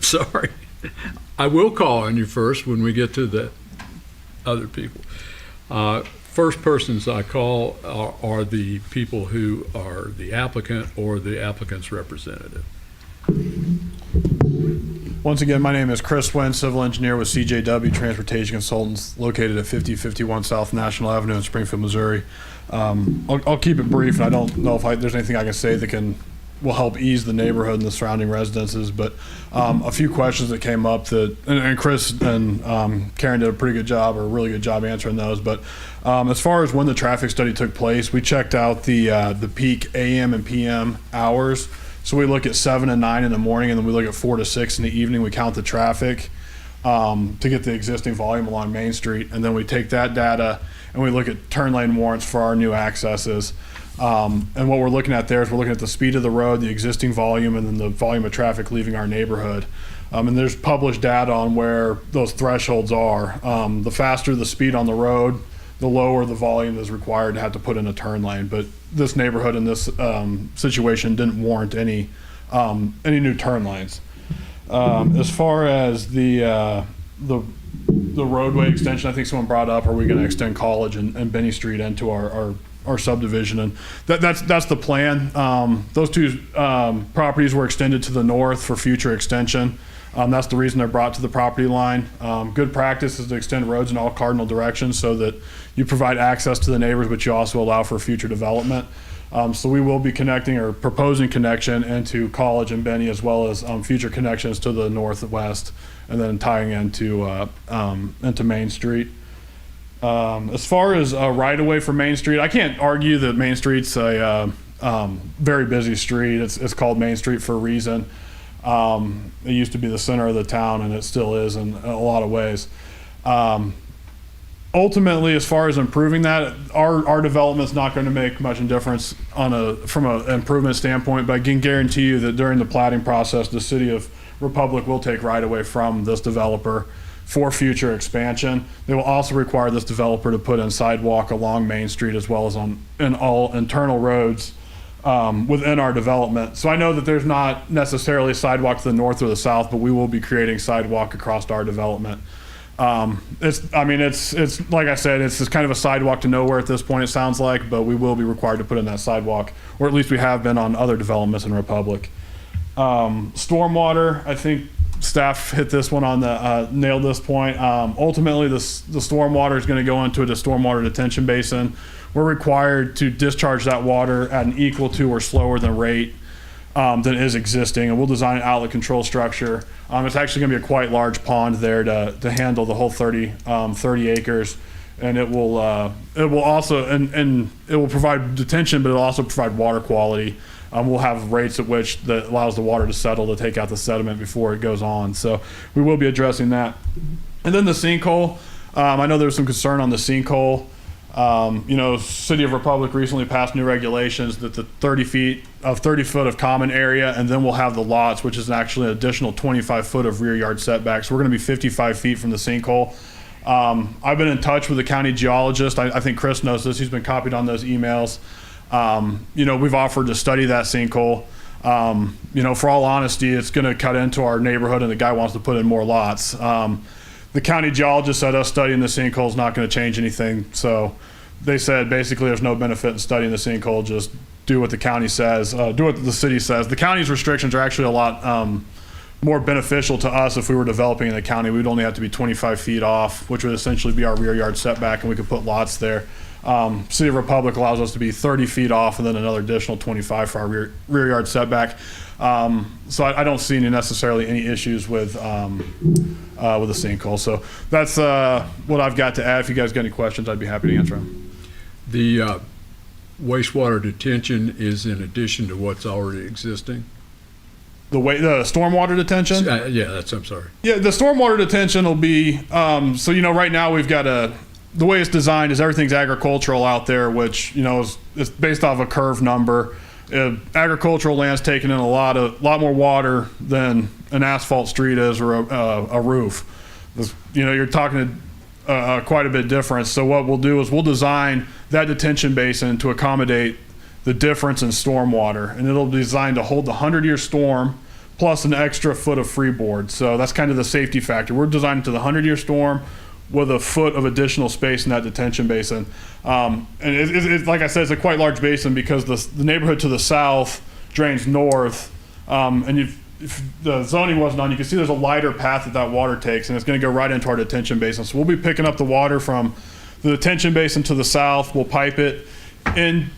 Sorry. I will call on you first when we get to the other people. First persons I call are the people who are the applicant or the applicant's representative. Once again, my name is Chris Wynn, civil engineer with CJW Transportation Consultants, located at 5051 South National Avenue in Springfield, Missouri. I'll keep it brief, and I don't know if there's anything I can say that will help ease the neighborhood and the surrounding residences, but a few questions that came up and Chris and Karen did a pretty good job, or a really good job answering those. But as far as when the traffic study took place, we checked out the peak AM and PM hours. So we look at 7 and 9 in the morning, and then we look at 4 to 6 in the evening. We count the traffic to get the existing volume along Main Street, and then we take that data and we look at turn lane warrants for our new accesses. And what we're looking at there is we're looking at the speed of the road, the existing volume, and then the volume of traffic leaving our neighborhood. And there's published data on where those thresholds are. The faster the speed on the road, the lower the volume is required to have to put in a turn lane. But this neighborhood in this situation didn't warrant any new turn lanes. As far as the roadway extension, I think someone brought up, are we going to extend College and Benny Street into our subdivision? And that's the plan. Those two properties were extended to the north for future extension. That's the reason they're brought to the property line. Good practice is to extend roads in all cardinal directions so that you provide access to the neighbors, but you also allow for future development. So we will be connecting or proposing connection into College and Benny, as well as future connections to the northwest, and then tying into Main Street. As far as right-of-way for Main Street, I can't argue that Main Street's a very busy street. It's called Main Street for a reason. It used to be the center of the town, and it still is in a lot of ways. Ultimately, as far as improving that, our development's not going to make much difference from an improvement standpoint, but I can guarantee you that during the platting process, the City of Republic will take right-of-way from this developer for future expansion. They will also require this developer to put in sidewalk along Main Street, as well as in all internal roads within our development. So I know that there's not necessarily sidewalk to the north or the south, but we will be creating sidewalk across our development. It's like I said, it's just kind of a sidewalk to nowhere at this point, it sounds like, but we will be required to put in that sidewalk, or at least we have been on other developments in Republic. Stormwater, I think staff hit this one on the, nailed this point. Ultimately, the stormwater is going to go into the stormwater detention basin. We're required to discharge that water at an equal to or slower than rate than is existing, and we'll design an outlet control structure. It's actually going to be a quite large pond there to handle the whole 30 acres, and it will also and it will provide detention, but it'll also provide water quality. We'll have rates at which that allows the water to settle to take out the sediment before it goes on. So we will be addressing that. And then the sinkhole. I know there's some concern on the sinkhole. City of Republic recently passed new regulations that the 30 foot of common area, and then we'll have the lots, which is actually an additional 25 foot of rear yard setback. So we're going to be 55 feet from the sinkhole. I've been in touch with the county geologist. I think Chris knows this. He's been copied on those emails. We've offered to study that sinkhole. For all honesty, it's going to cut into our neighborhood, and the guy wants to put in more lots. The county geologist said us studying the sinkhole is not going to change anything. So they said basically there's no benefit in studying the sinkhole. Just do what the county says, do what the city says. The county's restrictions are actually a lot more beneficial to us if we were developing in the county. We'd only have to be 25 feet off, which would essentially be our rear yard setback, and we could put lots there. City of Republic allows us to be 30 feet off and then another additional 25 for our rear yard setback. So I don't see necessarily any issues with the sinkhole. So that's what I've got to add. If you guys got any questions, I'd be happy to answer them. The wastewater detention is in addition to what's already existing? The stormwater detention? I'm sorry. Yeah, the stormwater detention will be, right now we've got the way it's designed is everything's agricultural out there, which, is based off a curve number. Agricultural land's taking in a lot more water than an asphalt street is or a roof. You're talking quite a bit difference. So what we'll do is we'll design that detention basin to accommodate the difference in stormwater, and it'll be designed to hold the 100-year storm plus an extra foot of freeboard. So that's kind of the safety factor. We're designing to the 100-year storm with a foot of additional space in that detention basin. And it's like I said, it's a quite large basin because the neighborhood to the south drains north. If the zoning wasn't on, you can see there's a lighter path that water takes, and it's going to go right into our detention basin. So we'll be picking up the water from the detention basin to the south. We'll pipe it in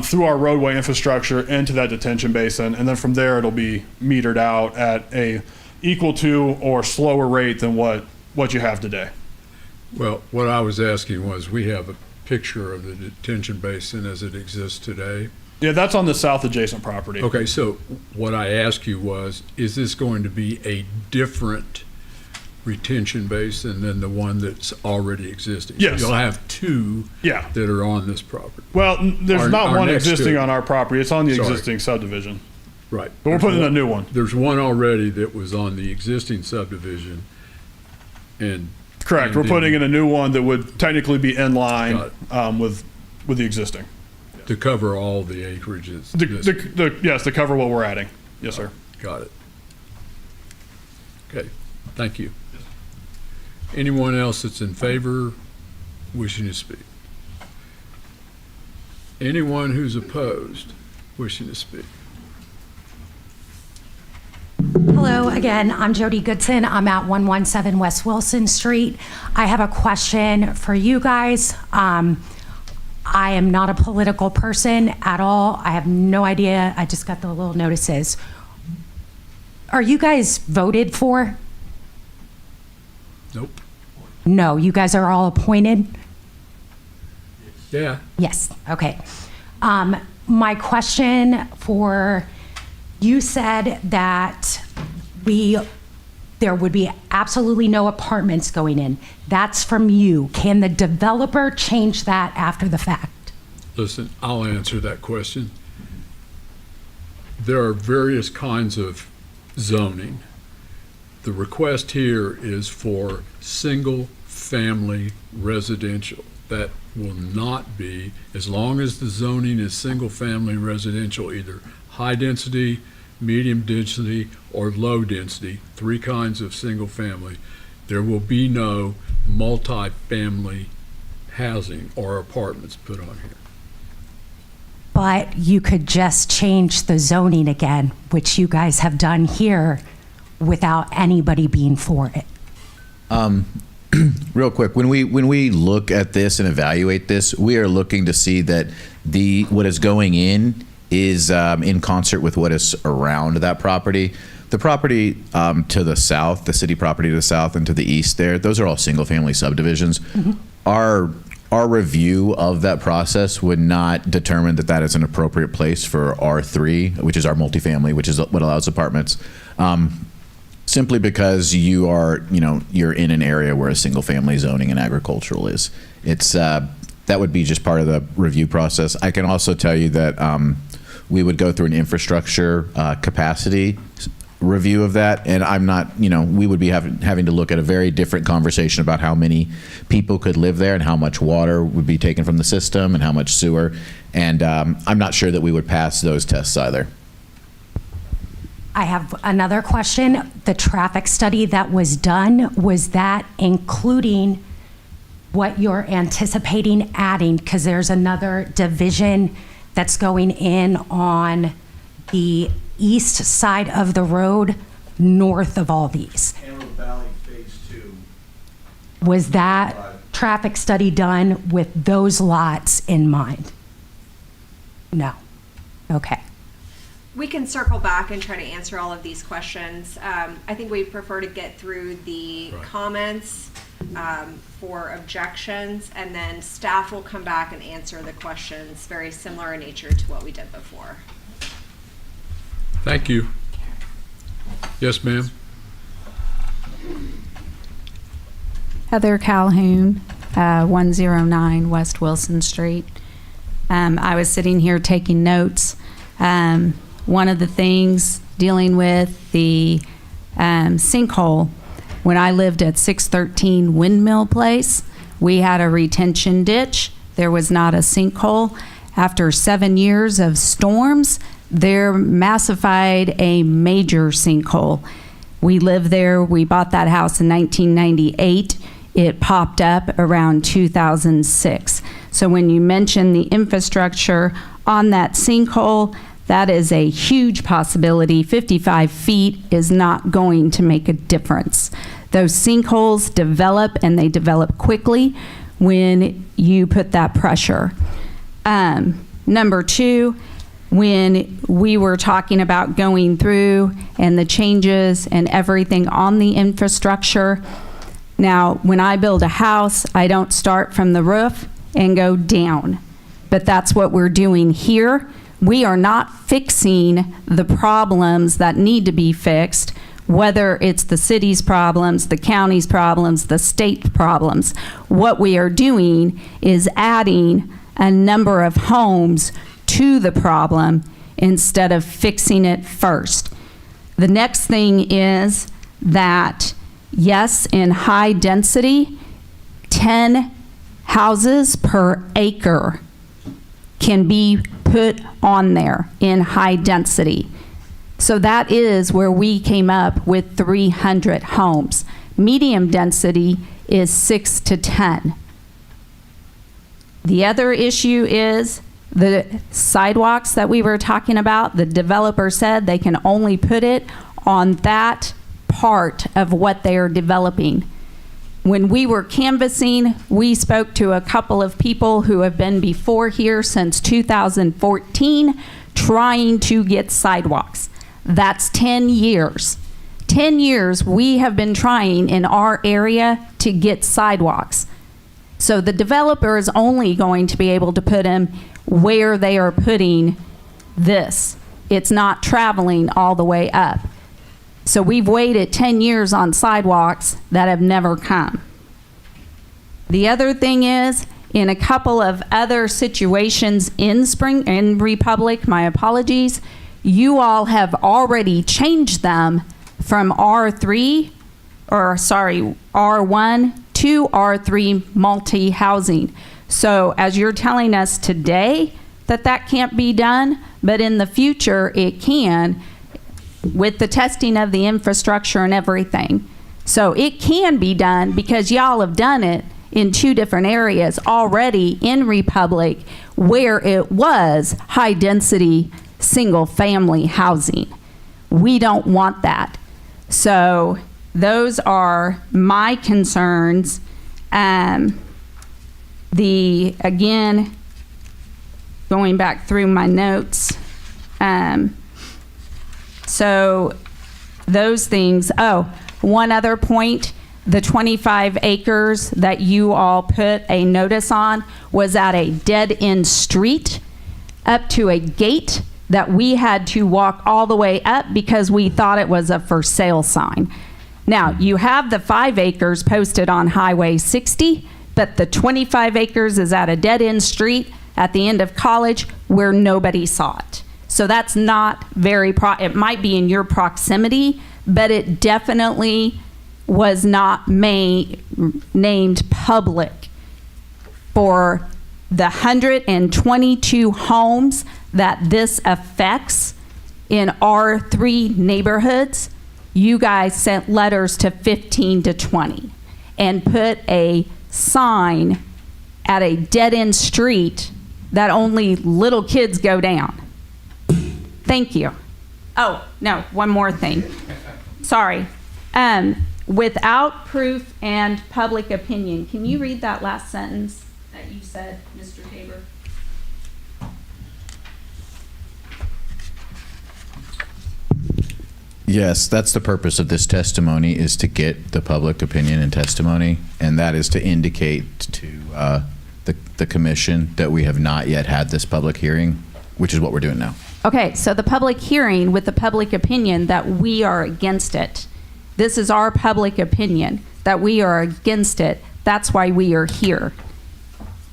through our roadway infrastructure into that detention basin, and then from there it'll be metered out at a equal to or slower rate than what you have today. Well, what I was asking was, we have a picture of the detention basin as it exists today. Yeah, that's on the south adjacent property. Okay, so what I asked you was, is this going to be a different retention basin than the one that's already existing? Yes. So you'll have two that are on this property. Well, there's not one next to existing it. on our property. It's on the Sorry. existing subdivision. Right. But we're putting in a new one. There's one already that was on the existing subdivision, and Correct. We're then- putting in a new one that would technically be in line with the existing. to cover all the acreages. Yes, to cover what we're adding. Yes, sir. Got it. Okay, thank you. Anyone else that's in favor wishing to speak? Anyone who's opposed wishing to speak? Hello again, I'm Jody Goodson. I'm at 117 West Wilson Street. I have a question for you guys. I am not a political person at all. I have no idea. I just got the little notices. Are you guys voted for? Nope. No, you guys are all appointed? Yeah. Yes, okay. My question for, you said that there would be absolutely no apartments going in. That's from you. Can the developer change that after the fact? Listen, I'll answer that question. There are various kinds of zoning. The request here is for single-family residential. That will not be, as long as the zoning is single-family residential, either high density, medium density, or low density, three kinds of single-family. There will be no multi-family housing or apartments put on here. but you could just change the zoning again, which you guys have done here without anybody being for it. Real quick, when we look at this and evaluate this, we are looking to see that what is going in is in concert with what is around that property. The property to the south, the city property to the south and to the east there, those are all single-family subdivisions. Our review of that process would not determine that that is an appropriate place for R3, which is our multifamily, which is what allows apartments. Simply because you're in an area where a single-family zoning and agricultural is. It's that would be just part of the review process. I can also tell you that we would go through an infrastructure capacity review of that, and I'm not, we would be having to look at a very different conversation about how many people could live there and how much water would be taken from the system and how much sewer, and I'm not sure that we would pass those tests either. I have another question. The traffic study that was done, was that including what you're anticipating adding? Because there's another division that's going in on the east side of the road, north of all these. Antelope Valley Phase 2. Was that traffic study done with those lots in mind? No. Okay. We can circle back and try to answer all of these questions. I think we'd prefer to get through the comments for objections, and then staff will come back and answer the questions very similar in nature to what we did before. Thank you. Yes, ma'am. Heather Calhoun, 109 West Wilson Street. I was sitting here taking notes. One of the things dealing with the sinkhole, when I lived at 613 Windmill Place, we had a retention ditch. There was not a sinkhole. After 7 years of storms, there massified a major sinkhole. We lived there. We bought that house in 1998. It popped up around 2006. So when you mention the infrastructure on that sinkhole, that is a huge possibility. 55 feet is not going to make a difference. Those sinkholes develop, and they develop quickly when you put that pressure. Number two, when we were talking about going through and the changes and everything on the infrastructure, now when I build a house, I don't start from the roof and go down. But that's what we're doing here. We are not fixing the problems that need to be fixed, whether it's the city's problems, the county's problems, the state problems. What we are doing is adding a number of homes to the problem instead of fixing it first. The next thing is that, yes, in high density, 10 houses per acre can be put on there in high density. So that is where we came up with 300 homes. Medium density is 6 to 10. The other issue is the sidewalks that we were talking about. The developer said they can only put it on that part of what they are developing. When we were canvassing, we spoke to a couple of people who have been before here since 2014 trying to get sidewalks. That's 10 years. 10 years we have been trying in our area to get sidewalks. So the developer is only going to be able to put them where they are putting this. It's not traveling all the way up. So we've waited 10 years on sidewalks that have never come. The other thing is, in a couple of other situations in Republic, my apologies, you all have already changed them from R1 to R3 multi-housing. So as you're telling us today that can't be done, but in the future it can, with the testing of the infrastructure and everything. So it can be done because y'all have done it in 2 different areas already in Republic where it was high-density, single-family housing. We don't want that. So those are my concerns. Again, going back through my notes, so those things. Oh, one other point, the 25 acres that you all put a notice on was at a dead-end street up to a gate that we had to walk all the way up because we thought it was a for sale sign. Now, you have the 5 acres posted on Highway 60, but the 25 acres is at a dead-end street at the end of College where nobody saw it. So that's not very, it might be in your proximity, but it definitely was not named public for the 122 homes that this affects in our 3 neighborhoods. You guys sent letters to 15 to 20 and put a sign at a dead-end street that only little kids go down. Thank you. Oh, no, one more thing. Sorry. Without proof and public opinion. Can you read that last sentence that you said, Mr. Tabor? Yes, that's the purpose of this testimony, is to get the public opinion and testimony, and that is to indicate to the commission that we have not yet had this public hearing, which is what we're doing now. Okay, so the public hearing with the public opinion that we are against it. This is our public opinion that we are against it. That's why we are here.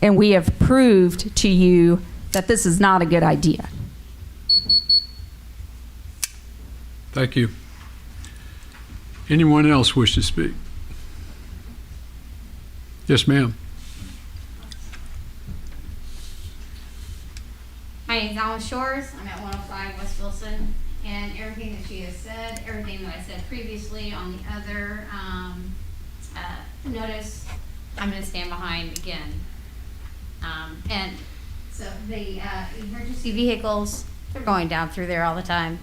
And we have proved to you that this is not a good idea. Thank you. Anyone else wish to speak? Yes, ma'am. My name is Alan Shores. I'm at 105 West Wilson, and everything that she has said, everything that I said previously on the other notice, I'm going to stand behind again. And so the emergency vehicles, they're going down through there all the time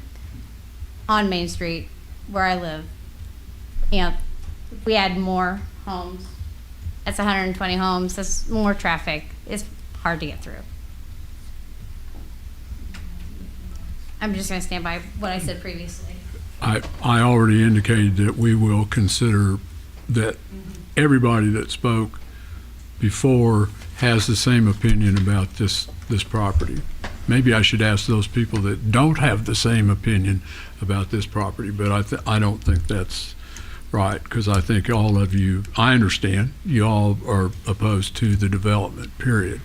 on Main Street where I live. You know, if we had more homes, that's 120 homes, that's more traffic. It's hard to get through. I'm just going to stand by what I said previously. I already indicated that we will consider that everybody that spoke before has the same opinion about this property. Maybe I should ask those people that don't have the same opinion about this property, but I don't think that's right, because I think all of you, I understand, you all are opposed to the development, period.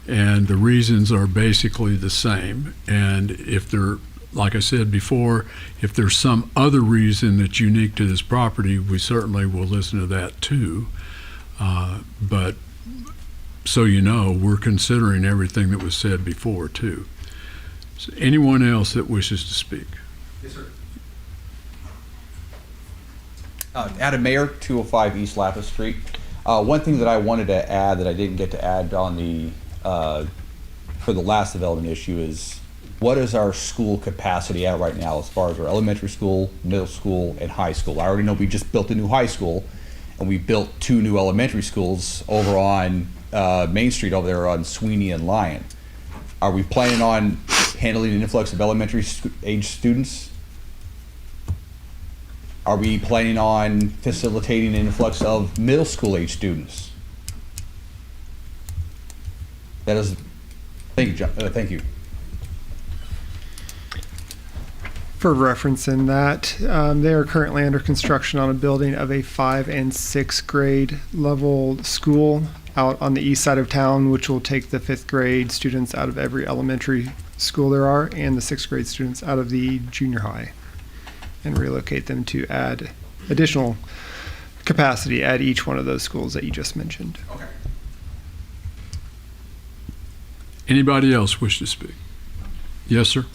And the reasons are basically the same. And if there, like I said before, if there's some other reason that's unique to this property, we certainly will listen to that too. But so you know, we're considering everything that was said before too. So anyone else that wishes to speak? Yes, sir. Adam Mayer, 205 East Lapis Street. One thing that I wanted to add that I didn't get to add on the for the last development issue is, what is our school capacity at right now as far as our elementary school, middle school, and high school? I already know we just built a new high school, and we built 2 new elementary schools over on Main Street over there on Sweeney and Lyon. Are we planning on handling an influx of elementary age students? Are we planning on facilitating an influx of middle school age students? That is, thank you, John. Thank you. For reference in that, they are currently under construction on a building of a 5th and 6th grade level school out on the east side of town, which will take the 5th grade students out of every elementary school there are, and the 6th grade students out of the junior high, and relocate them to add additional capacity at each one of those schools that you just mentioned. Okay. Anybody else wish to speak? Yes, sir.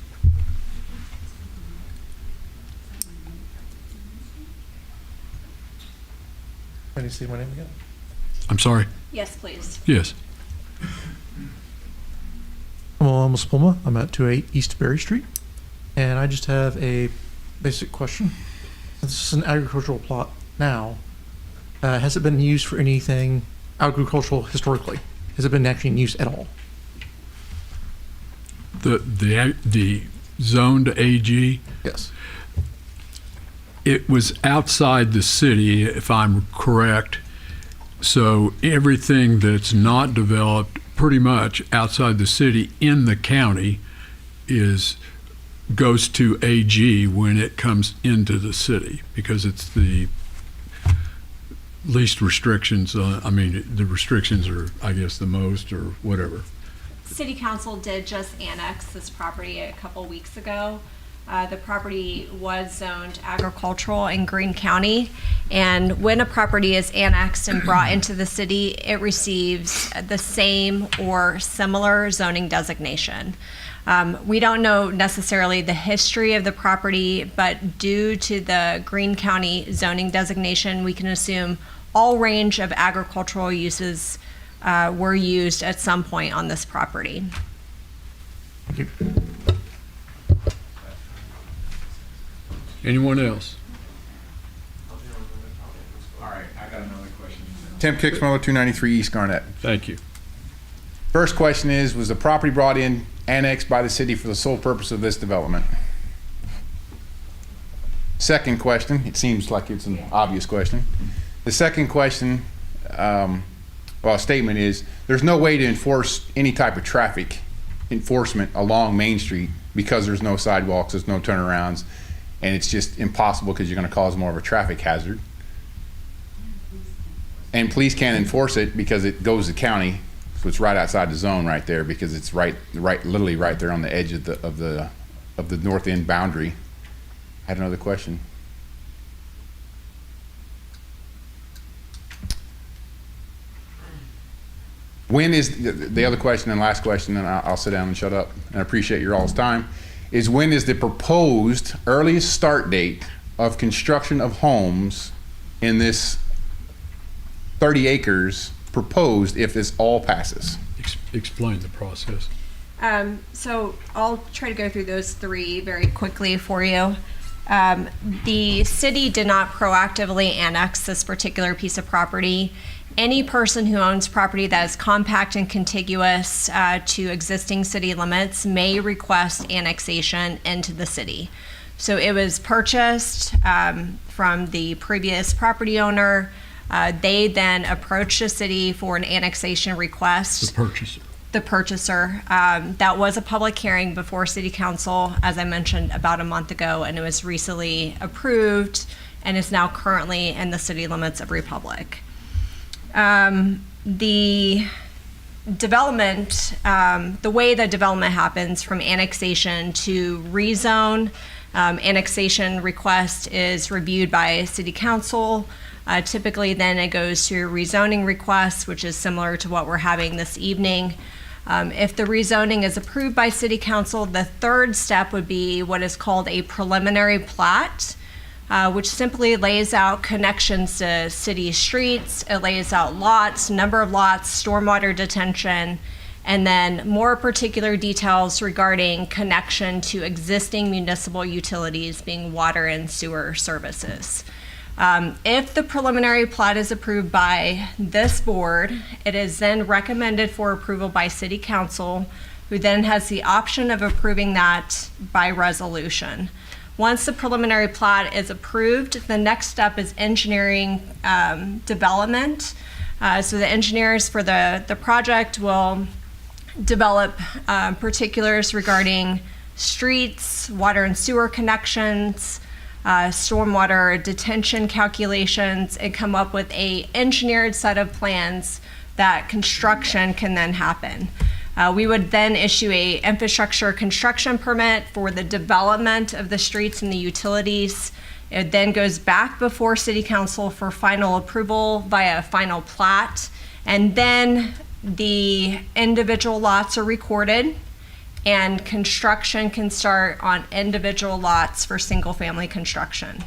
Can you see my name again? I'm sorry? Yes, please. Yes. I'm Almost Pulma. I'm at 208 East Berry Street. And I just have a basic question. This is an agricultural plot now. Has it been used for anything agricultural historically? Has it been actually in use at all? The zoned AG, Yes. it was outside the city, if I'm correct. So everything that's not developed pretty much outside the city in the county goes to AG when it comes into the city, because it's the least restrictions. The restrictions are, I guess, the most or whatever. City Council did just annex this property a couple weeks ago. The property was zoned agricultural in Greene County, and when a property is annexed and brought into the city, it receives the same or similar zoning designation. We don't know necessarily the history of the property, but due to the Greene County zoning designation, we can assume all range of agricultural uses were used at some point on this property. Thank you. Anyone else? All right, I got another question. Tim Kixmoeller, 293 East Garnett. Thank you. First question is, was the property brought in annexed by the city for the sole purpose of this development? Second question, it seems like it's an obvious question. The second question, statement is, there's no way to enforce any type of traffic enforcement along Main Street because there's no sidewalks, there's no turnarounds, and it's just impossible because you're going to cause more of a traffic hazard. And police can't enforce it because it goes to county, so it's right outside the zone right there, because it's literally right there on the edge of the north end boundary. I had another question. When is the other question and last question, and I'll sit down and shut up, and I appreciate your all's time, is when is the proposed earliest start date of construction of homes in this 30 acres proposed if this all passes? Explain the process. So I'll try to go through those three very quickly for you. The city did not proactively annex this particular piece of property. Any person who owns property that is compact and contiguous to existing city limits may request annexation into the city. So it was purchased from the previous property owner. They then approached the city for an annexation request. The purchaser. That was a public hearing before City Council, as I mentioned, about a month ago, and it was recently approved and is now currently in the city limits of Republic. The development, the way the development happens from annexation to rezone, annexation request is reviewed by City Council. Typically then it goes to a rezoning request, which is similar to what we're having this evening. If the rezoning is approved by City Council, the third step would be what is called a preliminary plat, which simply lays out connections to city streets. It lays out lots, number of lots, stormwater detention, and then more particular details regarding connection to existing municipal utilities, being water and sewer services. If the preliminary plat is approved by this board, it is then recommended for approval by City Council, who then has the option of approving that by resolution. Once the preliminary plat is approved, the next step is engineering development. So the engineers for the project will develop particulars regarding streets, water and sewer connections, stormwater detention calculations, and come up with a engineered set of plans that construction can then happen. We would then issue a infrastructure construction permit for the development of the streets and the utilities. It then goes back before City Council for final approval via final plat, and then the individual lots are recorded and construction can start on individual lots for single family construction.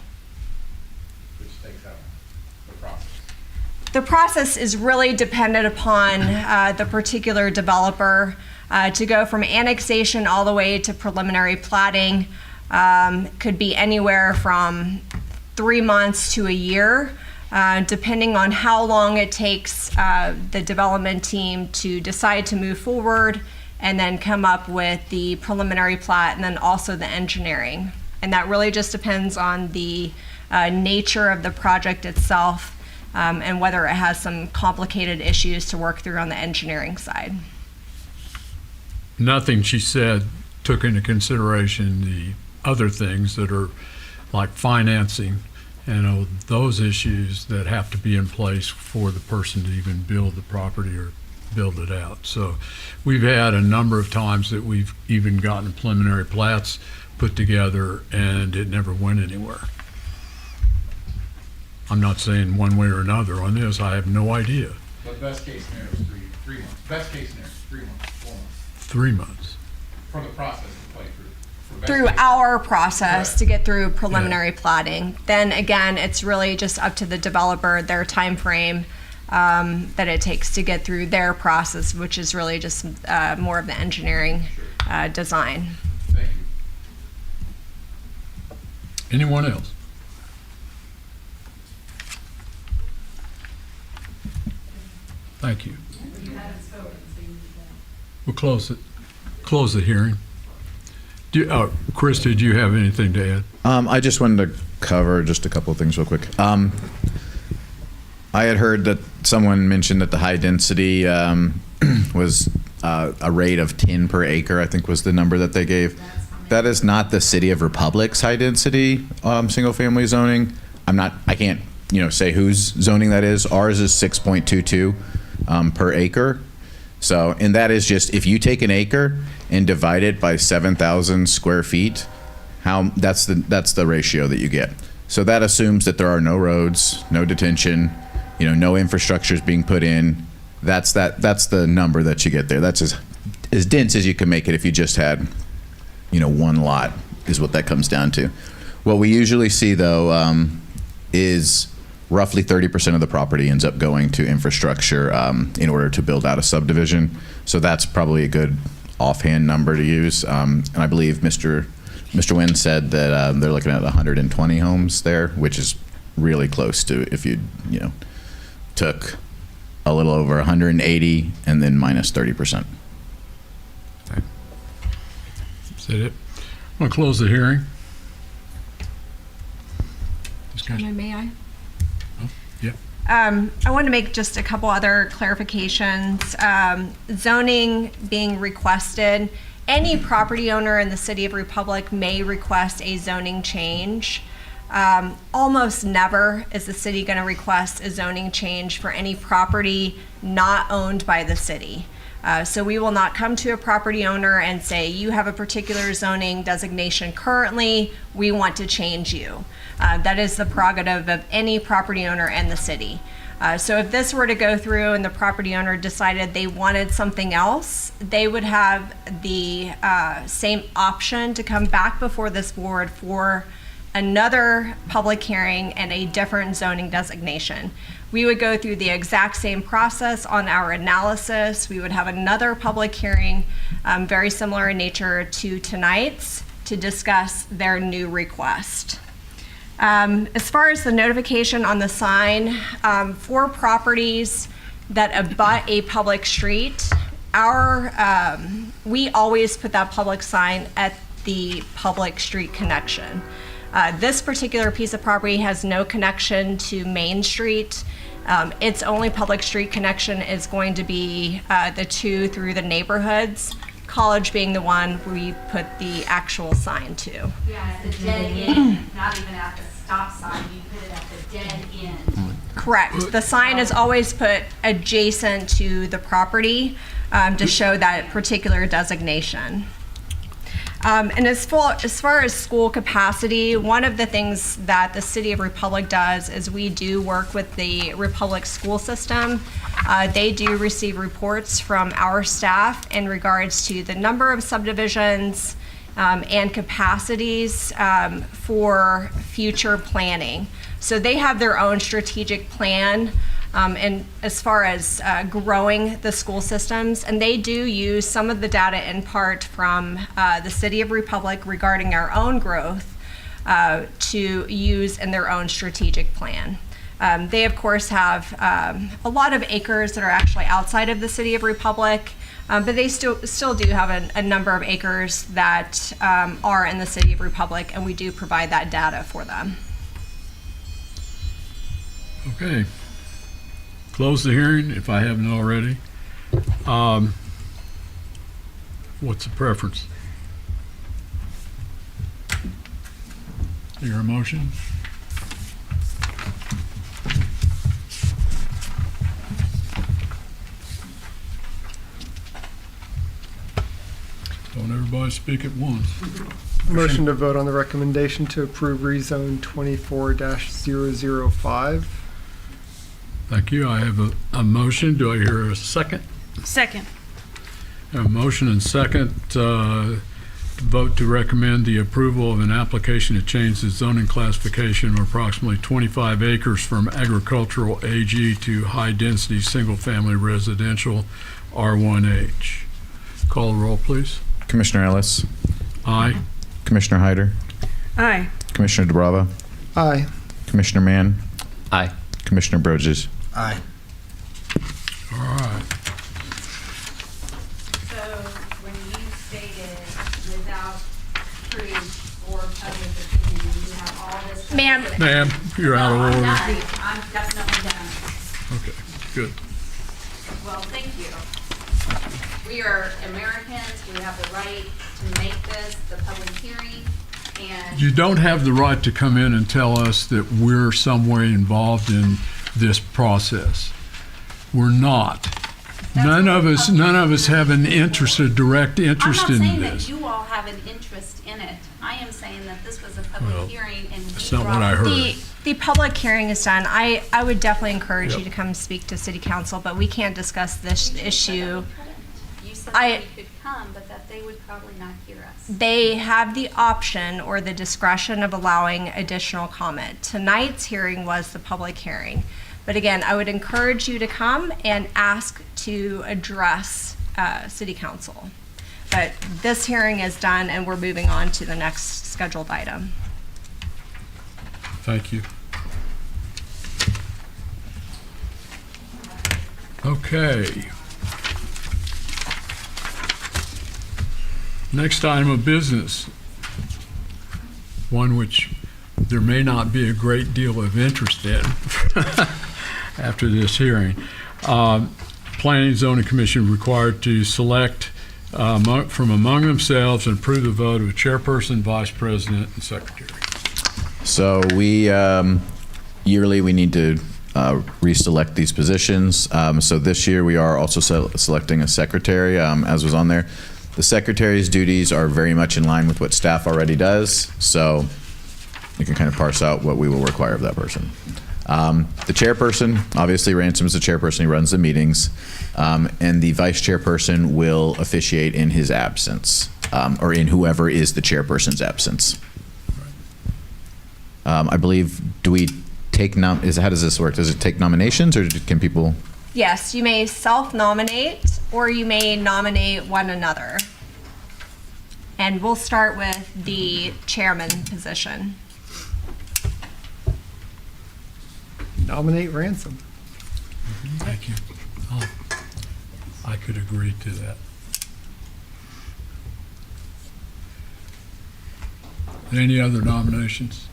Which takes out the process. The process is really dependent upon the particular developer. To go from annexation all the way to preliminary plating could be anywhere from 3 months to a year, depending on how long it takes the development team to decide to move forward and then come up with the preliminary plat and then also the engineering. And that really just depends on the nature of the project itself and whether it has some complicated issues to work through on the engineering side. Nothing she said took into consideration the other things that are like financing and those issues that have to be in place for the person to even build the property or build it out. So we've had a number of times that we've even gotten preliminary plats put together and it never went anywhere. I'm not saying one way or another on this. I have no idea. But best case scenario is 3 months. Best case scenario, 3 months, 4 months. 3 months. For the process to play through. For best Through case. our process Correct. to get through preliminary plating. Then again, it's really just up to the developer, their time frame that it takes to get through their process, which is really just more of the engineering design. Thank you. Anyone else? Thank you. We'll close it. Close the hearing. Chris, did you have anything to add? I just wanted to cover just a couple of things real quick. I had heard that someone mentioned that the high density was a rate of 10 per acre, I think was the number that they gave. That is not the City of Republic's high density single family zoning. I can't say whose zoning that is. Ours is 6.22 per acre. So, and that is just, if you take an acre and divide it by 7,000 square feet, that's the ratio that you get. So that assumes that there are no roads, no detention, no infrastructure is being put in. That's the number that you get there. That's as dense as you can make it if you just had, one lot is what that comes down to. What we usually see though, is roughly 30% of the property ends up going to infrastructure in order to build out a subdivision. So that's probably a good offhand number to use. And I believe Mr. Nguyen said that they're looking at 120 homes there, which is really close to if you took a little over 180 and then minus 30%. Is that it? I'm going to close the hearing. May I? Yeah. I want to make just a couple other clarifications. Zoning being requested, any property owner in the City of Republic may request a zoning change. Almost never is the city going to request a zoning change for any property not owned by the city. So we will not come to a property owner and say, you have a particular zoning designation currently, we want to change you. That is the prerogative of any property owner and the city. So if this were to go through and the property owner decided they wanted something else, they would have the same option to come back before this board for another public hearing and a different zoning designation. We would go through the exact same process on our analysis. We would have another public hearing, very similar in nature to tonight's, to discuss their new request. As far as the notification on the sign, for properties that abut a public street, we always put that public sign at the public street connection. This particular piece of property has no connection to Main Street. Its only public street connection is going to be the two through the neighborhoods, College being the one we put the actual sign to. Yeah, at the dead end, not even at the stop sign, you put it at the dead end. Correct. The sign is always put adjacent to the property to show that particular designation. And as far as school capacity, one of the things that the City of Republic does is we do work with the Republic school system. They do receive reports from our staff in regards to the number of subdivisions and capacities for future planning. So they have their own strategic plan And as far as growing the school systems, and they do use some of the data in part from the City of Republic regarding our own growth to use in their own strategic plan. They, of course, have a lot of acres that are actually outside of the City of Republic, but they still do have a number of acres that are in the City of Republic, and we do provide that data for them. Okay. Close the hearing if I haven't already. What's the preference? Your motion? Don't everybody speak at once. Motion to vote on the recommendation to approve rezone 24-005. Thank you. I have a motion. Do I hear a second? Second. A motion and second, vote to recommend the approval of an application to change the zoning classification of approximately 25 acres from agricultural AG to high-density, single-family residential R1H. Call the roll, please. Commissioner Ellis. Aye. Commissioner Hyder. Aye. Commissioner DeBrava. Aye. Commissioner Mann. Aye. Commissioner Bridges. Aye. All right. So when you stated without proof or public opinion, you have all this. Ma'am. Ma'am, you're out of No, I'm order. done. I'm definitely done. Okay, good. Well, thank you. We are Americans, we have the right to make this the public hearing, and You don't have the right to come in and tell us that we're some way involved in this process. We're not. None of us have an interest, a direct interest in I'm not saying this. that you all have an interest in it. I am saying that this was a public Well, hearing and that's we not what I brought heard. The public hearing is done. I would definitely encourage Yep. you to come speak to City Council, but we can't discuss this issue. You said I- that we could come, but that they would probably not hear us. They have the option or the discretion of allowing additional comment. Tonight's hearing was the public hearing. But again, I would encourage you to come and ask to address City Council. But this hearing is done and we're moving on to the next scheduled item. Thank you. Okay. Next item of business, one which there may not be a great deal of interest in after this hearing. Planning and Zoning Commission required to select from among themselves and approve the vote of a chairperson, vice president, and secretary. So we, yearly, we need to reselect these positions. So this year, we are also selecting a secretary, as was on there. The secretary's duties are very much in line with what staff already does, so you can kind of parse out what we will require of that person. The chairperson, obviously Ransom is the chairperson, he runs the meetings, and the vice chairperson will officiate in his absence, or in whoever is the chairperson's absence. I believe, do we take, how does this work? Does it take nominations, or can people? Yes, you may self-nominate or you may nominate one another. And we'll start with the chairman position. Nominate Ransom. Thank you. I could agree to that. Any other nominations?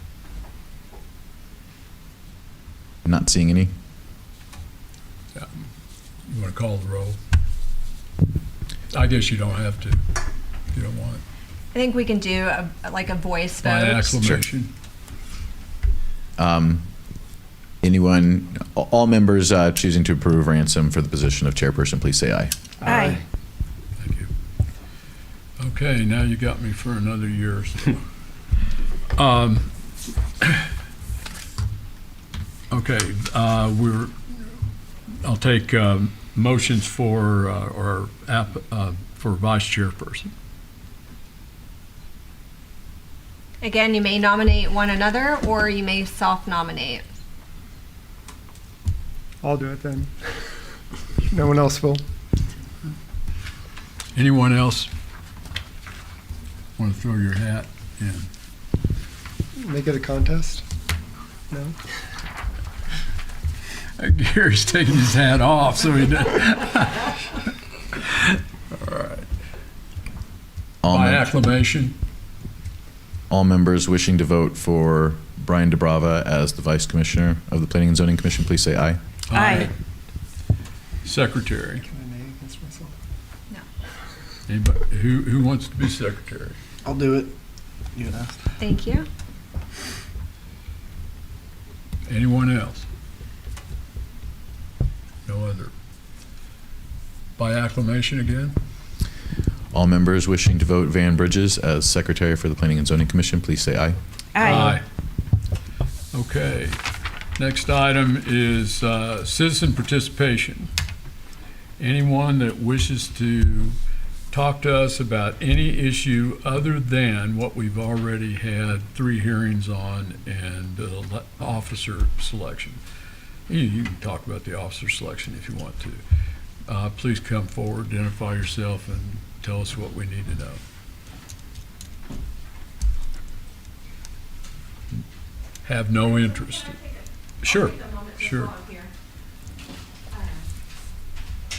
Not seeing any. You want to call the roll? I guess you don't have to, if you don't want. I think we can do like a voice vote. By acclamation. Anyone, all members choosing to approve Ransom for the position of chairperson, please say aye. Aye. Thank you. Okay, now you got me for another year or so. Okay, I'll take motions for for vice chairperson. Again, you may nominate one another or you may self-nominate. I'll do it then. No one else will. Anyone else want to throw your hat in? Make it a contest? No? Gary's taking his hat off, so he does. All right. By acclamation. All members wishing to vote for Brian DeBrava as the Vice Commissioner of the Planning and Zoning Commission, please say aye. Aye. Secretary. Can I nay against myself? Anybody, who wants to be secretary? I'll do it. You and us. Thank you. Anyone else? No other. By acclamation again? All members wishing to vote Van Bridges as Secretary for the Planning and Zoning Commission, please say aye. Aye. Okay. Next item is citizen participation. Anyone that wishes to talk to us about any issue other than what we've already had 3 hearings on and officer selection. You can talk about the officer selection if you want to. Please come forward, identify yourself, and tell us what we need to know. Have no interest. Sure, sure.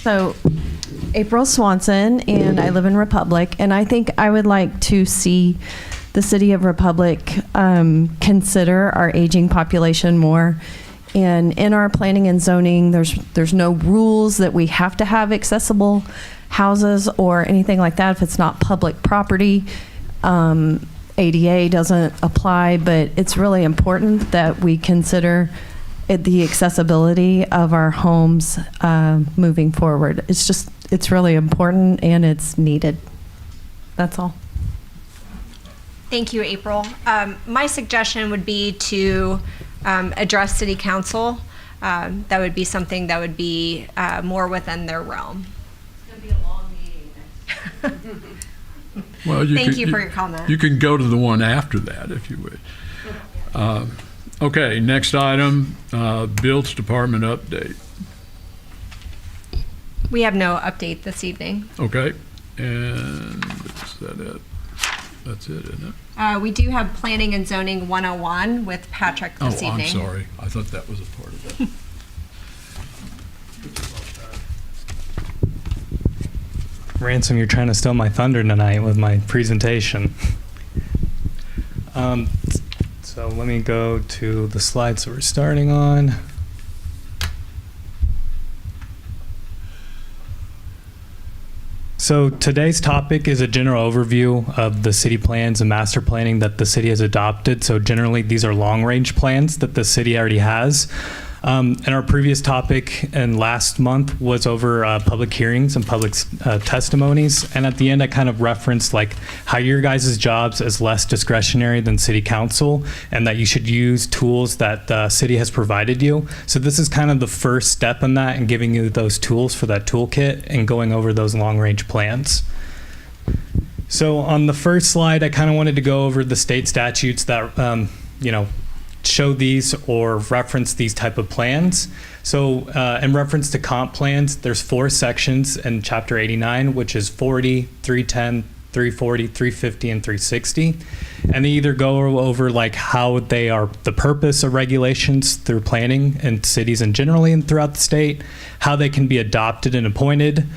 So, April Swanson, and I live in Republic, and I think I would like to see the city of Republic consider our aging population more. And in our planning and zoning, there's no rules that we have to have accessible houses or anything like that if it's not public property. ADA doesn't apply, but it's really important that we consider the accessibility of our homes moving forward. It's really important and it's needed. That's all. Thank you, April. My suggestion would be to address city council. That would be something that would be more within their realm. It's gonna be a long meeting. Well, Thank you for your comment. You can go to the one after that if you would. Okay, next item, Builds Department update. We have no update this evening. Okay, and is that it? That's it, isn't it? We do have Planning and Zoning 101 with Patrick this Oh, I'm evening. sorry. I thought that was a part of that. Ransom, you're trying to steal my thunder tonight with my presentation. So let me go to the slides that we're starting on. So today's topic is a general overview of the city plans and master planning that the city has adopted. So generally, these are long-range plans that the city already has. And our previous topic and last month was over public hearings and public testimonies. And at the end, I kind of referenced like how your guys' jobs is less discretionary than city council and that you should use tools that the city has provided you. So this is kind of the first step in that and giving you those tools for that toolkit and going over those long-range plans. So on the first slide, I kind of wanted to go over the state statutes that, show these or reference these type of plans. So in reference to comp plans, there's 4 sections in Chapter 89, which is 40, 310, 340, 350, and 360. And they either go over like how they are the purpose of regulations through planning in cities and generally and throughout the state, how they can be adopted and appointed,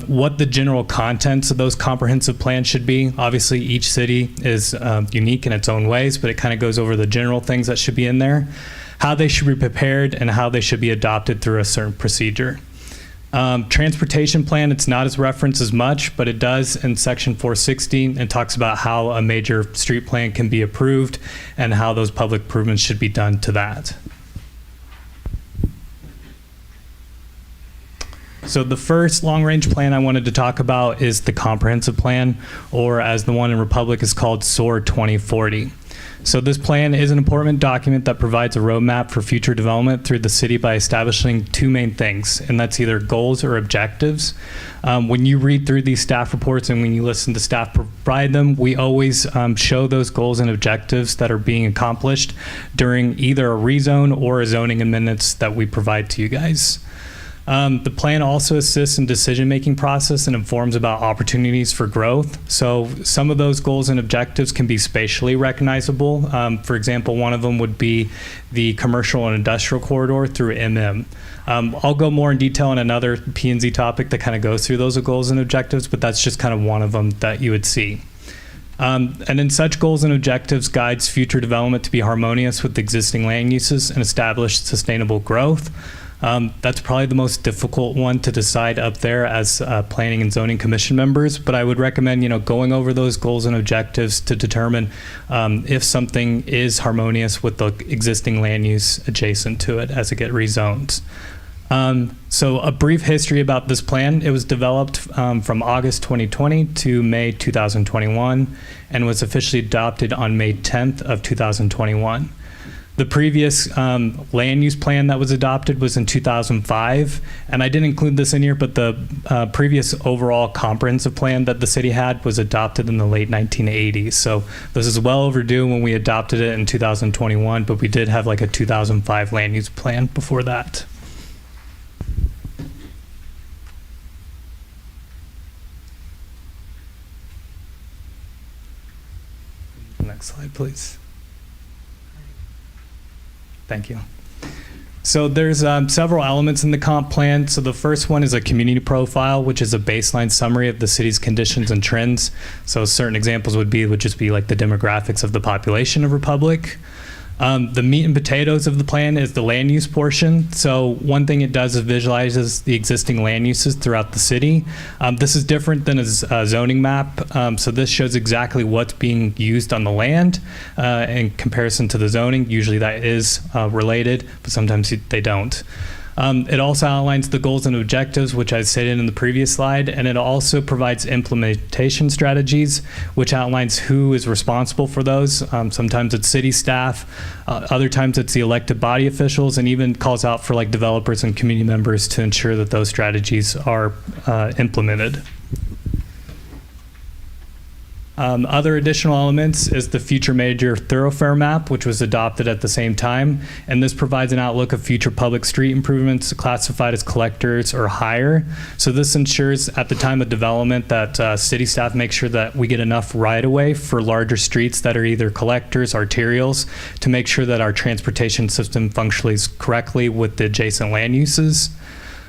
what the general contents of those comprehensive plans should be. Obviously, each city is unique in its own ways, but it kind of goes over the general things that should be in there, how they should be prepared, and how they should be adopted through a certain procedure. Transportation plan, it's not as referenced as much, but it does in section 460 and talks about how a major street plan can be approved and how those public improvements should be done to that. So the first long-range plan I wanted to talk about is the comprehensive plan, or as the one in Republic is called SOAR 2040. So this plan is an important document that provides a roadmap for future development through the city by establishing two main things, and that's either goals or objectives. When you read through these staff reports and when you listen to staff provide them, we always show those goals and objectives that are being accomplished during either a rezone or a zoning amendments that we provide to you guys. The plan also assists in decision-making process and informs about opportunities for growth. So some of those goals and objectives can be spatially recognizable. For example, one of them would be the commercial and industrial corridor through MM. I'll go more in detail on another P&Z topic that kind of goes through those goals and objectives, but that's just kind of one of them that you would see. And then such goals and objectives guides future development to be harmonious with existing land uses and establish sustainable growth. That's probably the most difficult one to decide up there as planning and zoning commission members, but I would recommend, going over those goals and objectives to determine if something is harmonious with the existing land use adjacent to it as it gets rezoned. So a brief history about this plan. It was developed from August 2020 to May 2021 and was officially adopted on May 10th of 2021. The previous land use plan that was adopted was in 2005, and I didn't include this in here, but the previous overall comprehensive plan that the city had was adopted in the late 1980s. So this is well overdue when we adopted it in 2021, but we did have like a 2005 land use plan before that. Next slide, please. Thank you. So there's several elements in the comp plan. So the first one is a community profile, which is a baseline summary of the city's conditions and trends. So certain examples would just be like the demographics of the population of Republic. The meat and potatoes of the plan is the land use portion. So one thing it does is visualizes the existing land uses throughout the city. This is different than a zoning map. So this shows exactly what's being used on the land in comparison to the zoning. Usually that is related, but sometimes they don't. It also outlines the goals and objectives, which I stated in the previous slide, and it also provides implementation strategies, which outlines who is responsible for those. Sometimes it's city staff, other times it's the elected body officials, and even calls out for like developers and community members to ensure that those strategies are implemented. Other additional elements is the future major thoroughfare map, which was adopted at the same time. And this provides an outlook of future public street improvements classified as collectors or higher. So this ensures at the time of development that city staff make sure that we get enough right-of-way for larger streets that are either collectors, arterials, to make sure that our transportation system functions correctly with the adjacent land uses.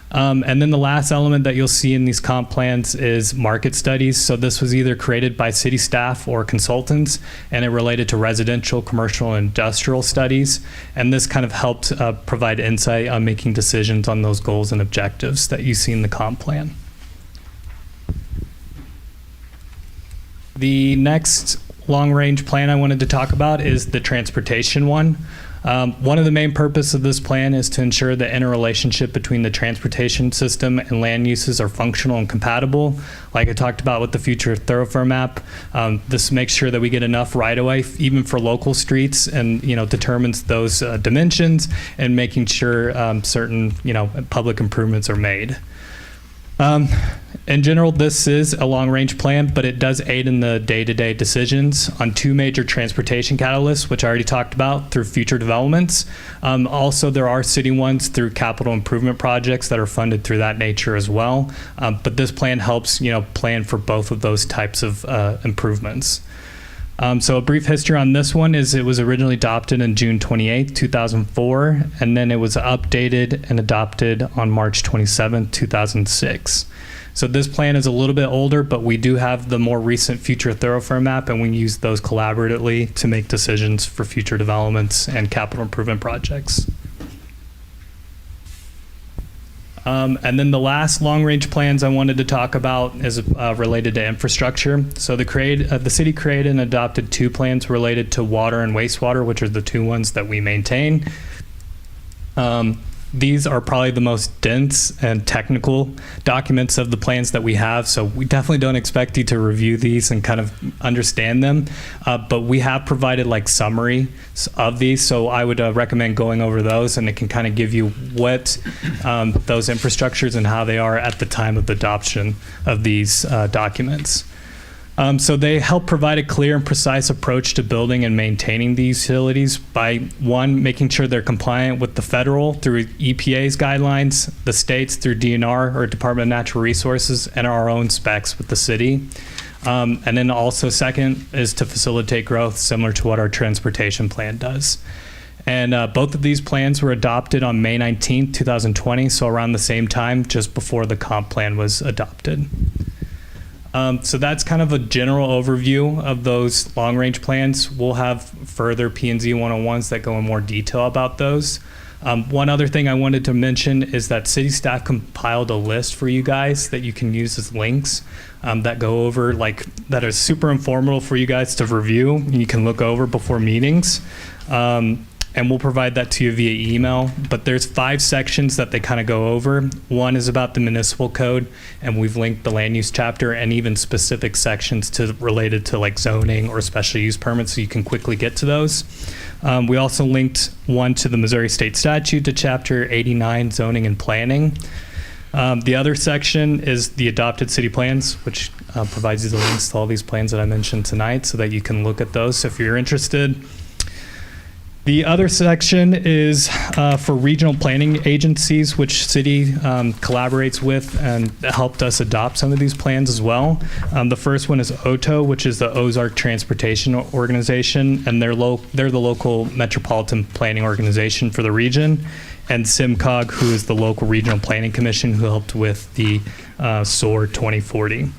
And then the last element that you'll see in these comp plans is market studies. So this was either created by city staff or consultants, and it related to residential, commercial, and industrial studies. And this kind of helped provide insight on making decisions on those goals and objectives that you see in the comp plan. The next long-range plan I wanted to talk about is the transportation one. One of the main purposes of this plan is to ensure the interrelationship between the transportation system and land uses are functional and compatible. Like I talked about with the future thoroughfare map, this makes sure that we get enough right-of-way, even for local streets, and determines those dimensions and making sure certain public improvements are made. In general, this is a long-range plan, but it does aid in the day-to-day decisions on two major transportation catalysts, which I already talked about through future developments. Also, there are city ones through capital improvement projects that are funded through that nature as well. But this plan helps, plan for both of those types of improvements. So a brief history on this one is it was originally adopted in June 28, 2004, and then it was updated and adopted on March 27, 2006. So this plan is a little bit older, but we do have the more recent future thoroughfare map, and we use those collaboratively to make decisions for future developments and capital improvement projects. And then the last long-range plans I wanted to talk about is related to infrastructure. So the city created and adopted two plans related to water and wastewater, which are the two ones that we maintain. these are probably the most dense and technical documents of the plans that we have. So we definitely don't expect you to review these and kind of understand them. But we have provided like summaries of these. So I would recommend going over those, and it can kind of give you what those infrastructures and how they are at the time of the adoption of these documents. So they help provide a clear and precise approach to building and maintaining these utilities by, one, making sure they're compliant with the federal through EPA's guidelines, the states through DNR or Department of Natural Resources, and our own specs with the city. And then also second is to facilitate growth similar to what our transportation plan does. And both of these plans were adopted on May 19th, 2020, so around the same time, just before the comp plan was adopted. So that's kind of a general overview of those long-range plans. We'll have further P&Z 101s that go in more detail about those. One other thing I wanted to mention is that city staff compiled a list for you guys that you can use as links that go over, that are super informative for you guys to review and you can look over before meetings. And we'll provide that to you via email. But there's 5 sections that they kind of go over. One is about the municipal code, and we've linked the land use chapter and even specific sections related to like zoning or special use permits, so you can quickly get to those. We also linked one to the Missouri State Statute to Chapter 89, Zoning and Planning. The other section is the adopted city plans, which provides you the links to all these plans that I mentioned tonight so that you can look at those. So if you're interested. The other section is for regional planning agencies, which city collaborates with and helped us adopt some of these plans as well. The first one is OTO, which is the Ozark Transportation Organization, and they're the local metropolitan planning organization for the region. And SIMCOG, who is the local regional planning commission, who helped with the SOAR 2040.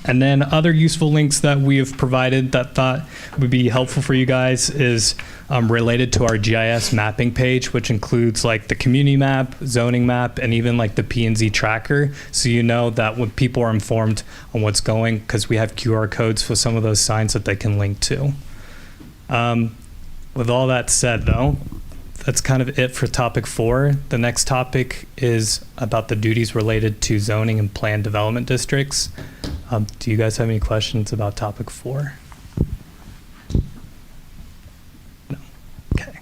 And then other useful links that we have provided that thought would be helpful for you guys is related to our GIS mapping page, which includes like the community map, zoning map, and even like the P&Z tracker. So you know that when people are informed on what's going, because we have QR codes for some of those signs that they can link to. With all that said though, that's kind of it for topic 4. The next topic is about the duties related to zoning and planned development districts. Do you guys have any questions about topic 4? No. Okay.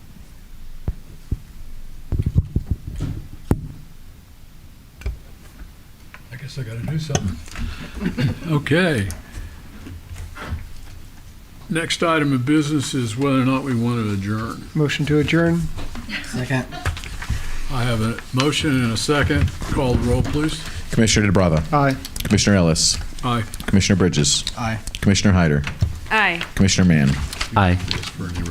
I guess I got to do something. Okay. Next item of business is whether or not we want to adjourn. Motion to adjourn. Second. I have a motion and a second. Call the roll, please. Commissioner DeBrava. Aye. Commissioner Ellis. Aye. Commissioner Bridges. Aye. Commissioner Hyder. Aye. Commissioner Mann. Aye. For any